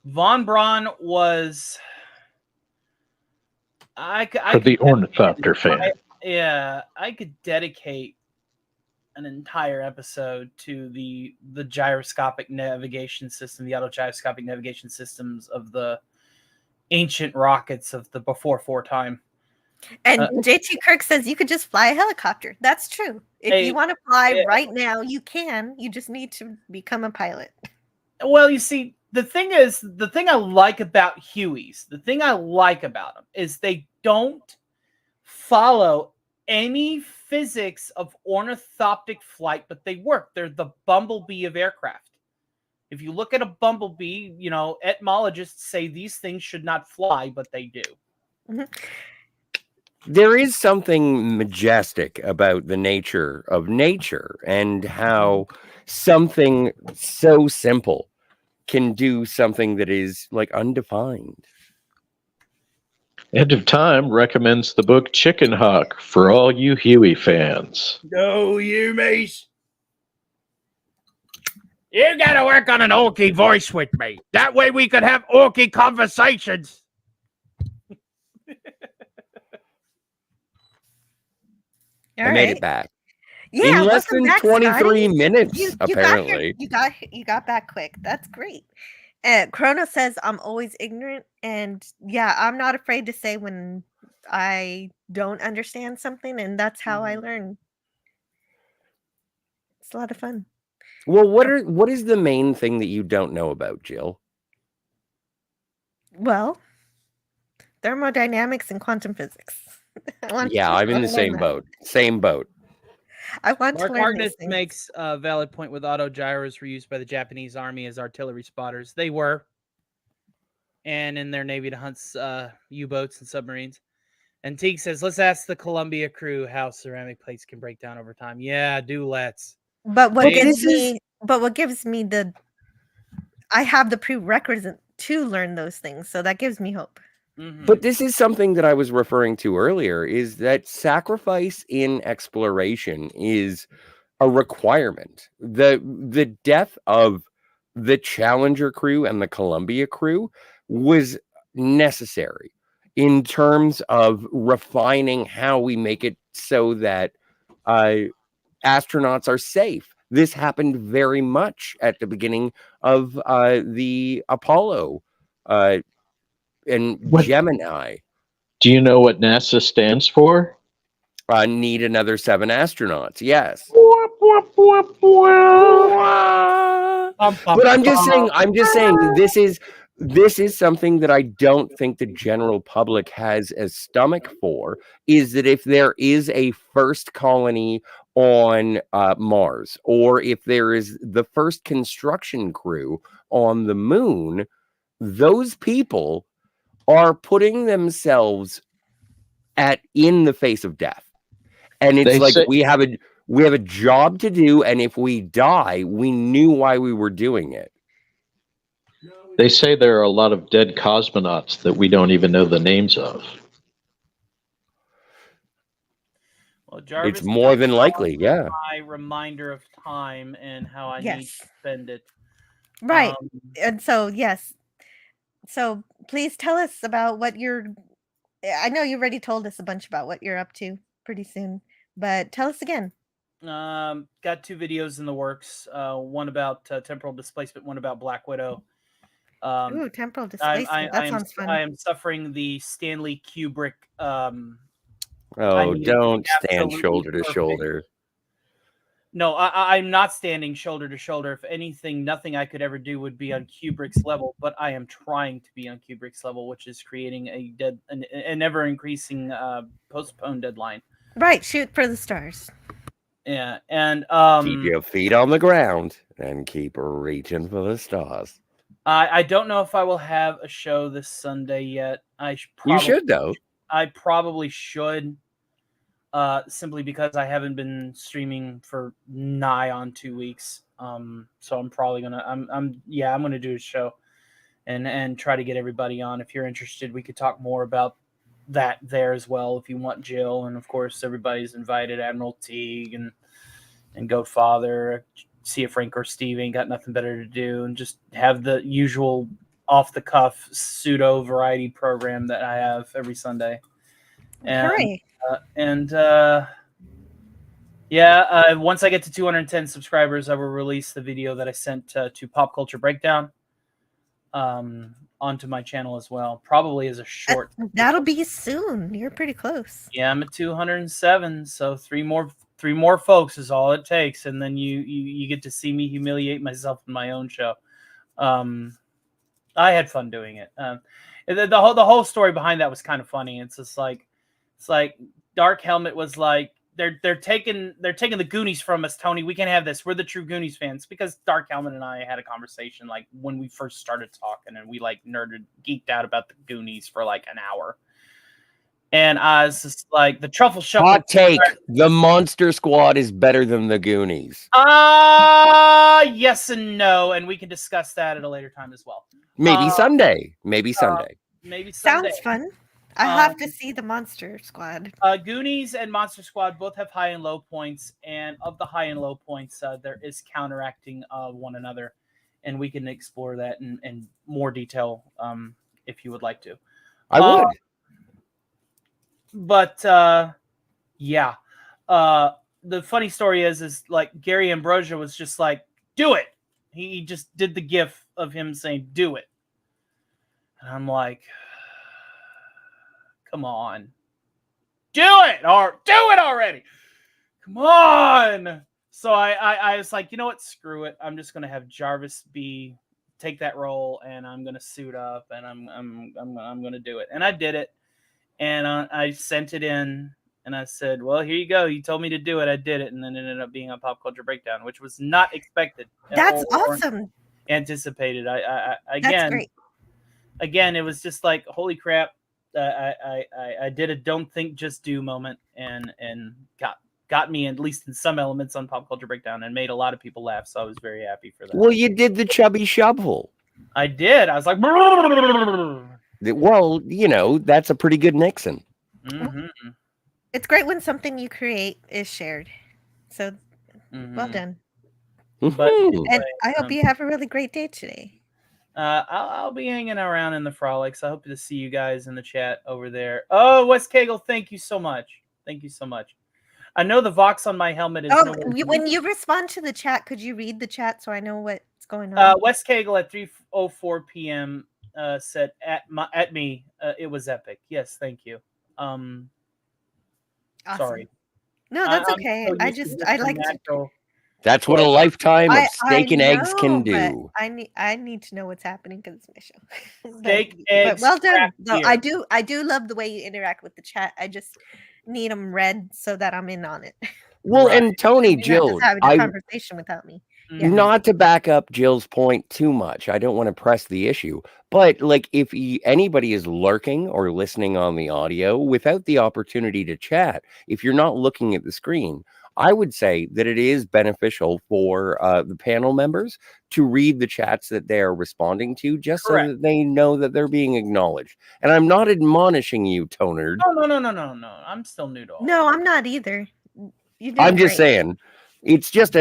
Von Braun was...
For the ornithopter fan.
I could dedicate an entire episode to the gyroscopic navigation system, the auto gyroscopic navigation systems of the ancient rockets of the before 4 time.
And JT Kirk says you could just fly a helicopter. That's true. If you want to fly right now, you can. You just need to become a pilot.
Well, you see, the thing I like about Hueys, the thing I like about them is they don't follow any physics of ornithoptic flight, but they work. They're the bumblebee of aircraft. If you look at a bumblebee, you know, etymologists say these things should not fly, but they do.
Mm-hmm.
There is something majestic about the nature of nature and how something so simple can do something that is like undefined.
End of Time recommends the book Chicken Hawk for all you Huey fans.
No, you mace. You gotta work on an Orky voice with me. That way we could have Orky conversations.
I made it back.
Yeah,
in less than
back,
23
Scotty.
minutes,
You
apparently.
You got back quick. That's great. Chrono says I'm always ignorant, and yeah, I'm not afraid to say when I don't understand something, and that's how I learn. It's a lot of fun.
Well, what is the main thing that you don't know about, Jill?
Well, thermodynamics and quantum physics.
Yeah, I'm in the same boat. Same boat.
I want
Mark
to learn
Harkness
these things.
makes a valid point with autogyros were used by the Japanese army as artillery spotters. They were. And in their navy to hunt U-boats and submarines. And Teague says, let's ask the Columbia crew how ceramic plates can break down over time. Yeah, do let's.
But what gives me the I have the prerequisite to learn those things, so that gives me hope.
But this is something that I was referring to earlier, is that sacrifice in exploration is a requirement. The death of the Challenger crew and the Columbia crew was necessary in terms of refining how we make it so that astronauts are safe. This happened very much at the beginning of the Apollo and Gemini.
Do you know what NASA stands for?
Need another 7 astronauts. Yes. But I'm just saying this is something that I don't think the general public has a stomach for, is that if there is a first colony on Mars, or if there is the first construction crew on the moon, those people are putting themselves in the face of death. And it's we have a job to do, and if we die, we knew why we were doing it.
They say there are a lot of dead cosmonauts that we don't even know the names of.
Well, Jarvis,
it's more than likely, yeah.
My reminder of time and how I need to spend it.
Right. And so, yes. So please tell us about what I know you already told us a bunch about what you're up to pretty soon, but tell us again.
Got 2 videos in the works. One about temporal displacement, one about Black Widow.
Ooh, temporal displacement. That sounds fun.
I am suffering the Stanley Kubrick.
Don't stand shoulder to shoulder.
No, I'm not standing shoulder to shoulder. If anything, nothing I could ever do would be on Kubrick's level, but I am trying to be on Kubrick's level, which is creating an ever increasing postponed deadline.
Right, shoot for the stars.
Yeah, and
keep your feet on the ground and keep reaching for the stars.
I don't know if I will have a show this Sunday yet.
You should, though.
I probably should. Simply because I haven't been streaming for nigh on 2 weeks. So I'm probably gonna I'm gonna do a show and try to get everybody on. If you're interested, we could talk more about that there as well. If you want Jill, and of course everybody's invited, Admiral Teague and Goatfather, see if Frank or Steve ain't got nothing better to do, and just have the usual off the cuff pseudo variety program that I have every Sunday.
Hooray.
Once I get to 210 subscribers, I will release the video that I sent to Pop Culture Breakdown onto my channel as well, probably as a short.
That'll be soon. You're pretty close.
Yeah, I'm at 207, so three more folks is all it takes, and then you get to see me humiliate myself in my own show. I had fun doing it. The whole story behind that was kind of funny. It's like Dark Helmet was like, they're taking the Goonies from us, Tony. We can't have this. We're the true Goonies fans, because Dark Helmet and I had a conversation like when we first started talking, and we like geeked out about the Goonies for like an hour. And I was just like, the Truffle Shuffle.
Hot take: the Monster Squad is better than the Goonies.
Yes and no, and we can discuss that at a later time as well.
Maybe Sunday. Maybe Sunday.
Maybe Sunday.
Sounds fun. I have to see the Monster Squad.
Goonies and Monster Squad both have high and low points, and of the high and low points, there is counteracting one another, and we can explore that in more detail if you would like to.
I would.
But yeah, the funny story is like Gary Ambrosia was just like, do it. He just did the gif of him saying, do it. And I'm like, come on, do it, or do it already. Come on. So I was like, you know what? Screw it. I'm just going to have Jarvis take that role, and I'm going to suit up, and I'm going to do it. And I did it. And I sent it in, and I said, well, here you go. You told me to do it. I did it. And then it ended up being a Pop Culture Breakdown, which was not expected.
That's awesome.
Anticipated.
That's great.
Again, it was just like, holy crap. I did a don't think, just do moment, and got me at least in some elements on Pop Culture Breakdown, and made a lot of people laugh. So I was very happy for that.
Well, you did the chubby shovel.
I did. I was like,
well, you know, that's a pretty good Nixon.
Mm-hmm.
It's great when something you create is shared. So, well done.
But
and I hope you have a really great day today.
I'll be hanging around in the Frolics. I hope to see you guys in the chat over there. Oh, Wes Cagle, thank you so much. Thank you so much. I know the Vox on my helmet is.
When you respond to the chat, could you read the chat so I know what's going on?
Wes Cagle at 3:04 p.m. Said at me, it was epic. Yes, thank you.
Awesome.
Sorry.
No, that's okay. I like to.
That's what a lifetime of steak and eggs can do.
I need to know what's happening because it's my show.
Steak, eggs.
Well done. No, I do love the way you interact with the chat. I just need them read so that I'm in on it.
Well, and Tony, Jill,
having a conversation without me.
Yeah.
Not to back up Jill's point too much. I don't want to press the issue, but like if anybody is lurking or listening on the audio without the opportunity to chat, if you're not looking at the screen, I would say that it is beneficial for the panel members to read the chats that they're responding to, just
Correct.
so that they know that they're being acknowledged. And I'm not admonishing you, Tonard.
No. I'm still new to all.
No, I'm not either.
I'm just saying, it's just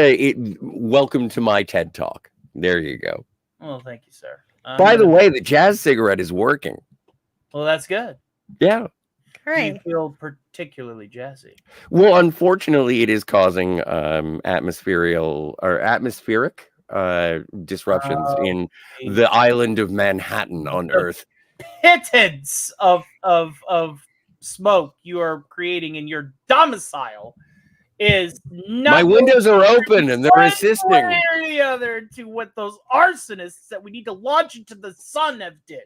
welcome to my TED Talk. There you go.
Well, thank you, sir.
By the way, the jazz cigarette is working.
Well, that's good.
Yeah.
Right.
You feel particularly jazzy.
Well, unfortunately, it is causing atmospheric disruptions in the island of Manhattan on Earth.
Pittance of smoke you are creating in your domicile is not.
My windows are open and they're assisting.
One way or the other to what those arsonists that we need to launch into the sun have did.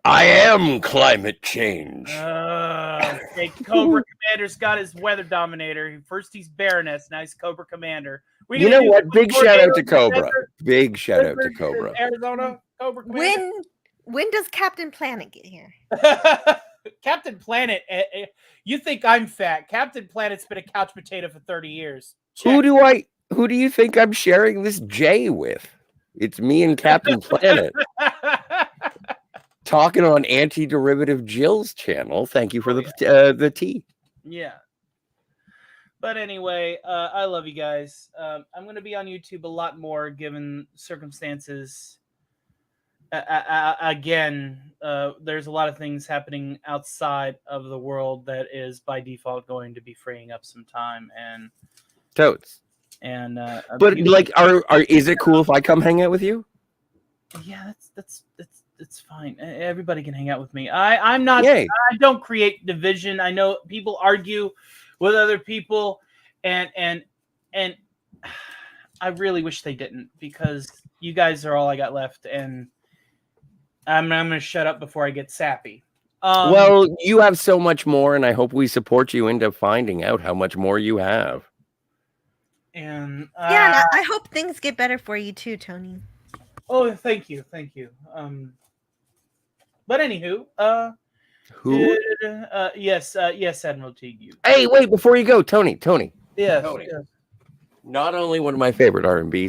I am climate change.
Okay, Cobra Commander's got his weather dominator. First he's Baroness, now he's Cobra Commander.
You know what? Big shout out to Cobra. Big shout out to Cobra.
Arizona, Cobra Commander.
When does Captain Planet get here?
Captain Planet, you think I'm fat? Captain Planet's been a couch potato for 30 years.
Check. Who do you think I'm sharing this J with? It's me and Captain Planet. Talking on Antiderivative Jill's channel. Thank you for the tea.
Yeah. But anyway, I love you guys. I'm going to be on YouTube a lot more given circumstances. Again, there's a lot of things happening outside of the world that is by default going to be freeing up some time and
totes.
And
but like, is it cool if I come hang out with you?
Yeah, that's fine. Everybody can hang out with me. I'm not.
Yay.
I don't create division. I know people argue with other people, and I really wish they didn't, because you guys are all I got left, and I'm going to shut up before I get sappy.
Well, you have so much more, and I hope we support you into finding out how much more you have.
And
yeah, and I hope things get better for you too, Tony.
Oh, thank you. But anywho,
Who?
Yes, Admiral Teague.
Hey, wait, before you go, Tony.
Yes.
Tony. Not only one of my favorite R&B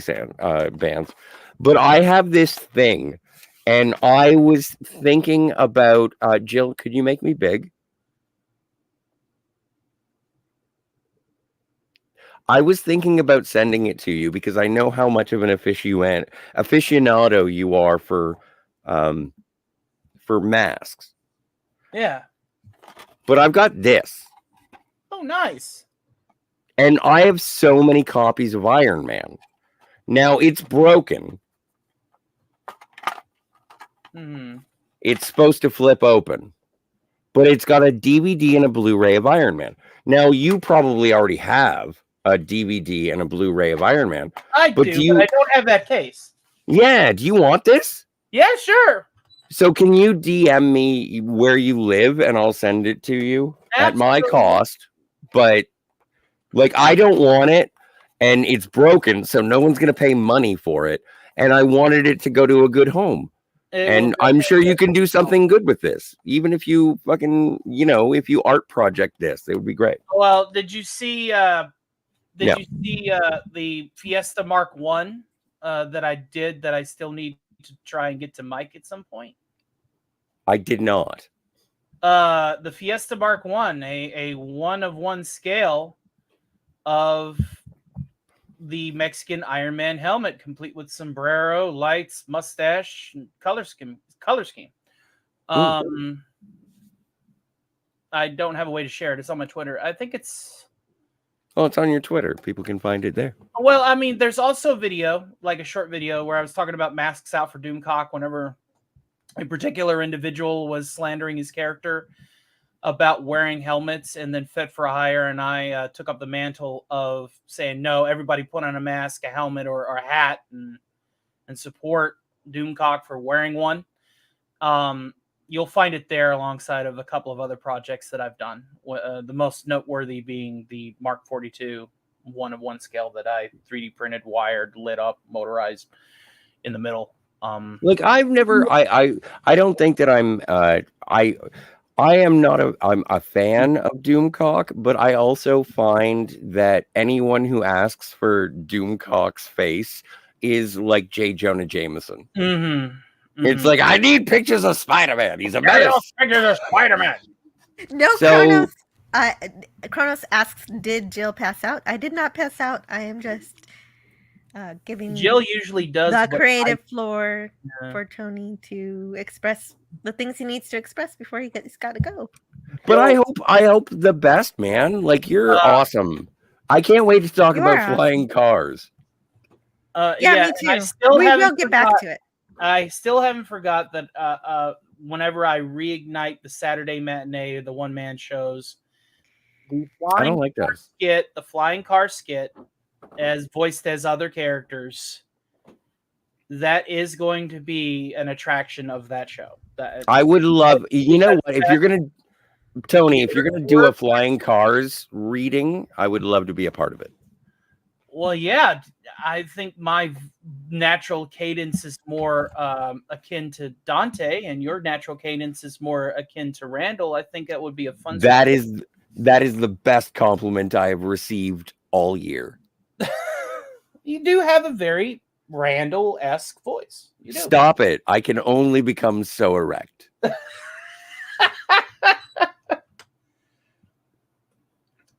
bands, but I have this thing, and I was thinking about Jill. Could you make me big? I was thinking about sending it to you because I know how much of an aficionado you are for masks.
Yeah.
But I've got this.
Oh, nice.
And I have so many copies of Iron Man. Now, it's broken.
Mm-hmm.
It's supposed to flip open. But it's got a DVD and a Blu-ray of Iron Man. Now, you probably already have a DVD and a Blu-ray of Iron Man.
I do, but I don't have that case.
Yeah, do you want this?
Yeah, sure.
So can you DM me where you live and I'll send it to you at my cost? But like, I don't want it and it's broken, so no one's going to pay money for it. And I wanted it to go to a good home. And I'm sure you can do something good with this. Even if you fucking, if you art project this, it would be great.
Well, did you see the Fiesta Mark 1 that I did that I still need to try and get to Mike at some point?
I did not.
The Fiesta Mark 1, a 1-of-1 scale of the Mexican Iron Man helmet, complete with sombrero, lights, mustache, and color scheme. I don't have a way to share it. It's on my Twitter. I think it's...
Oh, it's on your Twitter. People can find it there.
Well, I mean, there's also a video, like a short video, where I was talking about masks out for Doomcock whenever a particular individual was slandering his character about wearing helmets, and then Fit for Hire and I took up the mantle of saying, no, everybody put on a mask, a helmet, or a hat and support Doomcock for wearing one. You'll find it there alongside of a couple of other projects that I've done. The most noteworthy being the Mark 42 1-of-1 scale that I 3D printed, wired, lit up, motorized in the middle.
Like I've never, I don't think that I'm I'm a fan of Doomcock, but I also find that anyone who asks for Doomcock's face is like J. Jonah Jameson.
Mm-hmm.
It's like, I need pictures of Spider-Man. He's a menace.
Pictures of Spider-Man.
No,
So,
Kronos asks, did Jill pass out? I did not pass out. I am just giving
Jill usually does
the creative floor for Tony to express the things he needs to express before he's got to go.
But I hope the best, man. Like, you're awesome. I can't wait to talk about flying cars.
Yeah, me too. We will get back to it.
I still haven't forgot that whenever I reignite the Saturday matinee, the one-man shows, the flying car skit, as voiced as other characters, that is going to be an attraction of that show.
I would love, you know what, if you're going to, Tony, if you're going to do a flying cars reading, I would love to be a part of it.
Well, yeah, I think my natural cadence is more akin to Dante, and your natural cadence is more akin to Randall. I think that would be a fun.
That is the best compliment I have received all year.
You do have a very Randall-esque voice. You do.
Stop it! I can only become so erect.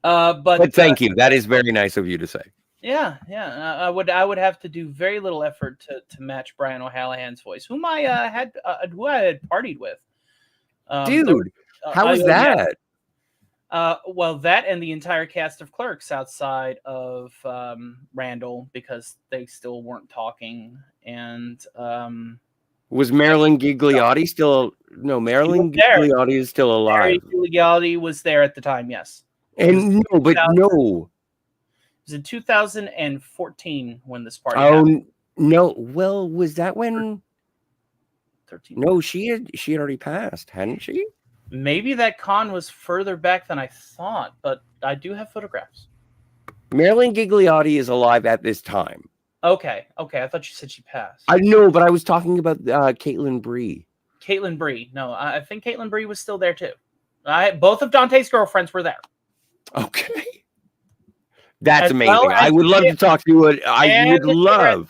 But thank you. That is very nice of you to say.
Yeah. I would have to do very little effort to match Brian O'Hallahan's voice, who I had partied with.
Dude, how was that?
Well, that and the entire cast of Clerks outside of Randall, because they still weren't talking. And
was Marilyn Gigliotti still? No, Marilyn Gigliotti is still alive.
Marilyn Gigliotti was there at the time, yes.
And no.
It was in 2014 when this party happened.
No. Well, was that when?
13.
No, she had already passed, hadn't she?
Maybe that con was further back than I thought, but I do have photographs.
Marilyn Gigliotti is alive at this time.
Okay. I thought you said she passed.
I know, but I was talking about Caitlin Bree.
Caitlin Bree. No, I think Caitlin Bree was still there too. Both of Dante's girlfriends were there.
Okay. That's
As
amazing.
well as
I would love to talk to it. I would love.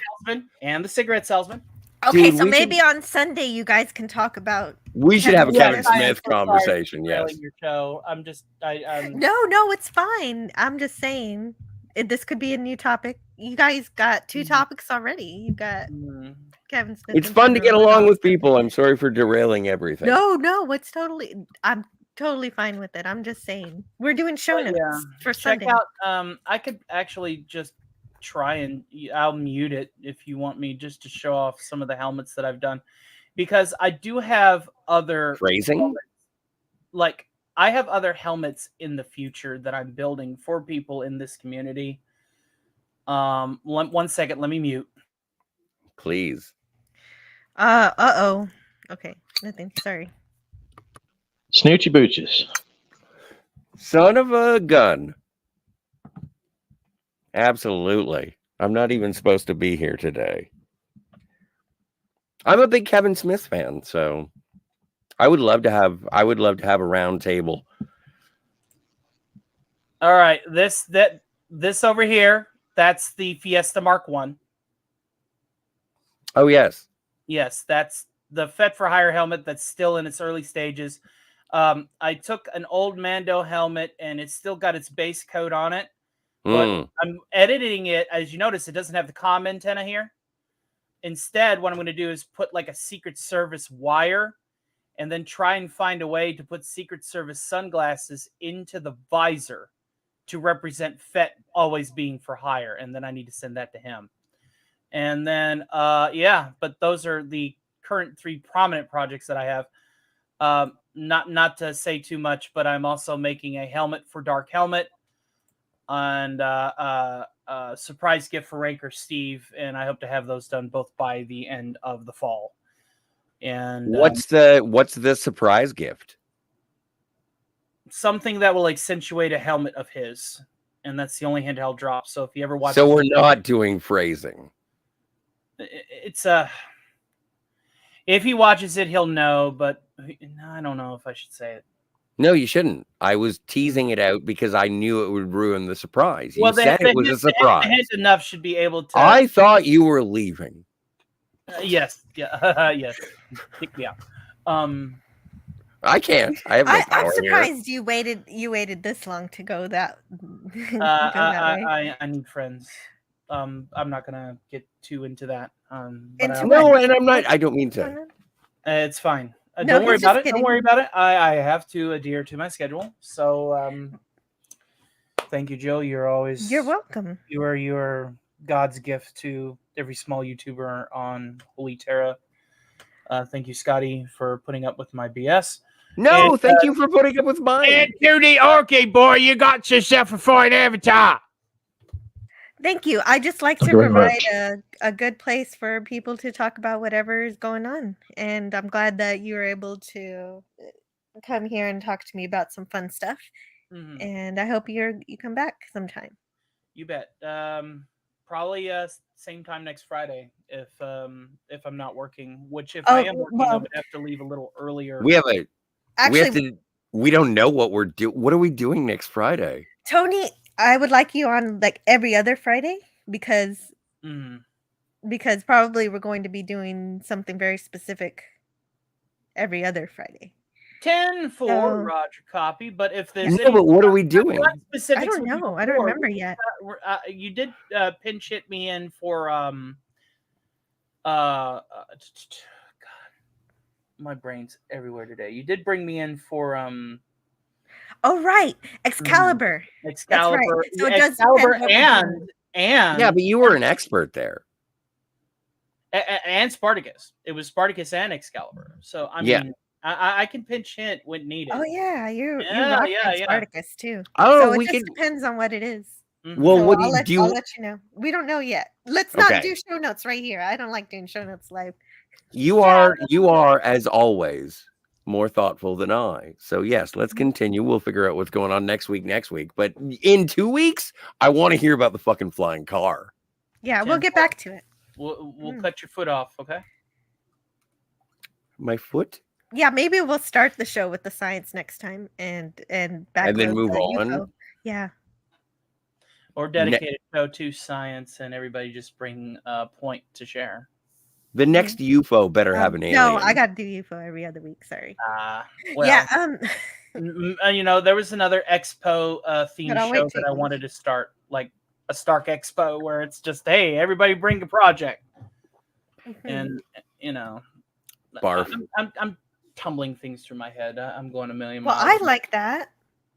And the cigarette salesman.
Okay,
Dude,
so
we
maybe
should-
on Sunday you guys can talk about.
We should have a Kevin
I am
Smith
so sorry
conversation.
for
Yes.
derailing your show. I'm just.
No, it's fine. I'm just saying this could be a new topic. You guys got 2 topics already. You got Kevin Smith.
It's
and
fun to get
Cinderella
along
on
with
Sunday.
people. I'm sorry for derailing everything.
No, it's totally. I'm totally fine with it. I'm just saying we're doing show notes for
Check
Sunday.
out. I could actually just try and I'll mute it if you want me, just to show off some of the helmets that I've done, because I do have other
Phrasing.
helmets. Like I have other helmets in the future that I'm building for people in this community. 1 second, let me mute.
Please.
Oh. Okay, nothing. Sorry.
Snoochie booches.
Son of a gun. Absolutely. I'm not even supposed to be here today. I'm a big Kevin Smith fan, so I would love to have a round table.
All right, this over here, that's the Fiesta Mark 1.
Oh yes.
Yes, that's the Fet for Hire helmet that's still in its early stages. I took an old Mando helmet and it's still got its base coat on it, but I'm editing it. As you notice, it doesn't have the comm antenna here. Instead, what I'm going to do is put like a Secret Service wire and then try and find a way to put Secret Service sunglasses into the visor to represent Fet always being for hire. And then I need to send that to him. And then, but those are the current 3 prominent projects that I have. Not to say too much, but I'm also making a helmet for Dark Helmet and surprise gift for Ranker Steve, and I hope to have those done both by the end of the fall. And
what's the surprise gift?
Something that will accentuate a helmet of his, and that's the only hint I'll drop. So if you ever watch,
So we're not doing phrasing.
It's if he watches it, he'll know. But I don't know if I should say it.
No, you shouldn't. I was teasing it out because I knew it would ruin the surprise. You
Well,
said it was a surprise.
The hint enough should be able to.
I thought you were leaving.
Yes. Yeah. Yes. Kick me out.
I can't. I have no power
I'm
here.
surprised you waited this long to go that. Way.
I need friends. I'm not gonna get too into that.
No, and I'm not. I don't mean to.
It's fine.
No,
Don't worry
he's
about
just
it. Don't
kidding.
worry about it. I have to adhere to my schedule. So thank you, Jill.
You're welcome.
You are God's gift to every small YouTuber on Holy Terra. Thank you, Scotty, for putting up with my BS.
No,
And,
thank you for putting up with mine.
And to the arcade boy, you got yourself a fine avatar.
Thank you. I just like to
Thank you very
provide a good place for people to talk about whatever is going on. And I'm glad that you were able to come here and talk to me about some fun stuff.
Mm-hmm.
And I hope you come back sometime.
You bet. Probably same time next Friday if I'm not working. Which if I am working, I would have to leave a little earlier.
We
don't know what we're doing. What are we doing next Friday?
Tony, I would like you on like every other Friday because probably we're going to be doing something very specific every other Friday.
10-4, Roger copy. But if there's
but what are we doing?
I don't know. I don't remember yet.
You did pinch hit me in for God, my brain's everywhere today. You did bring me in for
Oh right, Excalibur.
Excalibur.
Right. So it
does Excalibur and
yeah, but you were an expert there.
And Spartacus. It was Spartacus and Excalibur. So I mean, I can pinch hit when needed.
Oh yeah, you're Spartacus too.
Oh,
so it just depends on what it is.
Well,
so
what
I'll
do you?
I'll let you know. We don't know yet. Let's not do show notes right here. I don't like doing show notes live.
You are as always more thoughtful than I. So yes, let's continue. We'll figure out what's going on next week. But in 2 weeks, I want to hear about the fucking flying car.
Yeah, we'll get back to it.
We'll cut your foot off, okay?
My foot?
Yeah, maybe we'll start the show with the science next time and
And then
backload
move
the
on.
UFO. Yeah.
Or dedicate a show to science and everybody just bring a point to share.
The next UFO better have an alien.
No, I got to do UFO every other week. Sorry.
Well,
Yeah.
You know, there was another Expo theme
But I'll
show
wait
that
till
I wanted to start, like a Stark Expo, where it's just, hey, everybody bring a project, and you know,
Barf.
I'm tumbling things through my head. I'm going a million
Well,
miles.
I like that.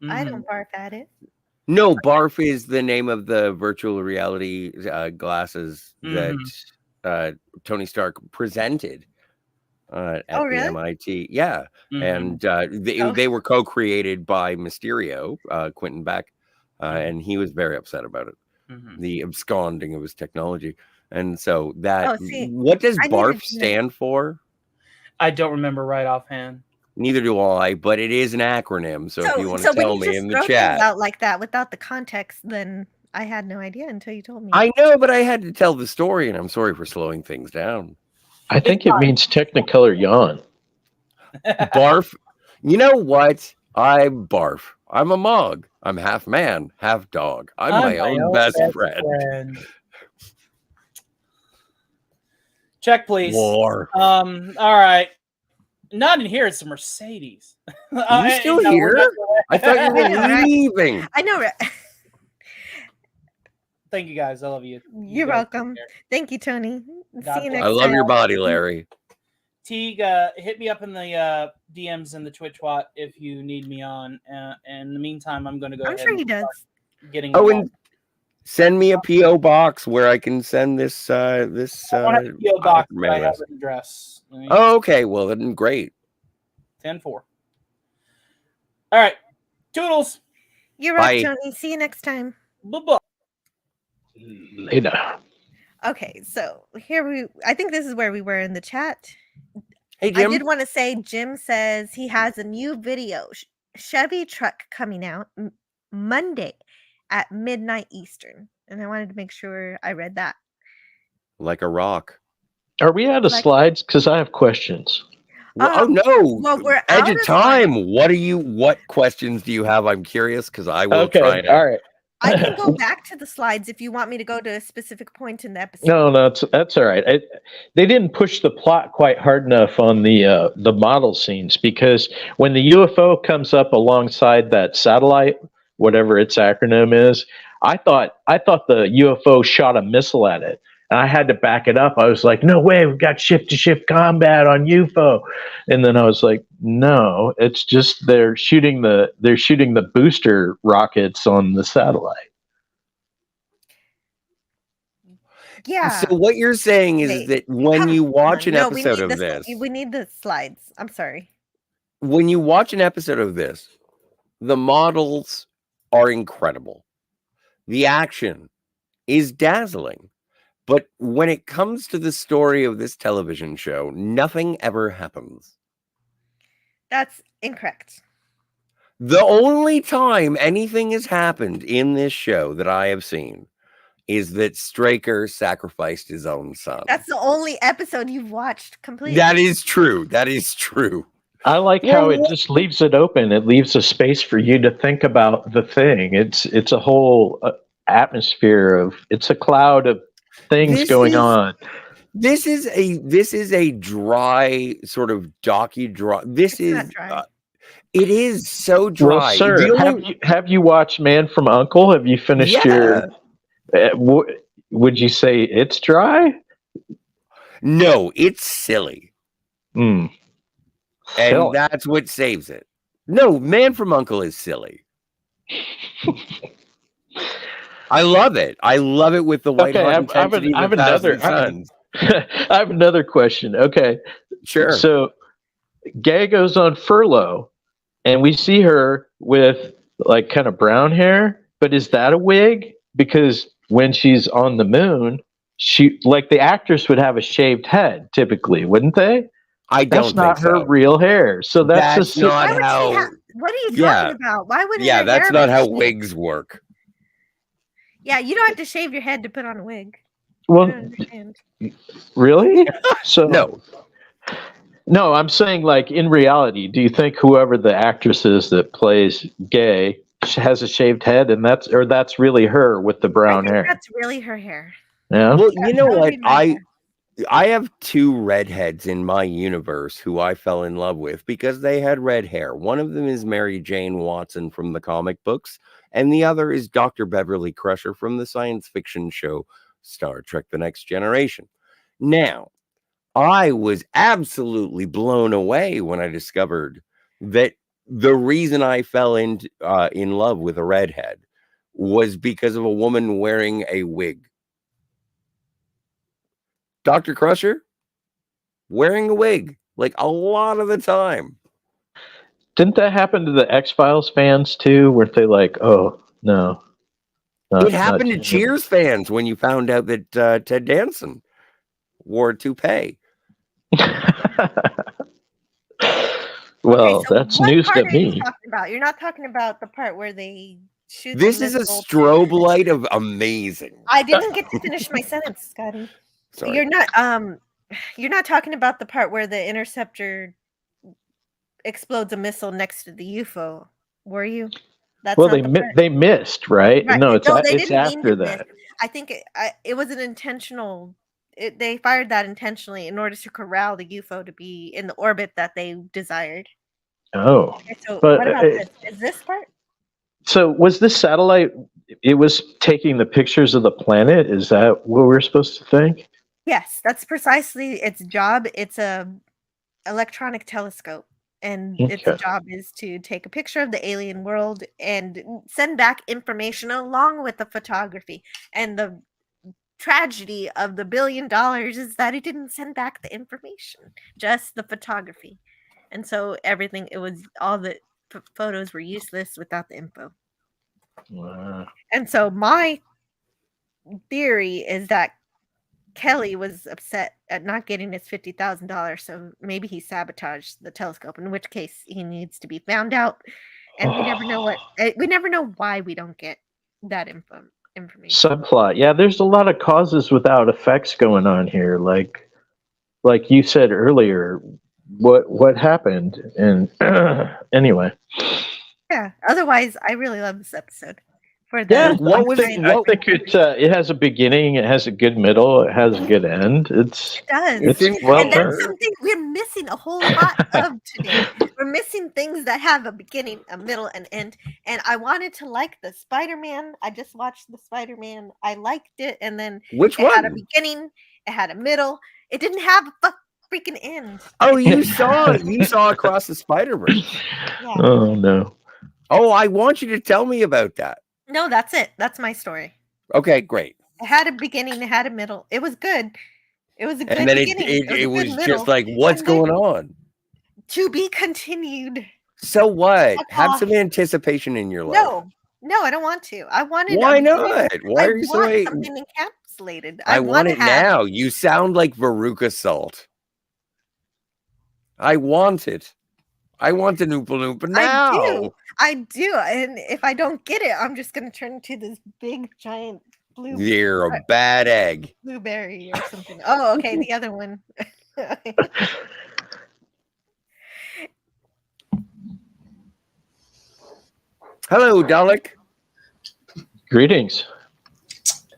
I
Mhm.
don't barf at it.
No, Barf is the name of the virtual reality glasses that Tony Stark presented at
Oh,
the
really?
MIT. Yeah. And they were co-created by Mysterio, Quentin Beck, and he was very upset about it. The absconding of his technology. And so that, what does Barf stand for?
I don't remember right offhand.
Neither do I, but it is an acronym. So if you want to
when
tell
you
me
just
in the
throw
chat.
things out like that without the context, then I had no idea until you told me.
I know, but I had to tell the story, and I'm sorry for slowing things down.
I think it means Technicolor yawn.
Barf. You know what? I barf. I'm a mog. I'm half man, half dog. I'm my own best friend.
Check, please.
War.
All right. Not in here. It's a Mercedes.
Are you still here? I thought you were leaving.
I know.
Thank you, guys. I love you.
You're welcome. Thank you, Tony. See you next
I love
time.
your body, Larry.
Teague, hit me up in the DMs in the Twitch Watt if you need me on. In the meantime, I'm going to go
I'm
ahead
sure
and
he does.
getting
and send me a PO box where I can send this.
I don't have a PO box, but I have an address.
Oh, okay. Well, then great.
10-4. All right. Toodles.
You're right, Tony. See you next time.
Bye-bye.
Later.
Okay, so I think this is where we were in the chat.
Hey, Jim.
I did want to say, Jim says he has a new video, Chevy truck coming out Monday at midnight Eastern. And I wanted to make sure I read that.
Like a rock.
Are we out of slides? Because I have questions.
Oh no!
Well, we're
Edge
out
of time. What questions do you have? I'm curious because I will try it.
All right.
I can go back to the slides if you want me to go to a specific point in the episode.
No, that's all right. They didn't push the plot quite hard enough on the model scenes, because when the UFO comes up alongside that satellite, whatever its acronym is, I thought the UFO shot a missile at it, and I had to back it up. I was like, no way, we've got shift-to-shift combat on UFO, and then I was like, no, it's just they're shooting the booster rockets on the satellite.
Yeah.
So what you're saying is that when you watch an episode of this,
we need the slides. I'm sorry.
When you watch an episode of this, the models are incredible. The action is dazzling. But when it comes to the story of this television show, nothing ever happens.
That's incorrect.
The only time anything has happened in this show that I have seen is that Straker sacrificed his own son.
That's the only episode you've watched completely.
That is true. That is true.
I like how it just leaves it open. It leaves a space for you to think about the thing. It's a whole atmosphere of, it's a cloud of things going on.
This is a dry sort of docudrama. This is dry. It is so dry.
Well, sir, have you watched Man from U.N.C.L.E.? Have you finished your? Would you say it's dry?
No, it's silly.
And
that's what saves it. No, Man from U.N.C.L.E. is silly. I love it. I love it with the white hot intensity.
I have another question. Okay.
Sure.
So Gay goes on furlough and we see her with like kind of brown hair, but is that a wig? Because when she's on the moon, she, like, the actress would have a shaved head typically, wouldn't they?
I don't
That's not
think
her
so.
real hair. So that's
not
Why would
how.
she have? What are you
Yeah.
talking about? Why would
Yeah,
her
that's
hair
not
be
how
shaved?
wigs work.
Yeah, you don't have to shave your head to put on a wig. I
well,
don't understand.
really? So
No.
no, I'm saying like in reality, do you think whoever the actress is that plays gay has a shaved head, and that's really her with the
I
brown
think
hair?
that's really her hair.
Yeah.
Well, you know
That would
what?
be my guess.
I have two redheads in my universe who I fell in love with because they had red hair. One of them is Mary Jane Watson from the comic books, and the other is Dr. Beverly Crusher from the science fiction show Star Trek: The Next Generation. Now, I was absolutely blown away when I discovered that the reason I fell in love with a redhead was because of a woman wearing a wig. Dr. Crusher wearing a wig, like a lot of the time.
Didn't that happen to the X-Files fans too? Weren't they like, oh no?
It happened to Cheers fans when you found out that Ted Danson wore a toupee.
Well,
Okay, so
that's
what
news
part
to
are you
me.
talking about? You're not talking about the part where they shoot
This
the
is a
missile
strobe light of amazing.
I didn't get to finish my sentence, Scotty.
Sorry.
You're not talking about the part where the interceptor explodes a missile next to the UFO, were you? That's
Well,
not the part.
they missed, right?
Right.
No,
No, they
it's
didn't mean
after
to miss.
that.
I think it was an intentional. They fired that intentionally in order to corral the UFO to be in the orbit that they desired.
Oh,
Okay, so
but
what about this? Is this part?
so was this satellite? It was taking the pictures of the planet. Is that what we're supposed to think?
Yes, that's precisely its job. It's a electronic telescope, and its
Okay.
job is to take a picture of the alien world and send back information along with the photography. And the tragedy of the $1 billion is that it didn't send back the information, just the photography. And so everything, it was all the photos were useless without the info.
Wow.
And so my theory is that Kelly was upset at not getting his $50,000, so maybe he sabotaged the telescope, in which case he needs to be found out. And we never know we never know why we don't get that information.
Subplot. Yeah, there's a lot of causes without effects going on here. Like you said earlier, what happened? And anyway.
Yeah. Otherwise, I really love this episode. For the
Yeah, I think it has a beginning, it has a good middle, it has a good end.
It does.
It's well
And that's
done.
something we're missing a whole lot of today. We're missing things that have a beginning, a middle, and end. And I wanted to like the Spider-Man. I just watched the Spider-Man. I liked it, and then
Which
it had a
one?
beginning, it had a middle. It didn't have a freaking end.
Oh, you saw Across the Spider-Verse.
Yeah.
Oh no.
Oh, I want you to tell me about that.
No, that's it. That's my story.
Okay, great.
It had a beginning, it had a middle. It was good. It was a good
And then
beginning.
it
was,
was just like, what's going on?
To be continued.
So what? Have some anticipation in your life.
No, I don't want to. I wanted.
Why not? Why are you so?
Something encapsulated.
I want it now. You sound like Veruca Salt. I want it. I want the Oompa Loompa now.
I do. And if I don't get it, I'm just going to turn into this big, giant blue.
You're a bad egg.
Blueberry or something. Oh, okay. The other one.
Hello, Dalek.
Greetings.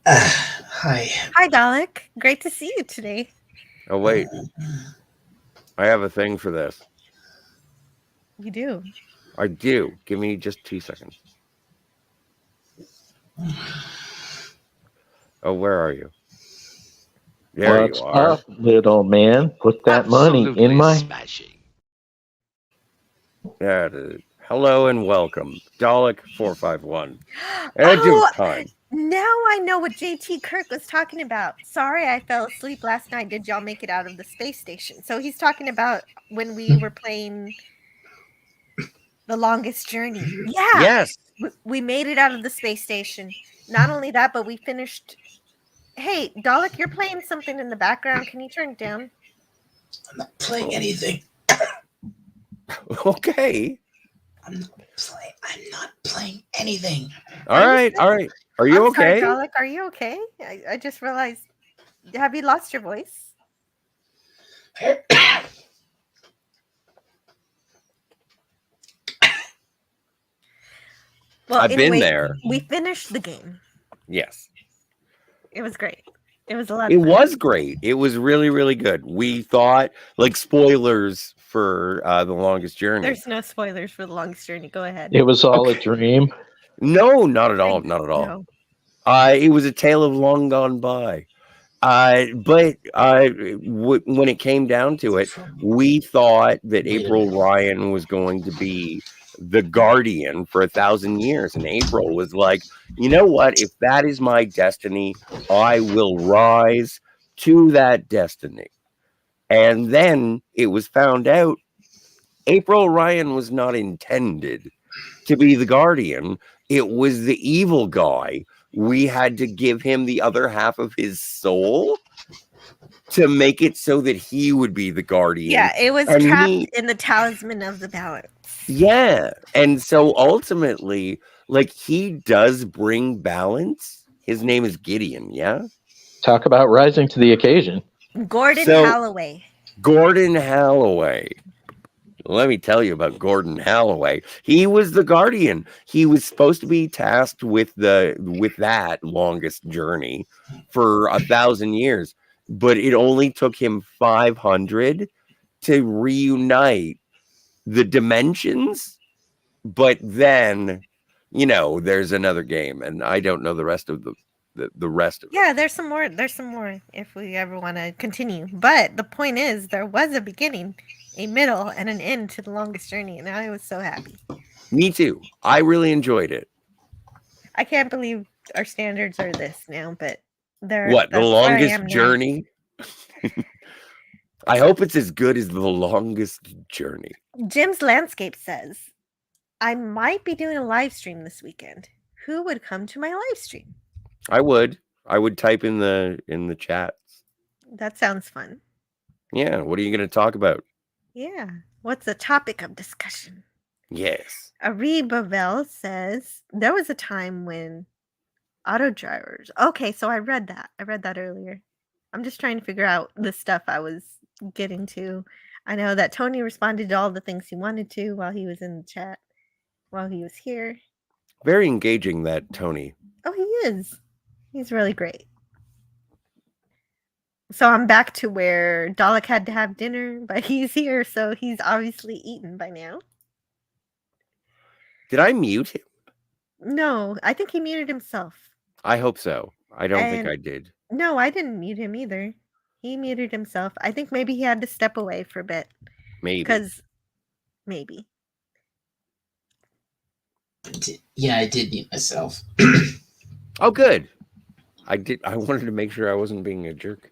Hi.
Hi, Dalek. Great to see you today.
Oh, wait. I have a thing for this.
You do?
I do. Give me just 2 seconds. Oh, where are you? There
What's
you are.
up, little man? Put that money in my
smashing.
That is. Hello and welcome, Dalek 451. Time.
Now I know what JT Kirk was talking about. Sorry, I fell asleep last night. Did y'all make it out of the space station? So he's talking about when we were playing The Longest Journey. Yeah.
Yes.
We made it out of the space station. Not only that, but we finished. Hey, Dalek, you're playing something in the background. Can you turn it down?
I'm not playing anything.
Okay.
I'm not playing anything.
All right. Are you okay?
Sorry, Dalek, are you okay? I just realized. Have you lost your voice? Well,
I've been there.
We finished the game.
Yes.
It was great. It was a lot.
It was great. It was really, really good. We thought, like, spoilers for The Longest Journey.
There's no spoilers for The Longest Journey. Go ahead.
It was all a dream.
No, not at all. Not at all.
No.
It was a tale of long gone by. But when it came down to it, we thought that April Ryan was going to be the guardian for 1,000 years. And April was like, you know what? If that is my destiny, I will rise to that destiny. And then it was found out April Ryan was not intended to be the guardian. It was the evil guy. We had to give him the other half of his soul to make it so that he would be the guardian.
Yeah, it was trapped in the talisman of the balance.
Yeah. And so ultimately, like, he does bring balance. His name is Gideon, yeah?
Talk about rising to the occasion.
Gordon Holloway.
Gordon Holloway. Let me tell you about Gordon Holloway. He was the guardian. He was supposed to be tasked with that longest journey for 1,000 years, but it only took him 500 to reunite the dimensions. But then, there's another game, and I don't know the rest of the rest of it.
Yeah, there's some more. There's some more if we ever want to continue. But the point is, there was a beginning, a middle, and an end to The Longest Journey, and I was so happy.
Me too. I really enjoyed it.
I can't believe our standards are this now, but they're
The Longest Journey? I hope it's as good as The Longest Journey.
Jim's Landscape says, I might be doing a live stream this weekend. Who would come to my live stream?
I would type in the chats.
That sounds fun.
Yeah. What are you going to talk about?
Yeah. What's the topic of discussion?
Yes.
Ariba Bell says there was a time when auto drivers. Okay, so I read that. I read that earlier. I'm just trying to figure out the stuff I was getting to. I know that Tony responded to all the things he wanted to while he was in the chat, while he was here.
Very engaging, that Tony.
Oh, he is. He's really great. So I'm back to where Dalek had to have dinner, but he's here, so he's obviously eaten by now.
Did I mute him?
No, I think he muted himself.
I hope so. I don't think I did.
No, I didn't mute him either. He muted himself. I think maybe he had to step away for a bit.
Maybe.
Maybe.
Yeah, I did mute myself.
Oh, good. I did. I wanted to make sure I wasn't being a jerk.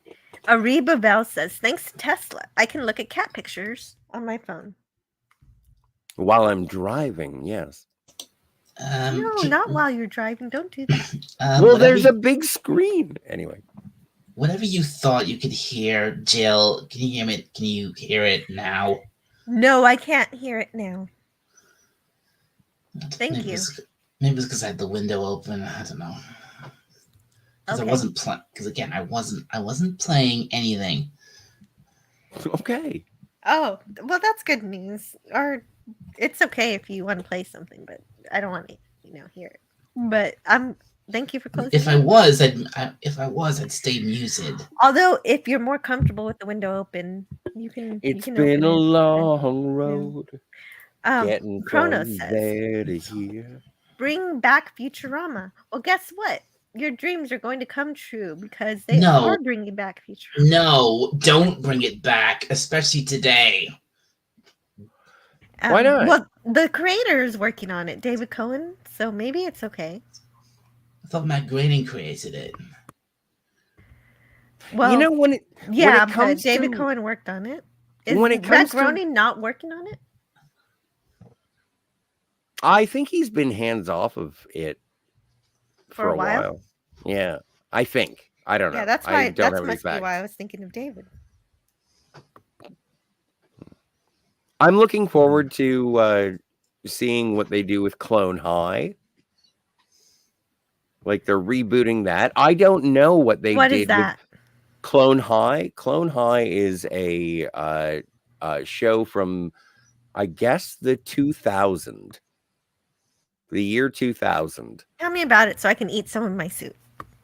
Ariba Bell says, thanks to Tesla, I can look at cat pictures on my phone.
While I'm driving, yes.
No, not while you're driving. Don't do that.
Well, there's a big screen. Anyway.
Whatever you thought you coid hear, Jill, can you hear me? Can you hear it now?
No, I can't hear it now. Thank you.
Maybe it's because I had the window open. I don't know. Because I wasn't playing. Because again, I wasn't playing anything.
Okay.
Oh, well, that's good news. Or it's okay if you want to play something, but I don't want to, hear it. But thank you for closing.
If I was, I'd stay muted.
Although, if you're more comfortable with the window open, you can.
It's been a long road. Getting
Chrono
from
says,
there to here.
Bring back Futurama. Well, guess what? Your dreams are going to come true because they are bringing back Futurama.
No, don't bring it back, especially today.
Why not?
Well, the creator is working on it, David Cohen, so maybe it's okay.
I thought Matt Groening created it.
Well, but David
to...
Cohen worked on it. Is Matt Groening not working on it?
I think he's been hands off of it for a while. Yeah, I think. I don't know.
Yeah, that's
why.
That must be why I was thinking of David.
I'm looking forward to seeing what they do with Clone High. Like they're rebooting that. I don't know what they
What
did
is that?
with Clone High. Clone High is a show from, I guess, the year 2000.
Tell me about it so I can eat some of my soup.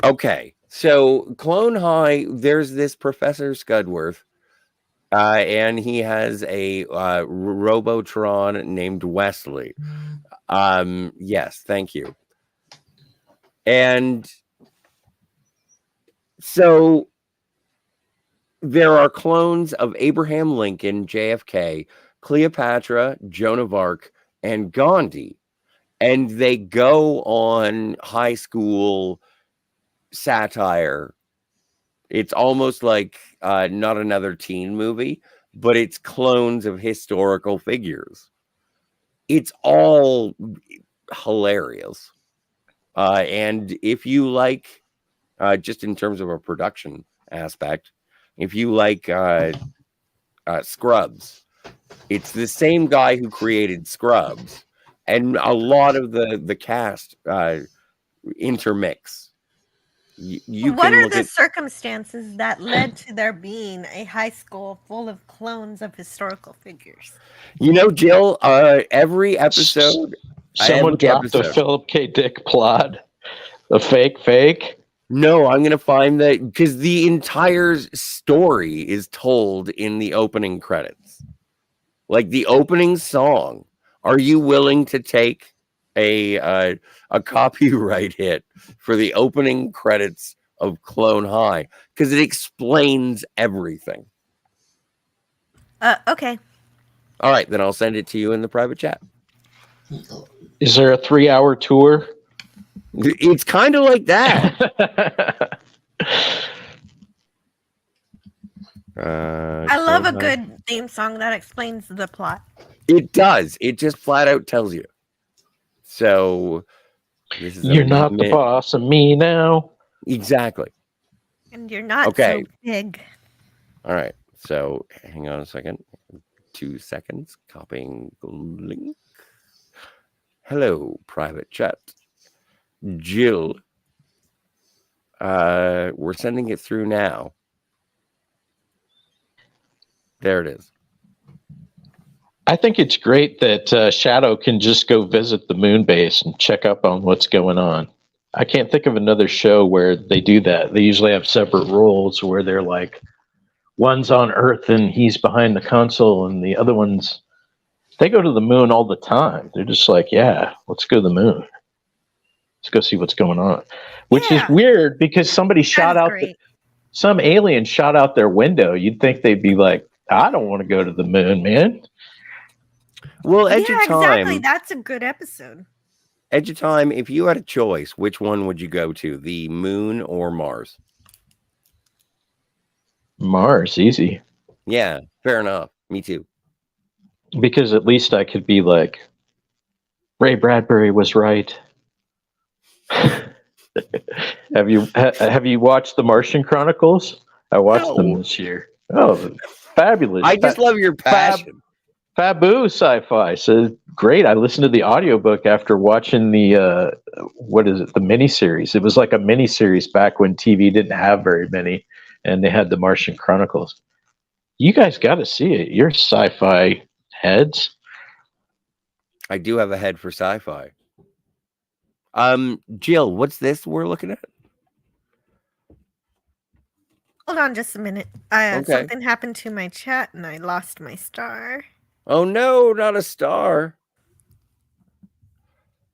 Okay, so Clone High, there's this Professor Scudworth, and he has a Robotron named Wesley. Yes, thank you. And so there are clones of Abraham Lincoln, JFK, Cleopatra, Joan of Arc, and Gandhi. And they go on high school satire. It's almost like not another teen movie, but it's clones of historical figures. It's all hilarious. And if you like, just in terms of a production aspect, if you like Scrubs, it's the same guy who created Scrubs, and a lot of the cast intermix.
What are the circumstances that led to there being a high school full of clones of historical figures?
You know, Jill, every episode...
Someone dropped the Philip K. Dick plot. The fake.
No, I'm going to find that because the entire story is told in the opening credits. Like the opening song. Are you willing to take a copyright hit for the opening credits of Clone High? Because it explains everything.
Okay.
All right, then I'll send it to you in the private chat.
Is there a 3-hour tour?
It's kind of like that.
I love a good theme song that explains the plot.
It does. It just flat out tells you. So, this is
you're not the boss of me now.
Exactly.
And you're not so big.
All right. So, hang on a second. 2 seconds. Copying the link. Hello, private chat. Jill. We're sending it through now. There it is.
I think it's great that Shadow can just go visit the moon base and check up on what's going on. I can't think of another show where they do that. They usually have separate roles where they're like, one's on Earth and he's behind the console, and the other one's, they go to the moon all the time. They're just like, yeah, let's go to the moon. Let's go see what's going on. Which is weird because somebody shot out, some alien shot out their window. You'd think they'd be like, I don't want to go to the moon, man.
Well, Edge of Time.
Exactly. That's a good episode.
Edge of Time, if you had a choice, which one would you go to? The moon or Mars?
Mars, easy.
Yeah, fair enough. Me too.
Because at least I could be like, Ray Bradbury was right. Have you watched the Martian Chronicles? I watched them this year. Oh, fabulous.
I just love your passion.
Fabu sci-fi. So great. I listened to the audiobook after watching the what is it? The miniseries. It was like a miniseries back when TV didn't have very many, and they had the Martian Chronicles. You guys got to see it. You're sci-fi heads.
I do have a head for sci-fi. Jill, what's this we're looking at?
Hold on just a minute. Something happened to my chat and I lost my star.
Oh no, not a star.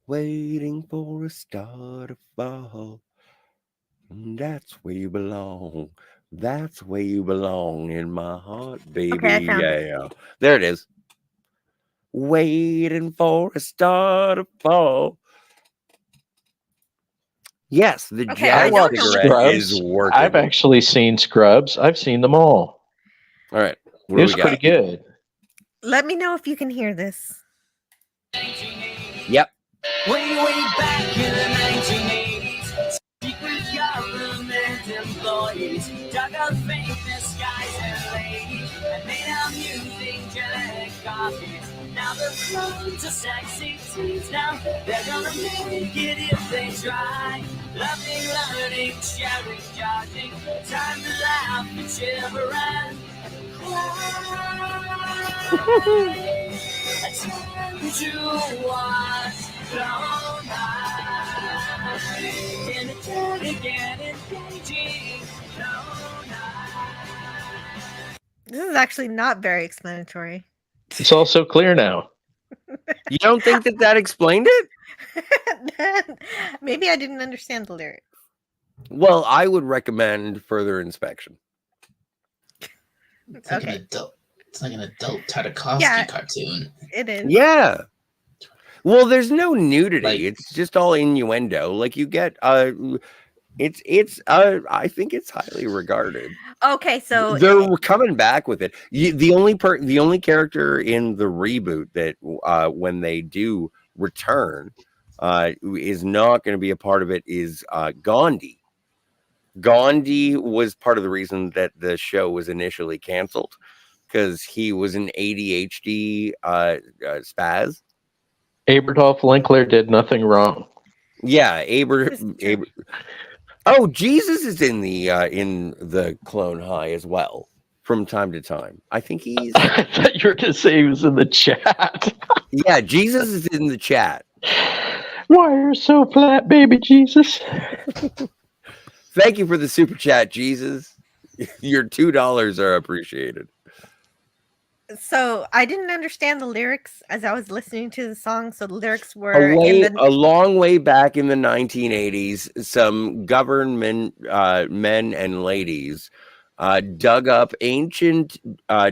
Waiting for a star to fall. That's where you belong. That's where you belong in my heart, baby.
Okay, I found
it. There it is. Waiting for a star to fall. Yes, the jazz cigarette is working.
I've actually seen Scrubs. I've seen them all.
All right.
It was pretty good.
Let me know if you can hear this.
Yep.
Way back in the 1980s, secret government employees dug up famous guys and ladies and made a music genetic copies. Now the phones are sexy teens. Now they're gonna make it if they try. Loving, learning, sharing, judging. Time to laugh and shiver and cry. Time to watch Clone High. Energetic and engaging. Clone High.
This is actually not very explanatory.
It's all so clear now.
You don't think that explained it?
Maybe I didn't understand the lyrics.
Well, I would recommend further inspection.
It's like an adult. It's like an adult Tartakovsky cartoon.
It is.
Yeah. Well, there's no nudity. It's just all innuendo. Like you get it's I think it's highly regarded.
Okay, so
they're coming back with it. The only character in the reboot that when they do return is not going to be a part of it is Gandhi. Gandhi was part of the reason that the show was initially canceled because he was an ADHD spaz.
Aberdolf Linkler did nothing wrong.
Yeah, Oh, Jesus is in the Clone High as well from time to time. I think he's.
I thought you were going to say he was in the chat.
Yeah, Jesus is in the chat.
Wire so flat, baby Jesus.
Thank you for the super chat, Jesus. Your $2 are appreciated.
So I didn't understand the lyrics as I was listening to the song. So the lyrics were
a long way back in the 1980s. Some government men and ladies dug up ancient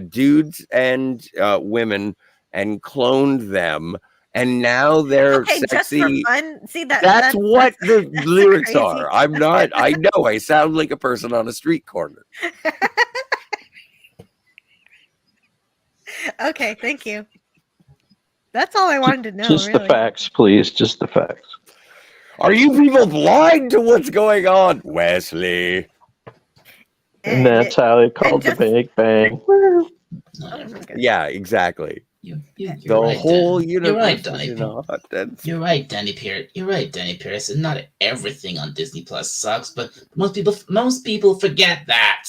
dudes and women and cloned them. And now they're sexy.
Just for fun. See
that's what the lyrics
crazy.
are. I'm not. I know. I sound like a person on a street corner.
Okay, thank you. That's all I wanted to know.
Just
really.
the facts, please. Just the facts.
Are you people blind to what's going on, Wesley?
And that's how they called the Big Bang.
Oh
Yeah, exactly.
You're
the
right,
whole
Dan.
universe.
You're right, Danny.
is in a hot dance.
You're right, Danny Pierce. You're right, Danny Pierce. And not everything on Disney Plus sucks, but most people forget that.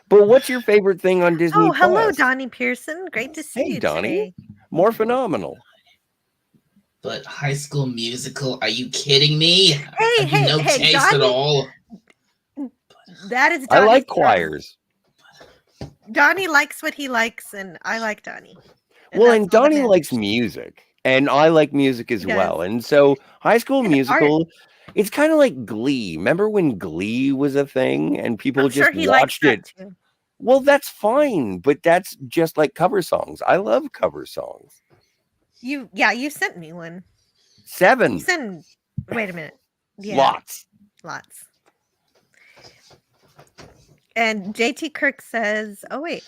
But what's your favorite thing on Disney
Oh, hello,
Plus?
Donnie Pearson. Great to see you
Donnie.
today.
More phenomenal.
But High School Musical, are you kidding me?
Hey,
Have you no taste
Donnie,
at all?
That is
I
Donnie's
like
problem.
choirs.
Donnie likes what he likes, and I like Donnie.
Well, and Donnie likes music, and I like music as well. And so High School Musical, it's kind of like Glee. Remember when Glee was a thing and people just watched it? Well, that's fine, but that's just like cover songs. I love cover songs.
You sent me one.
7.
Wait a minute. Yeah.
Lots.
And JT Kirk says, oh, wait.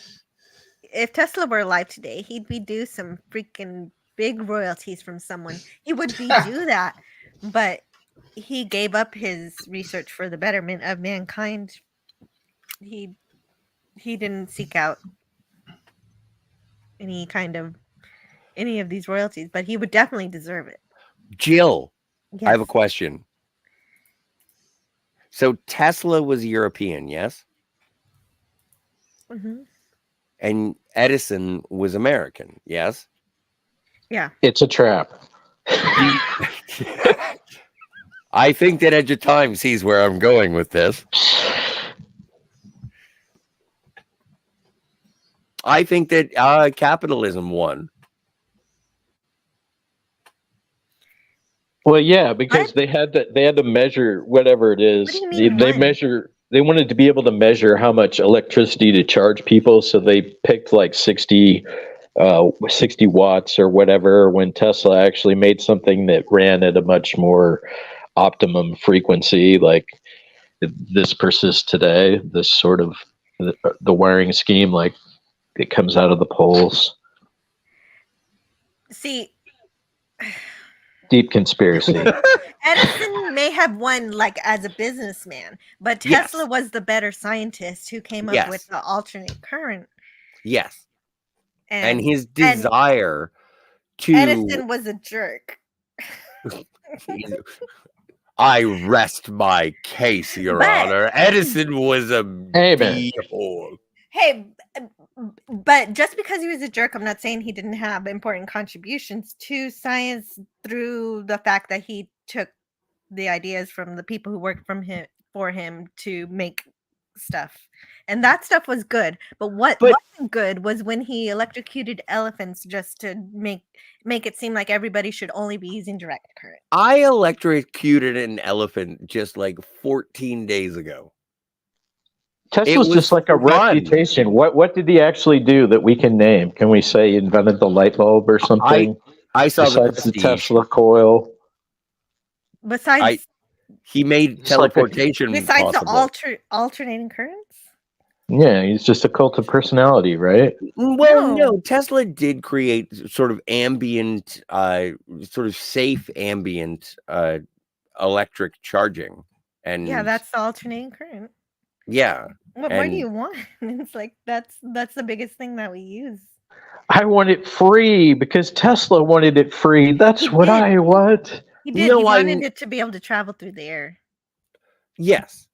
If Tesla were alive today, he'd be due some freaking big royalties from someone. He would be due that. But he gave up his research for the betterment of mankind. He didn't seek out any of these royalties, but he would definitely deserve it.
Jill,
Yes.
I have a question. So Tesla was European, yes?
Mm-hmm.
And Edison was American, yes?
Yeah.
It's a trap.
I think that Edge of Time sees where I'm going with this. I think that capitalism won.
Well, yeah, because they had to measure whatever it is.
What do you mean won?
They wanted to be able to measure how much electricity to charge people, so they picked like 60 watts or whatever, when Tesla actually made something that ran at a much more optimum frequency. Like this persists today, this sort of the wiring scheme, like it comes out of the poles.
See,
deep conspiracy.
Edison may have won like as a businessman, but Tesla was the better scientist who came up with the alternate current.
Yes. and his desire to.
Edison was a jerk.
I rest my case, Your Honor. Edison was a b-hole.
Hey, but just because he was a jerk, I'm not saying he didn't have important contributions to science through the fact that he took the ideas from the people who worked for him to make stuff. And that stuff was good. But what wasn't good was when he electrocuted elephants just to make it seem like everybody should only be using direct current.
I electrocuted an elephant just like 14 days ago.
Tesla's just like a reputation. What did he actually do that we can name? Can we say he invented the light bulb or something?
I saw
besides the Tesla coil.
Besides,
he made teleportation
besides
possible.
the alternating currents.
Yeah, he's just a cult of personality, right?
Well, no, Tesla did create sort of ambient, sort of safe ambient electric charging. And
yeah, that's the alternating current.
Yeah.
What more do you want? It's like that's the biggest thing that we use.
I want it free because Tesla wanted it free. That's what I want.
He did. He wanted it to be able to travel through the air.
Yes.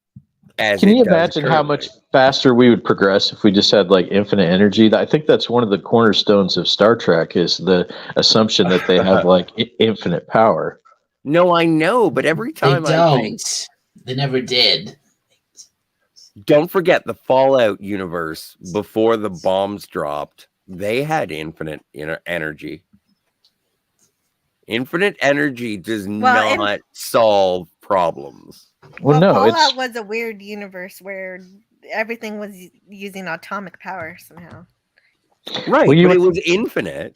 Can you imagine how much faster we would progress if we just had like infinite energy? I think that's one of the cornerstones of Star Trek is the assumption that they have like infinite power.
No, I know, but every time
they never did.
Don't forget the Fallout universe before the bombs dropped. They had infinite energy. Infinite energy does not solve problems.
Well, no,
Fallout was a weird universe where everything was using atomic power somehow.
Right, but it was infinite.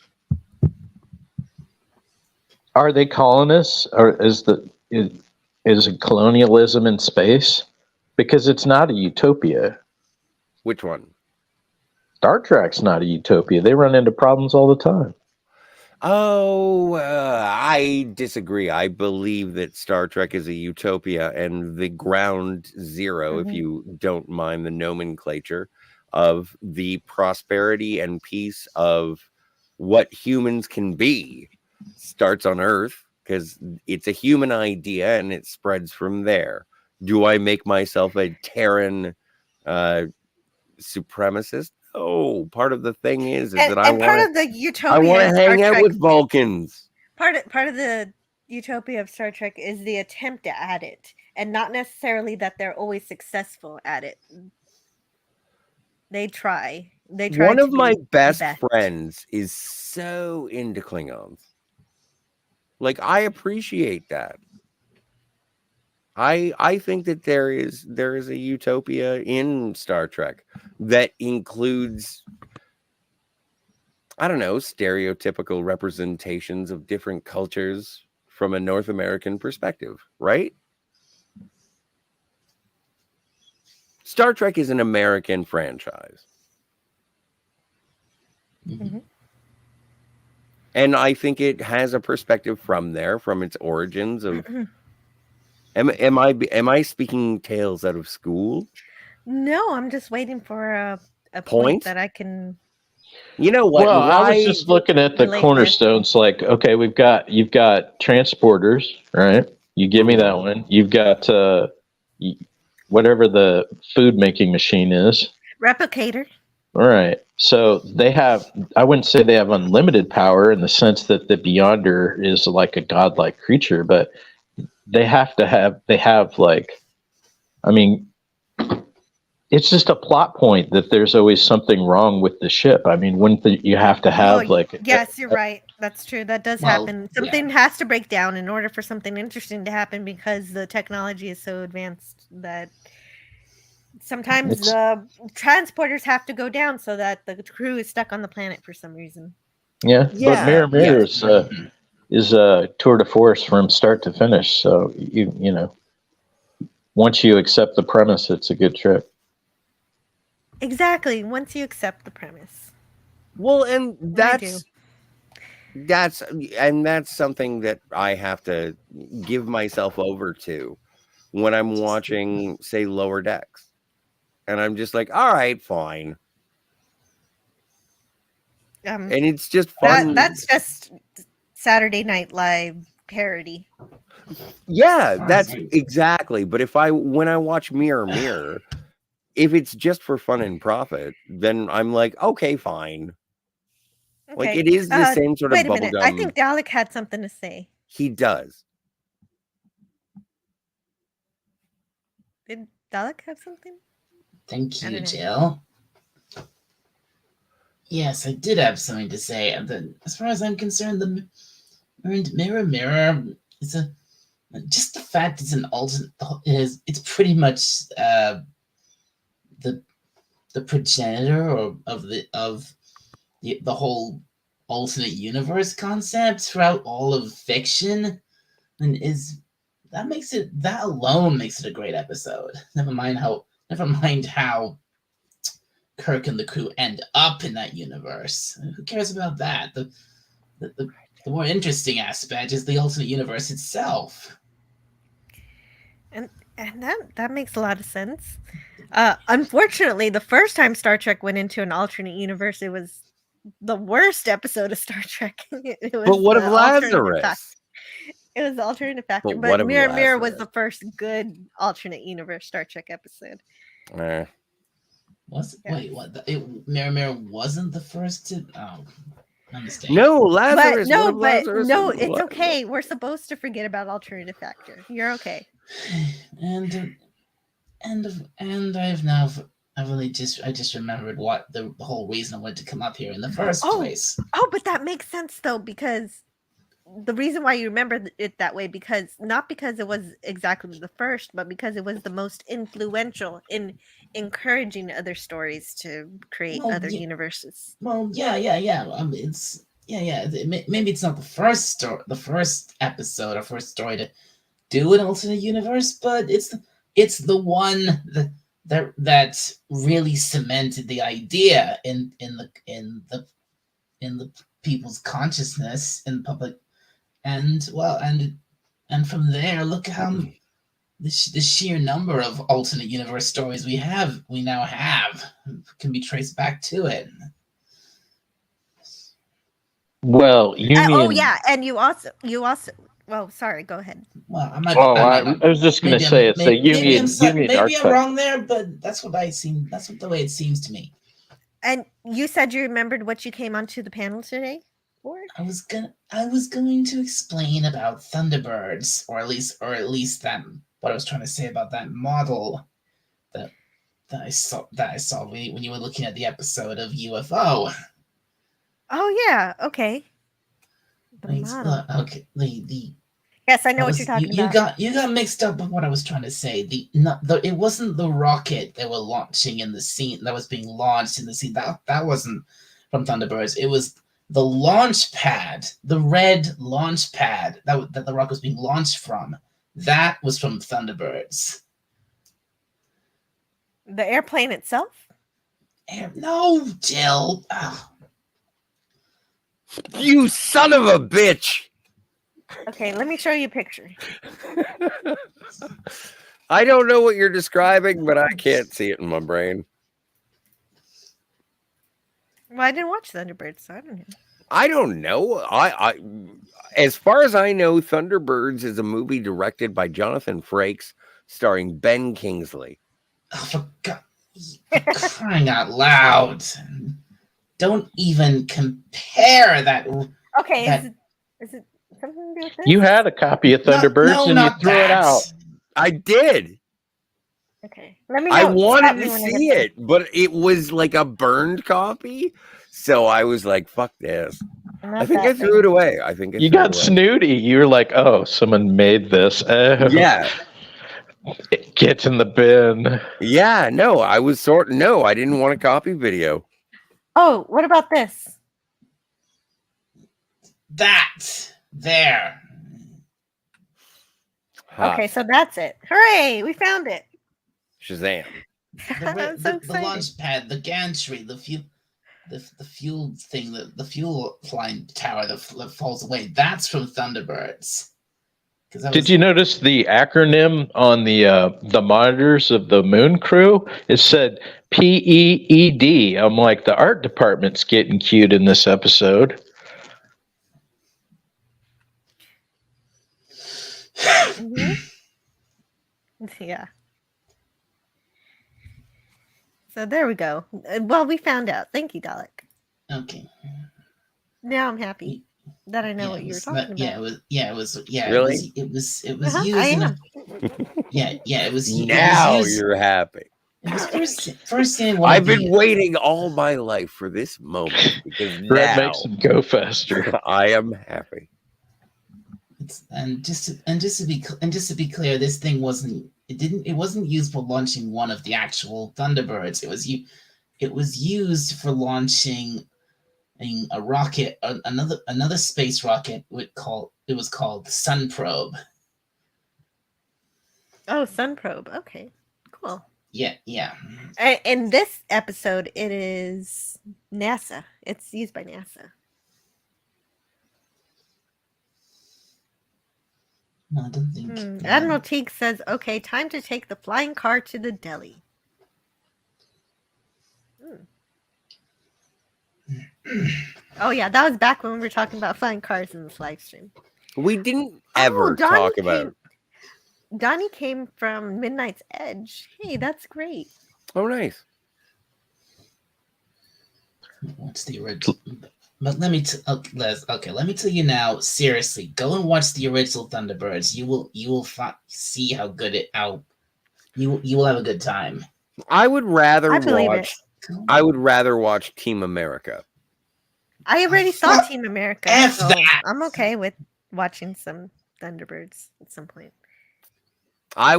Are they colonists, or is it colonialism in space? Because it's not a utopia.
Which one?
Star Trek's not a utopia. They run into problems all the time.
Oh, I disagree. I believe that Star Trek is a utopia, and the ground zero, if you don't mind the nomenclature, of the prosperity and peace of what humans can be starts on Earth, because it's a human idea and it spreads from there. Do I make myself a Terran supremacist? Oh, part of the thing is that I want to hang out with Vulcans.
Part of the utopia of Star Trek is the attempt at it, and not necessarily that they're always successful at it. They try.
One of my best friends is so into Klingons. Like, I appreciate that. I think that there is a utopia in Star Trek that includes, I don't know, stereotypical representations of different cultures from a North American perspective, right? Star Trek is an American franchise.
Mm-hmm.
And I think it has a perspective from there, from its origins of... Am I speaking tales out of school?
No, I'm just waiting for a point that I can.
You know what?
Well, I was just looking at the cornerstones. Like, okay, you've got transporters, right? You give me that one. You've got whatever the food making machine is.
Replicator.
All right. So they have. I wouldn't say they have unlimited power in the sense that the Beyonder is like a godlike creature, but they have like, I mean, it's just a plot point that there's always something wrong with the ship. I mean, wouldn't you have to have
yes, you're right. That's true. That does happen. Something has to break down in order for something interesting to happen because the technology is so advanced that sometimes the transporters have to go down so that the crew is stuck on the planet for some reason.
Yeah. But Mirror is a tour de force from start to finish. So you know, once you accept the premise, it's a good trip.
Exactly. Once you accept the premise.
Well, and that's something that I have to give myself over to when I'm watching, say, Lower Decks, and I'm just like, all right, fine. and it's just fun.
That's just Saturday Night Live parody.
Yeah, that's exactly. But when I watch Mirror Mirror, if it's just for fun and profit, then I'm like, okay, fine.
Okay.
Like it is the same sort of
wait a minute.
bubblegum.
I think Dalek had something to say.
He does.
Did Dalek have something?
Thank you, Jill. Yes, I did have something to say. As far as I'm concerned, the Mirror Mirror is just the fact it's an alternate it's pretty much the progenitor of the whole alternate universe concept throughout all of fiction, and that alone makes it a great episode. Never mind how Kirk and the crew end up in that universe. Who cares about that? The more interesting aspect is the alternate universe itself.
And that makes a lot of sense. Unfortunately, the first time Star Trek went into an alternate universe, it was the worst episode of Star Trek. It was
but what of Lazarus?
It was the alternative factor.
But
But Mirror Mirror was the first good alternate universe Star Trek episode.
Wait, what? Mirror Mirror wasn't the first to. Oh, I'm mistaken.
No, Lazarus.
No, it's okay. We're supposed to forget about alternative factor. You're okay.
And I just remembered what the whole reason I wanted to come up here in the first place.
Oh, but that makes sense though, because the reason why you remember it that way, not because it was exactly the first, but because it was the most influential in encouraging other stories to create other universes.
Well, yeah. Maybe it's not the first episode or first story to do an alternate universe, but it's the one that really cemented the idea in the people's consciousness in public. And from there, look at how the sheer number of alternate universe stories we now have can be traced back to it.
Well,
and you also. Well, sorry. Go ahead.
Well,
I was just going to say it's a union.
Maybe I'm wrong there, but that's the way it seems to me.
And you said you remembered what you came onto the panel today for?
I was going to explain about Thunderbirds, or at least what I was trying to say about that model that I saw when you were looking at the episode of UFO.
Oh yeah, okay.
Okay,
yes, I know what you're talking about.
You got mixed up with what I was trying to say. It wasn't the rocket they were launching in the scene that was being launched in the scene. That wasn't from Thunderbirds. It was the launch pad, the red launch pad that the rocket was being launched from. That was from Thunderbirds.
The airplane itself?
No, Jill. Oh.
You son of a bitch!
Okay, let me show you a picture.
I don't know what you're describing, but I can't see it in my brain.
Well, I didn't watch Thunderbirds, so I don't know.
I don't know. I as far as I know, Thunderbirds is a movie directed by Jonathan Frakes, starring Ben Kingsley.
Oh, for God, crying out loud! Don't even compare that.
Okay, is it something to do with this?
You had a copy of Thunderbirds and you threw it out.
I did.
Okay, let me know.
I wanted to see it, but it was like a burned copy, so I was like, "Fuck this." I think I threw it away.
You got snooty. You were like, "Oh, someone made this."
Yeah.
It gets in the bin.
Yeah, no, I didn't want a copy video.
Oh, what about this?
There.
Okay, so that's it. Hooray, we found it.
Shazam.
I'm so excited.
The launch pad, the gantry, the fuel thing, the fuel flying tower that falls away. That's from Thunderbirds.
Did you notice the acronym on the monitors of the moon crew? It said PEED. I'm like, the art department's getting cute in this episode.
Mm-hmm. Yeah. So there we go. Well, we found out. Thank you, Dalek.
Okay.
Now I'm happy that I know what you were talking about.
Yeah, it was. Yeah,
Really?
it was used.
I am.
It was.
Now
it was used,
you're happy.
It was first in.
I've been waiting all my life for this moment because
Red
now
makes them go faster.
I am happy.
And just to be clear, this thing wasn't used for launching one of the actual Thunderbirds. It was used for launching a rocket, another space rocket. It was called the Sun Probe.
Oh, Sun Probe. Okay, cool.
Yeah.
In this episode, it is NASA. It's used by NASA.
No, I don't think.
Admiral Teague says, "Okay, time to take the flying car to the deli." Oh yeah, that was back when we were talking about flying cars in this live stream.
We didn't ever talk about.
Donnie came from Midnight's Edge. Hey, that's great.
Oh, nice.
What's the original? But let me let me tell you now. Seriously, go and watch the original Thunderbirds. You will see how good you will have a good time.
I would rather watch Team America.
I already saw Team America.
So that.
I'm okay with watching some Thunderbirds at some point.
I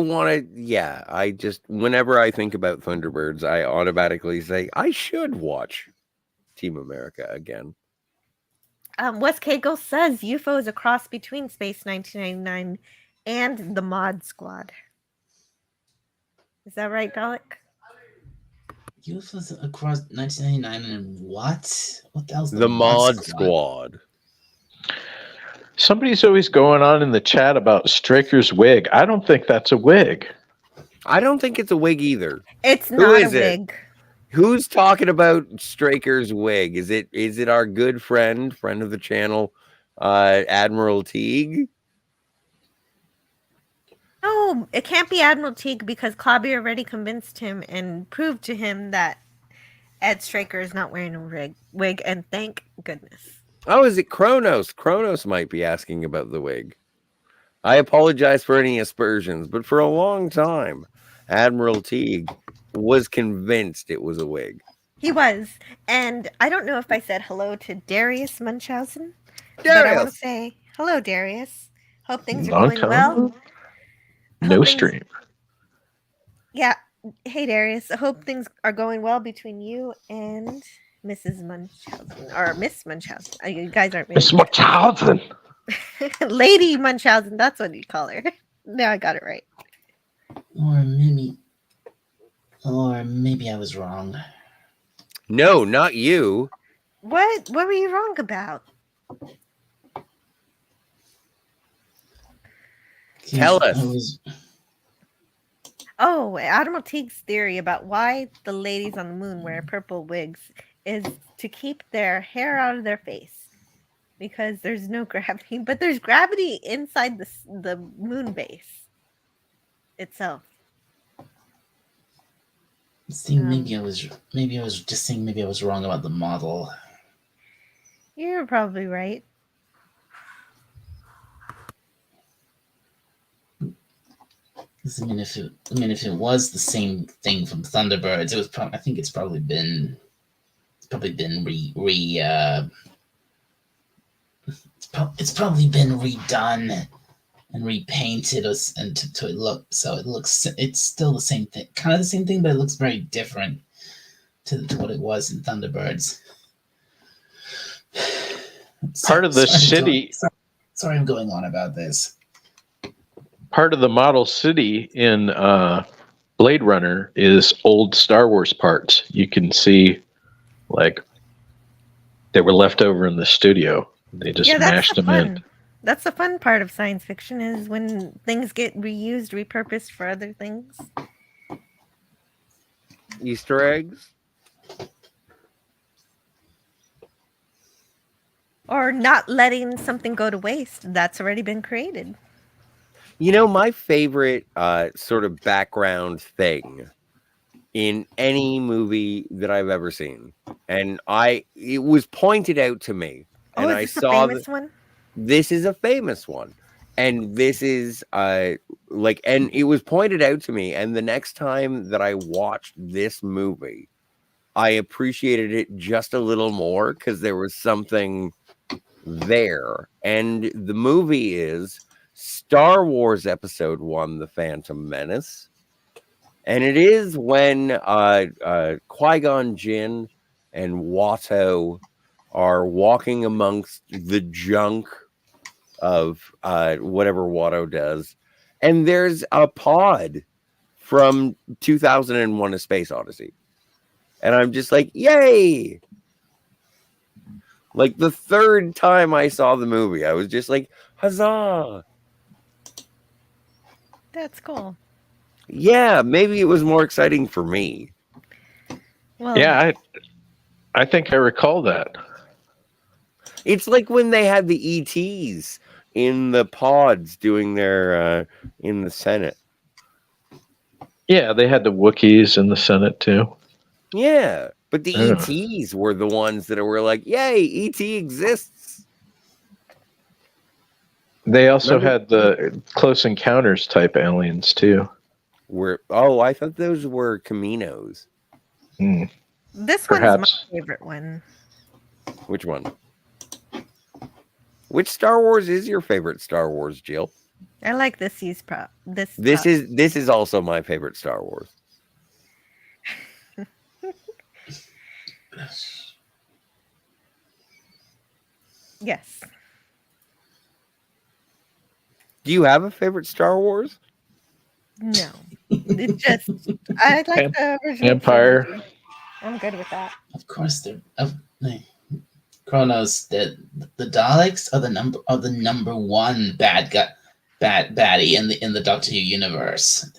just, whenever I think about Thunderbirds, I automatically say I should watch Team America again.
Wes Cagle says UFO is a cross between Space 1999 and the Mod Squad. Is that right, Dalek?
UFO's across 1999 and what? What the hell's
the Mod Squad?
Somebody's always going on in the chat about Straker's wig. I don't think that's a wig.
I don't think it's a wig either.
It's not a wig.
Who's talking about Straker's wig? Is it our good friend of the channel, Admiral Teague?
No, it can't be Admiral Teague because Clobby already convinced him and proved to him that Ed Straker is not wearing a wig, and thank goodness.
Oh, is it Kronos? Kronos might be asking about the wig. I apologize for any aspersions, but for a long time, Admiral Teague was convinced it was a wig.
He was. And I don't know if I said hello to Darius Munchausen.
Darius!
But I want to say hello, Darius. Hope things are going well.
No stream.
Yeah. Hey, Darius. I hope things are going well between you and Mrs. Munchausen. Or Miss Munchausen. You guys aren't
Miss Munchausen.
Lady Munchausen. That's what you call her. Now I got it right.
Or maybe I was wrong.
No, not you.
What were you wrong about?
Tell us.
Oh, Admiral Teague's theory about why the ladies on the moon wear purple wigs is to keep their hair out of their face. Because there's no gravity. But there's gravity inside the moon base itself.
See, maybe I was just saying maybe I was wrong about the model.
You're probably right.
I mean, if it was the same thing from Thunderbirds, it was. I think it's probably been it's probably been redone and repainted and to look, so it's still the same thing, kind of the same thing, but it looks very different to what it was in Thunderbirds.
Part of the city.
Sorry, I'm going on about this.
Part of the model city in Blade Runner is old Star Wars parts. You can see, like, they were left over in the studio. They just mashed them in.
That's the fun part of science fiction is when things get reused, repurposed for other things.
Easter eggs?
Or not letting something go to waste that's already been created.
You know, my favorite sort of background thing in any movie that I've ever seen, and it was pointed out to me, and
Is
I
this a
saw
famous one?
This is a famous one, and this is and it was pointed out to me, and the next time that I watched this movie, I appreciated it just a little more because there was something there, and the movie is Star Wars Episode 1, The Phantom Menace. And it is when Qui-Gon Jinn and Watto are walking amongst the junk of whatever Watto does. And there's a pod from 2001: A Space Odyssey. And I'm just like, yay! Like the third time I saw the movie, I was just like, huzzah!
That's cool.
Yeah, maybe it was more exciting for me.
Well,
yeah, I think I recall that.
It's like when they had the ETs in the pods doing their in the Senate.
Yeah, they had the Wookiees in the Senate too.
Yeah, but the ETs were the ones that were like, "Yay, ET exists."
They also had the Close Encounters type aliens too.
I thought those were Caminos.
This one's my favorite one.
Which one? Which Star Wars is your favorite Star Wars, Jill?
I like this use prop. This
is also my favorite Star Wars.
Yes.
Do you have a favorite Star Wars?
No. It just I like the original
Empire.
trilogy. I'm good with that.
Of course, Kronos. The Daleks are the number one baddie in the Doctor Who universe.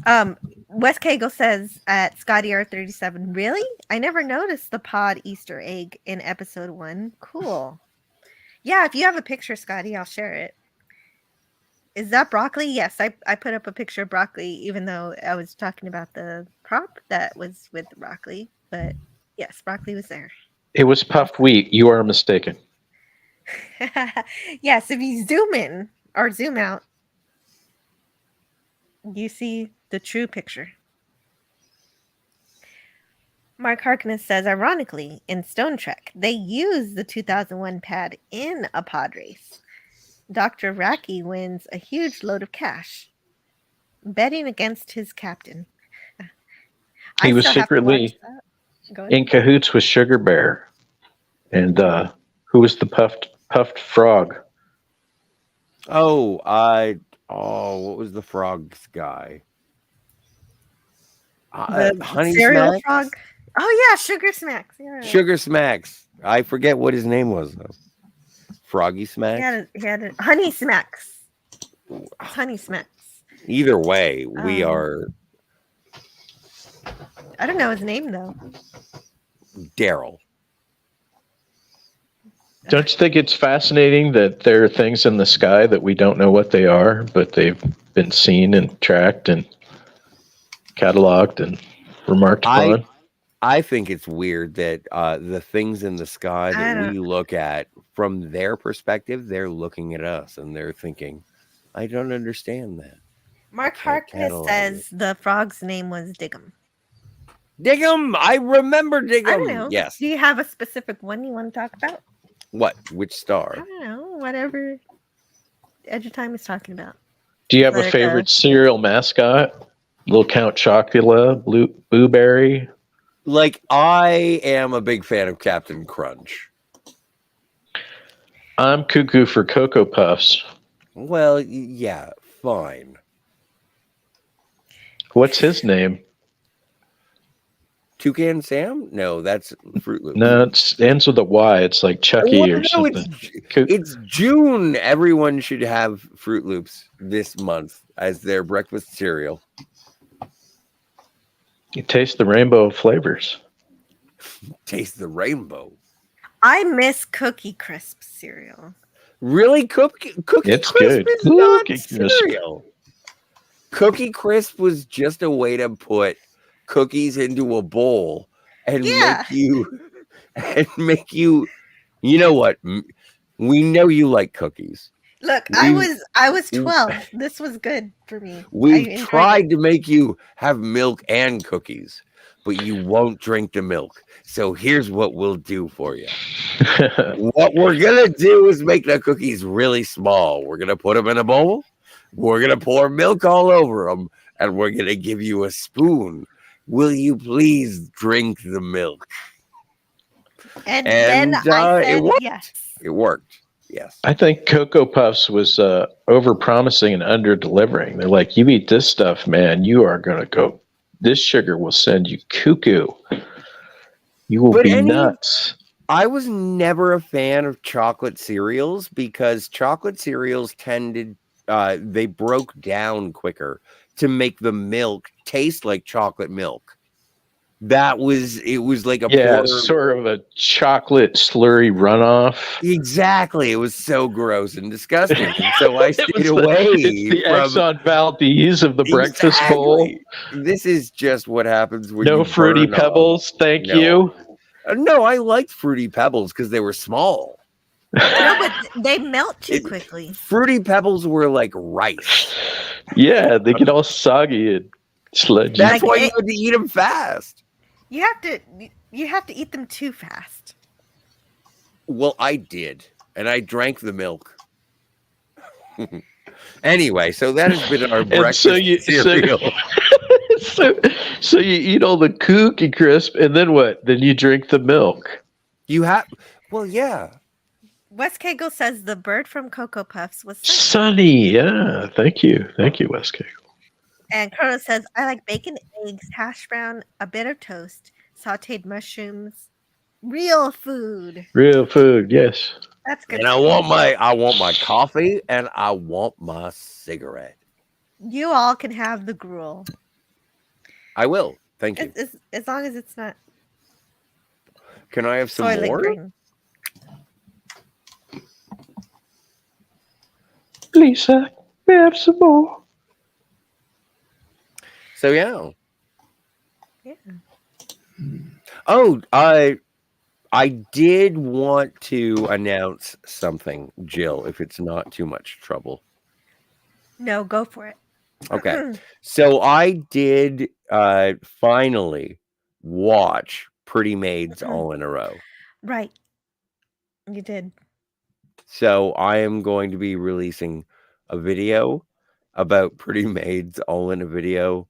Wes Cagle says at Scotty R37, really? I never noticed the pod Easter egg in episode 1. Cool. Yeah, if you have a picture, Scotty, I'll share it. Is that broccoli? Yes, I put up a picture of broccoli, even though I was talking about the prop that was with the broccoli. But yes, broccoli was there.
It was puffed wheat. You are mistaken.
Yes, if you zoom in or zoom out, you see the true picture. Mark Harkness says, ironically, in Stone Trek, they use the 2001 pad in a pod race. Dr. Raki wins a huge load of cash, betting against his captain.
He was secretly in cahoots with Sugar Bear. And who was the puffed frog?
What was the frog's guy? Honey
cereal
Smacks?
frog. Oh yeah, Sugar Smacks. Yeah.
Sugar Smacks. I forget what his name was though. Froggy Smacks.
He had a Honey Smacks. It's Honey Smacks.
Either way, we are.
I don't know his name though.
Daryl.
Don't you think it's fascinating that there are things in the sky that we don't know what they are, but they've been seen and tracked and cataloged and remarked upon?
I think it's weird that the things in the sky that we look at, from their perspective, they're looking at us and they're thinking, I don't understand that.
Mark Harkness says the frog's name was Diggum.
Diggum! I remember Diggum!
I don't know.
Yes.
Do you have a specific one you want to talk about?
What? Which star?
I don't know. Whatever Edge of Time is talking about.
Do you have a favorite cereal mascot? Little Count Chocula, Blueberry?
Like, I am a big fan of Captain Crunch.
I'm cuckoo for Cocoa Puffs.
Well, yeah, fine.
What's his name?
Toucan Sam? No, that's Fruit Loops.
No, it ends with a Y. It's like Chucky or something.
It's June. Everyone should have Fruit Loops this month as their breakfast cereal.
You taste the rainbow of flavors.
Taste the rainbow.
I miss Cookie Crisp cereal.
Really? Cookie
It's
Crisp
good.
is not
Cookie Crisp.
cereal. Cookie Crisp was just a way to put cookies into a bowl and make you. You know what? We know you like cookies.
Look, I was 12. This was good for me.
We've tried to make you have milk and cookies, but you won't drink the milk. So here's what we'll do for you. What we're going to do is make the cookies really small. We're going to put them in a bowl. We're going to pour milk all over them, and we're going to give you a spoon. Will you please drink the milk?
And then I said
it worked.
yes.
It worked. Yes.
I think Cocoa Puffs was over promising and under delivering. They're like, you eat this stuff, man, you are going to go. This sugar will send you cuckoo. You will be nuts.
I was never a fan of chocolate cereals because chocolate cereals tended, they broke down quicker to make the milk taste like chocolate milk. It was like a
sort of a chocolate slurry runoff.
Exactly. It was so gross and disgusting. And so I stayed away.
It's the Exxon Valdez of the breakfast bowl.
This is just what happens when
no Fruity Pebbles. Thank you.
No, I liked Fruity Pebbles because they were small.
No, but they melt too quickly.
Fruity Pebbles were like rice.
Yeah, they get all soggy and sludgy.
That's why you had to eat them fast.
You have to eat them too fast.
Well, I did, and I drank the milk. Anyway, so that has been our breakfast cereal.
So you eat all the Cookie Crisp, and then what? Then you drink the milk.
Well, yeah.
Wes Cagle says the bird from Cocoa Puffs was
Sunny. Yeah, thank you, Wes Cagle.
And Chrono says, I like bacon, eggs, hash brown, a bit of toast, sauteed mushrooms, real food.
Real food, yes.
That's good.
And I want my coffee and I want my cigarette.
You all can have the gruel.
I will. Thank you.
As long as it's not.
Can I have some more?
Green.
Lisa, we have some more.
So yeah.
Yeah.
Oh, I did want to announce something, Jill, if it's not too much trouble.
No, go for it.
Okay. So I did finally watch Pretty Maids all in a row.
Right. You did.
So I am going to be releasing a video about Pretty Maids all in a video.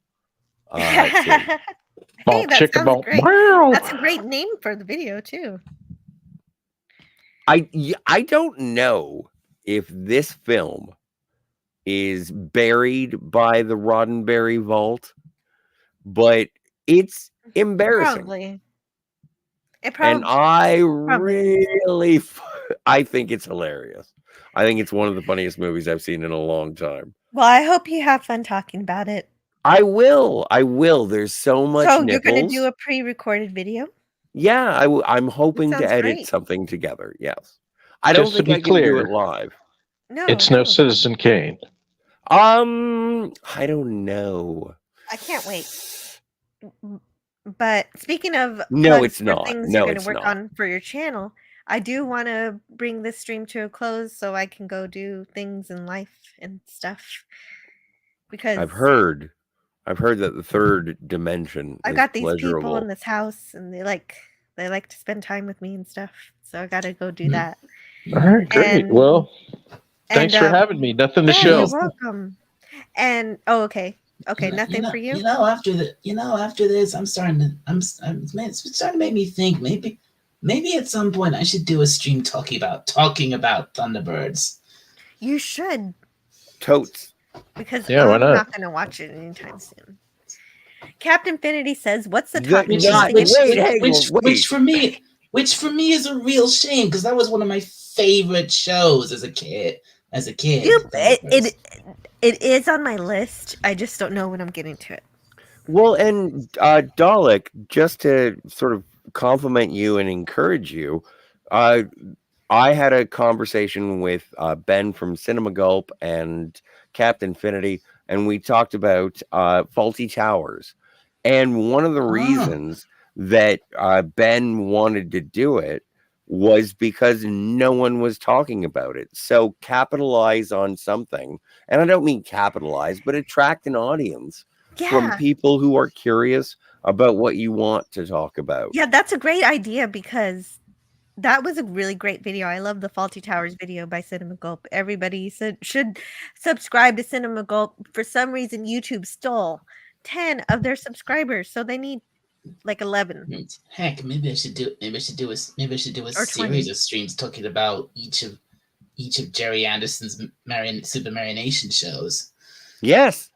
Hey, that sounds great.
Wow.
That's a great name for the video too.
I don't know if this film is buried by the Roddenberry vault, but it's embarrassing.
Probably.
And I think it's hilarious. I think it's one of the funniest movies I've seen in a long time.
Well, I hope you have fun talking about it.
I will. There's so much
So
nipples.
You're going to do a pre-recorded video?
Yeah, I'm hoping to edit something together. Yes. I don't think I can do it live.
No.
It's no Citizen Kane.
I don't know.
I can't wait. But speaking of
it's not.
things you're going to work on for your channel, I do want to bring this stream to a close so I can go do things in life and stuff. Because
I've heard that the third dimension
I've
is
got these
pleasurable.
people in this house and they like to spend time with me and stuff. So I got to go do that.
All right, great. Thanks for having me. Nothing to show.
You're welcome. And okay, nothing for you.
After this, it's starting to make me think maybe at some point I should do a stream talking about Thunderbirds.
You should.
Totes.
Because
why
I'm
not?
not going to watch it anytime soon. Captain Infinity says, "What's the
The-
top
Which,
not-
grossing?"
wait, hang on, wait.
which for me is a real shame because that was one of my favorite shows as a kid.
It is on my list. I just don't know when I'm getting to it.
Well, and Dalek, just to sort of compliment you and encourage you, I had a conversation with Ben from Cinema Gulp and Captain Infinity, and we talked about Faulty Towers. And one of the reasons that Ben wanted to do it was because no one was talking about it. So capitalize on something. And I don't mean capitalize, but attract an audience from people who are curious about what you want to talk about.
Yeah, that's a great idea because that was a really great video. I love the Faulty Towers video by Cinema Gulp. Everybody should subscribe to Cinema Gulp. For some reason, YouTube stole 10 of their subscribers, so they need like 11.
Heck, maybe I should do a
Or
series
20.
of streams talking about each of Jerry Anderson's Super Marionation shows.
Yes.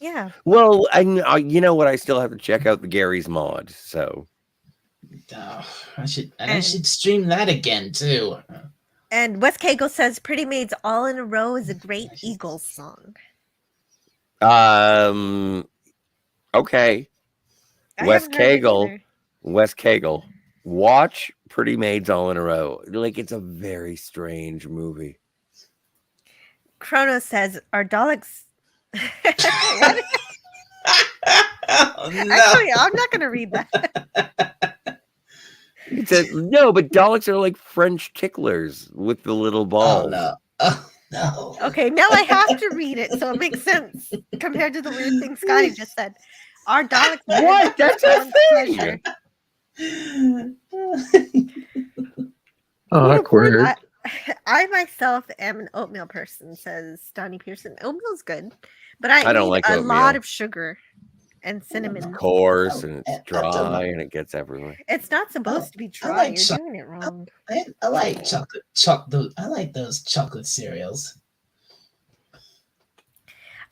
Yeah.
Well, and you know what? I still have to check out the Gary's mod. So
I should stream that again too.
And Wes Cagle says "Pretty Maids All in a Row" is a great Eagles song.
Okay. Wes Cagle. Watch Pretty Maids All in a Row. Like, it's a very strange movie.
Chronos says, "Are Daleks?"
Oh, no.
Actually, I'm not going to read that.
No, but Daleks are like French ticklers with the little balls.
Oh no.
Okay, now I have to read it, so it makes sense compared to the weird thing Scotty just said. Are Daleks?
What? That's a thing.
Awkward.
I myself am an oatmeal person, says Donnie Pearson. Oatmeal's good, but I
don't
need
like
a
oatmeal.
lot of sugar and cinnamon.
Of course, and it's dry and it gets everywhere.
It's not supposed to be dry. You're doing it wrong.
I like I like those chocolate cereals.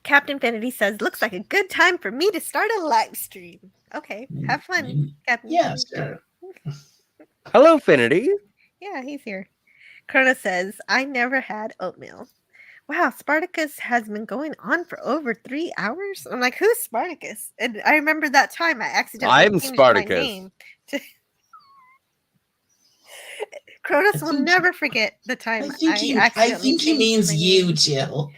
Captain Infinity says, "Looks like a good time for me to start a live stream." Okay, have fun, Captain.
Yeah,
Infinity.
sure.
Hello, Finity.
Yeah, he's here. Krona says, "I never had oatmeal." Wow, Spartacus has been going on for over 3 hours. I'm like, who's Spartacus? And I remember that time I accidentally
I'm
changed
Spartacus.
my name to... Kronos will never forget the time
I think he means you, Jill.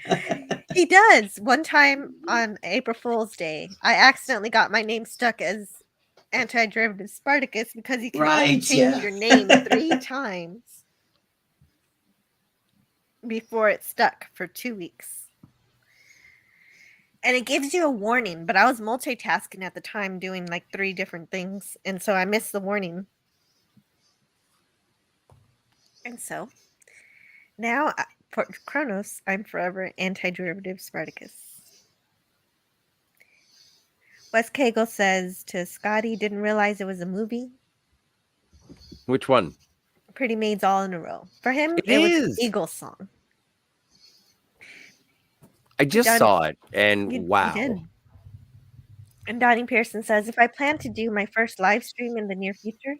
He does. One time on April Fool's Day, I accidentally got my name stuck as Antiderivative Spartacus because you can only change your name 3 times before it stuck for 2 weeks. And it gives you a warning, but I was multitasking at the time doing like 3 different things, and so I missed the warning. And so now for Kronos, I'm forever Antiderivative Spartacus. Wes Cagle says to Scotty, "Didn't realize it was a movie."
Which one?
Pretty Maids All in a Row. For him,
It
was
is.
an Eagles song.
I just saw it, and
You
wow.
did. And Donnie Pearson says, "If I plan to do my first live stream in the near future,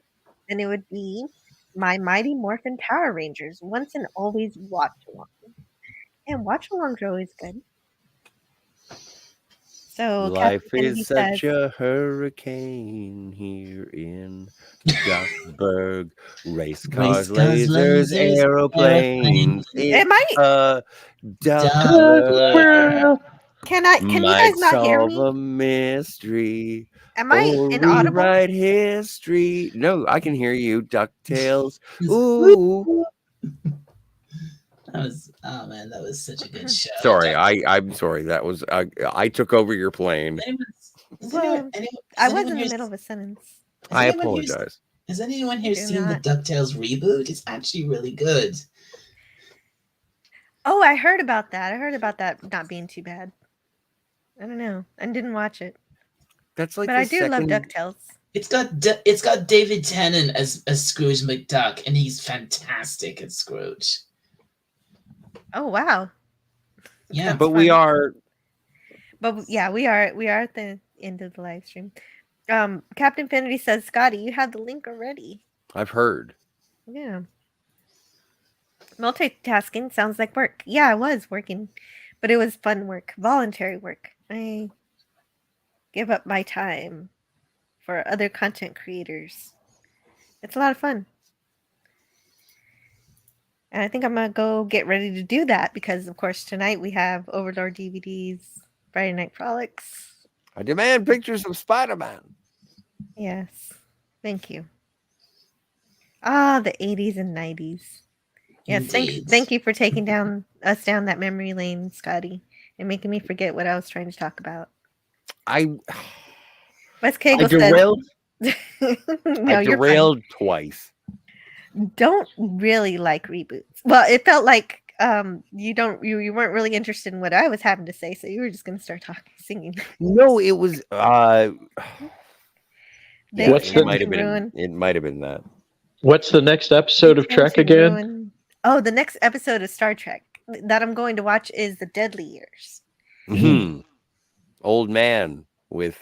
then it would be my Mighty Morphin Power Rangers once and always watch along." And watch alongs are always good. So
Life
Captain
is
Kennedy
such a hurricane here in Duckburg. Race cars, lasers, aeroplanes.
Am I?
Duckburg.
Can you guys not hear
solve
me?
a mystery.
Am I
or
inaudible?
rewrite history. No, I can hear you. DuckTales. Ooh.
That was such a good show.
Sorry, I'm sorry. That was I took over your plane.
Well, I was in the middle of a sentence.
I apologize.
Has anyone here
Do
seen
not.
the DuckTales reboot? It's actually really good.
Oh, I heard about that. I heard about that not being too bad. I don't know. I didn't watch it.
That's like
but I do love DuckTales.
It's got David Tennant as Scrooge McDuck, and he's fantastic as Scrooge.
Oh wow.
Yeah,
but we are.
But yeah, we are at the end of the live stream. Captain Infinity says, Scotty, you have the link already.
I've heard.
Yeah. Multitasking sounds like work. Yeah, I was working, but it was fun work, voluntary work. I give up my time for other content creators. It's a lot of fun. And I think I'm going to go get ready to do that because, of course, tonight we have Overlord DVDs, Friday Night Frolics.
I demand pictures of Spider-Man.
Yes. Thank you. Ah, the 80s and 90s. Yes, thank you for taking us down that memory lane, Scotty, and making me forget what I was trying to talk about. Wes Cagle
derailed.
No,
I
you're
derailed twice.
Don't really like reboots. Well, it felt like you weren't really interested in what I was having to say, so you were just going to start singing.
No, it was
it
might have been that.
What's the next episode of Trek again?
Oh, the next episode of Star Trek that I'm going to watch is The Deadly Years.
Mm-hmm. Old man with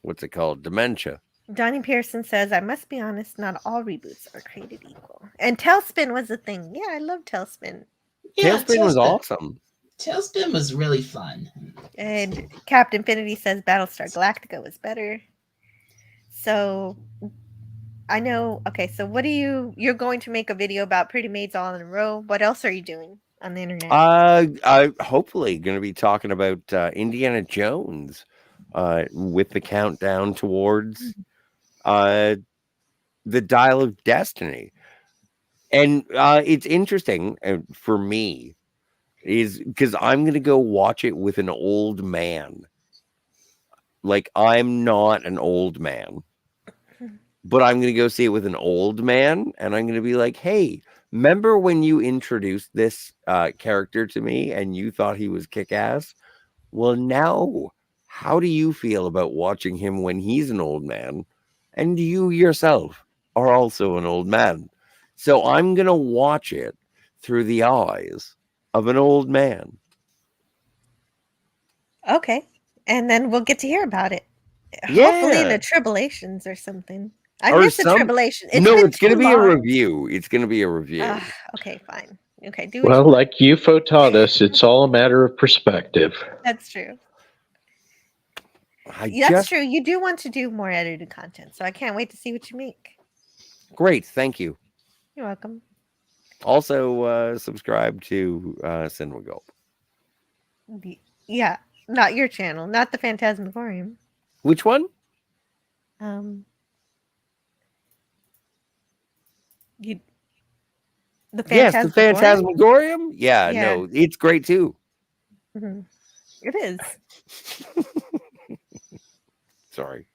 what's it called? Dementia.
Donnie Pearson says, I must be honest, not all reboots are created equal. And Tailspin was a thing. Yeah, I love Tailspin.
Yeah,
Tailspin was awesome.
Tailspin was really fun.
And Captain Infinity says Battlestar Galactica was better. So I know. Okay, so what you're going to make a video about Pretty Maids All in a Row. What else are you doing on the internet?
I hopefully going to be talking about Indiana Jones with the countdown towards the Dial of Destiny. And it's interesting for me is because I'm going to go watch it with an old man. Like, I'm not an old man, but I'm going to go see it with an old man. And I'm going to be like, hey, remember when you introduced this character to me and you thought he was kick-ass? Well, now, how do you feel about watching him when he's an old man? And you yourself are also an old man. So I'm going to watch it through the eyes of an old man.
Okay. And then we'll get to hear about it.
Yeah.
Hopefully the Tribulations or something. I missed the Tribulation.
It's going to be a review. It's going to be a review.
Okay, fine. Okay.
Well, like UFO taught us, it's all a matter of perspective.
That's true. That's true. You do want to do more edited content, so I can't wait to see what you make.
Great. Thank you.
You're welcome.
Also, subscribe to Cinema Gulp.
Yeah, not your channel, not the Phantasmagorium.
Which one?
The Phantasmagorium?
Yes, the Phantasmagorium? Yeah, no, it's great too.
Mm-hmm. It is.
Sorry.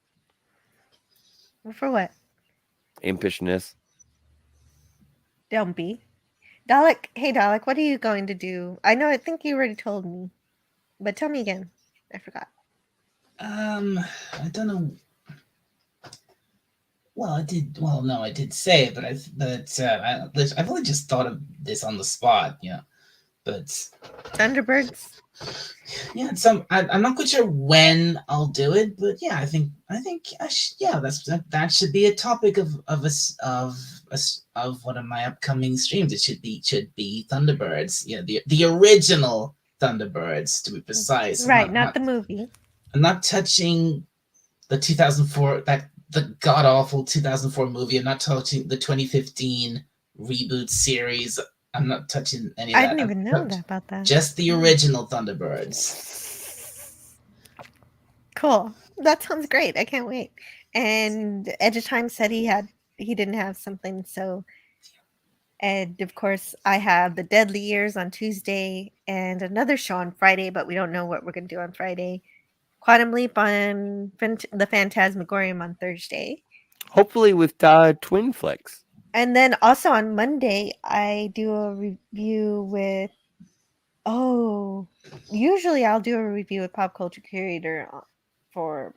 For what?
Impishness.
Don't be. Dalek, hey Dalek, what are you going to do? I think you already told me, but tell me again. I forgot.
I don't know. Well, I did. Well, no, I did say it, but I've only just thought of this on the spot. Yeah, but
Thunderbirds.
Yeah, I'm not quite sure when I'll do it, but yeah, I think that should be a topic of one of my upcoming streams. It should be Thunderbirds. Yeah, the original Thunderbirds, to be precise.
Right, not the movie.
I'm not touching the 2004 the god awful 2004 movie. I'm not touching the 2015 reboot series. I'm not touching any of that.
I didn't even know about that.
Just the original Thunderbirds.
Cool. That sounds great. I can't wait. And Edge of Time said he didn't have something. So, and of course, I have the Deadly Years on Tuesday and another show on Friday, but we don't know what we're going to do on Friday. Quantum Leap on the Phantasmagorium on Thursday.
Hopefully with Twin Flicks.
And then also on Monday, I do a review with... usually I'll do a review with Pop Culture Curator for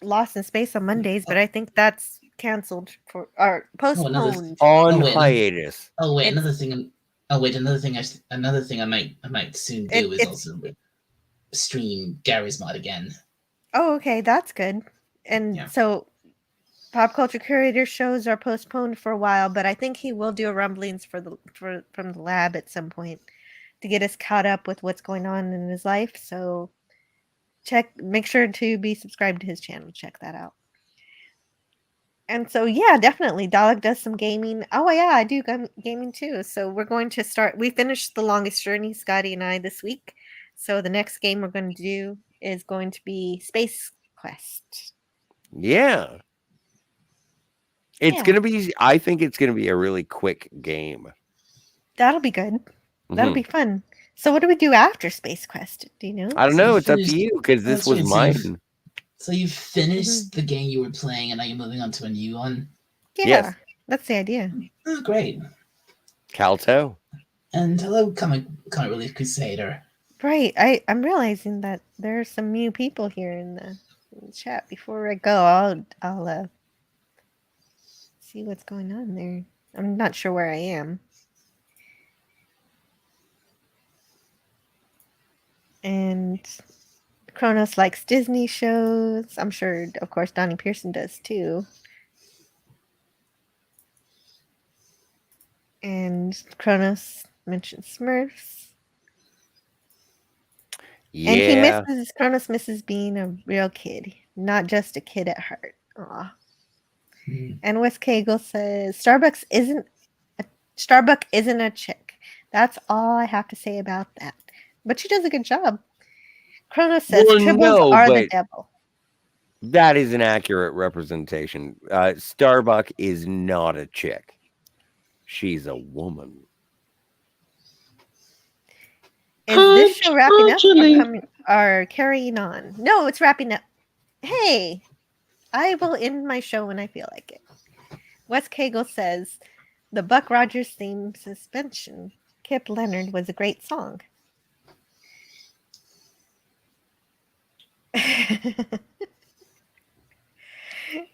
Lost in Space on Mondays, but I think that's canceled or postponed.
On hiatus.
Another thing I might soon do is also... stream Gary's mod again.
Oh, okay, that's good. And so Pop Culture Curator shows are postponed for a while, but I think he will do a rumblings from the lab at some point to get us caught up with what's going on in his life. So make sure to be subscribed to his channel. Check that out. And so, yeah, definitely. Dalek does some gaming. Oh, yeah, I do gaming too. So we're going to start. We finished The Longest Journey, Scotty and I, this week. So the next game we're going to do is going to be Space Quest.
Yeah. It's going to be, I think it's going to be a really quick game.
That'll be good. That'll be fun. So what do we do after Space Quest? Do you know?
I don't know. It's up to you because this was mine.
So you finished the game you were playing and now you're moving on to a new one?
Yeah, yes. That's the idea.
Oh, great.
Calto.
And hello, Comic Relief Crusader.
Right. I'm realizing that there are some new people here in the chat. Before I go, I'll see what's going on there. I'm not sure where I am. And Kronos likes Disney shows. I'm sure, of course, Donnie Pearson does too. And Kronos mentioned Smurfs.
Yeah.
And Kronos misses being a real kid, not just a kid at heart. Aw. And Wes Cagle says Starbuck isn't a chick. That's all I have to say about that. But she does a good job. Kronos says tribbles are the devil.
That is an accurate representation. Starbuck is not a chick. She's a woman.
Is this show wrapping up or carrying on? No, it's wrapping up. Hey, I will end my show when I feel like it. Wes Cagle says the Buck Rogers theme suspension, Kip Leonard, was a great song.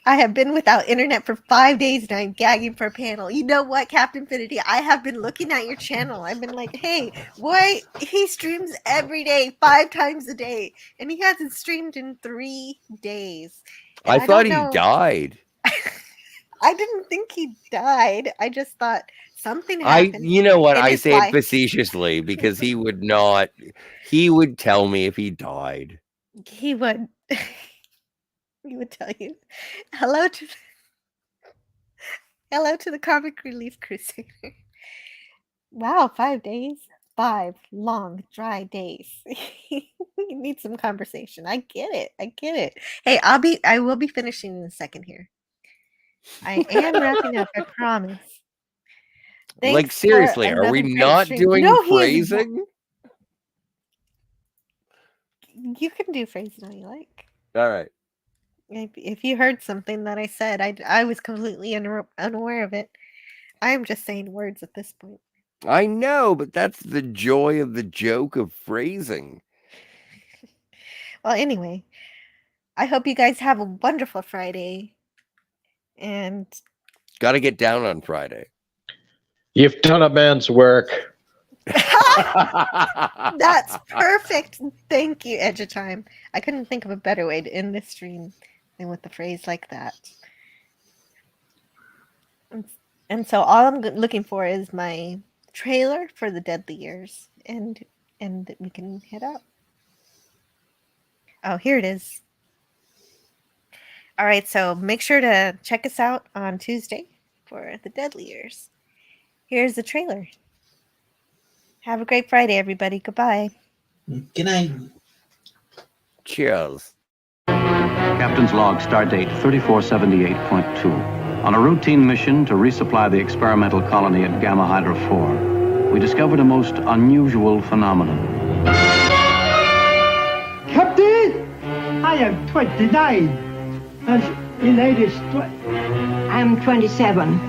I have been without internet for 5 days and I'm gagging for a panel. You know what, Captain Infinity? I have been looking at your channel. I've been like, hey, boy, he streams every day, 5 times a day. And he hasn't streamed in 3 days.
I thought he died.
I didn't think he died. I just thought something happened.
You know what? I say it facetiously because he would not. He would tell me if he died.
He would. He would tell you. Hello to the Comic Relief Crusader. Wow, 5 days. 5 long, dry days. You need some conversation. I get it. Hey, I will be finishing in a second here. I am wrapping up, I promise. Thanks,
like, seriously, are we not doing phrasing?
You can do phrasing all you like.
All right.
If you heard something that I said, I was completely unaware of it. I am just saying words at this point.
I know, but that's the joy of the joke of phrasing.
Well, anyway, I hope you guys have a wonderful Friday. And
got to get down on Friday.
You've done a man's work.
That's perfect. Thank you, Edge of Time. I couldn't think of a better way to end this stream than with a phrase like that. And so all I'm looking for is my trailer for The Deadly Years, and we can head out. Oh, here it is. All right, so make sure to check us out on Tuesday for The Deadly Years. Here's the trailer. Have a great Friday, everybody. Goodbye.
Good night.
Cheers.
Captain's log, stardate 3478.2. On a routine mission to resupply the experimental colony at Gamma Hydra 4, we discovered a most unusual phenomenon.
Captain, I am 29. And the lady's
I'm 27.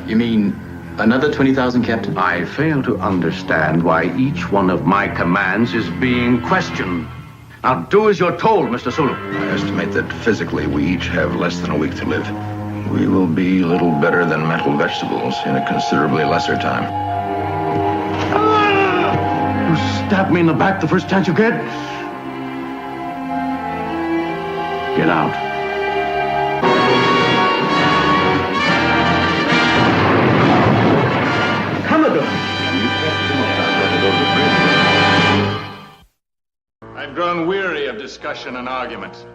You mean another 20,000, Captain?
I fail to understand why each one of my commands is being questioned. Now do as you're told, Mr. Sulu.
I estimate that physically we each have less than a week to live. We will be little better than mental vegetables in a considerably lesser time.
Ah!
to stab me in the back the first chance you get? Get out.
Commodore.
I've grown weary of discussion and argument.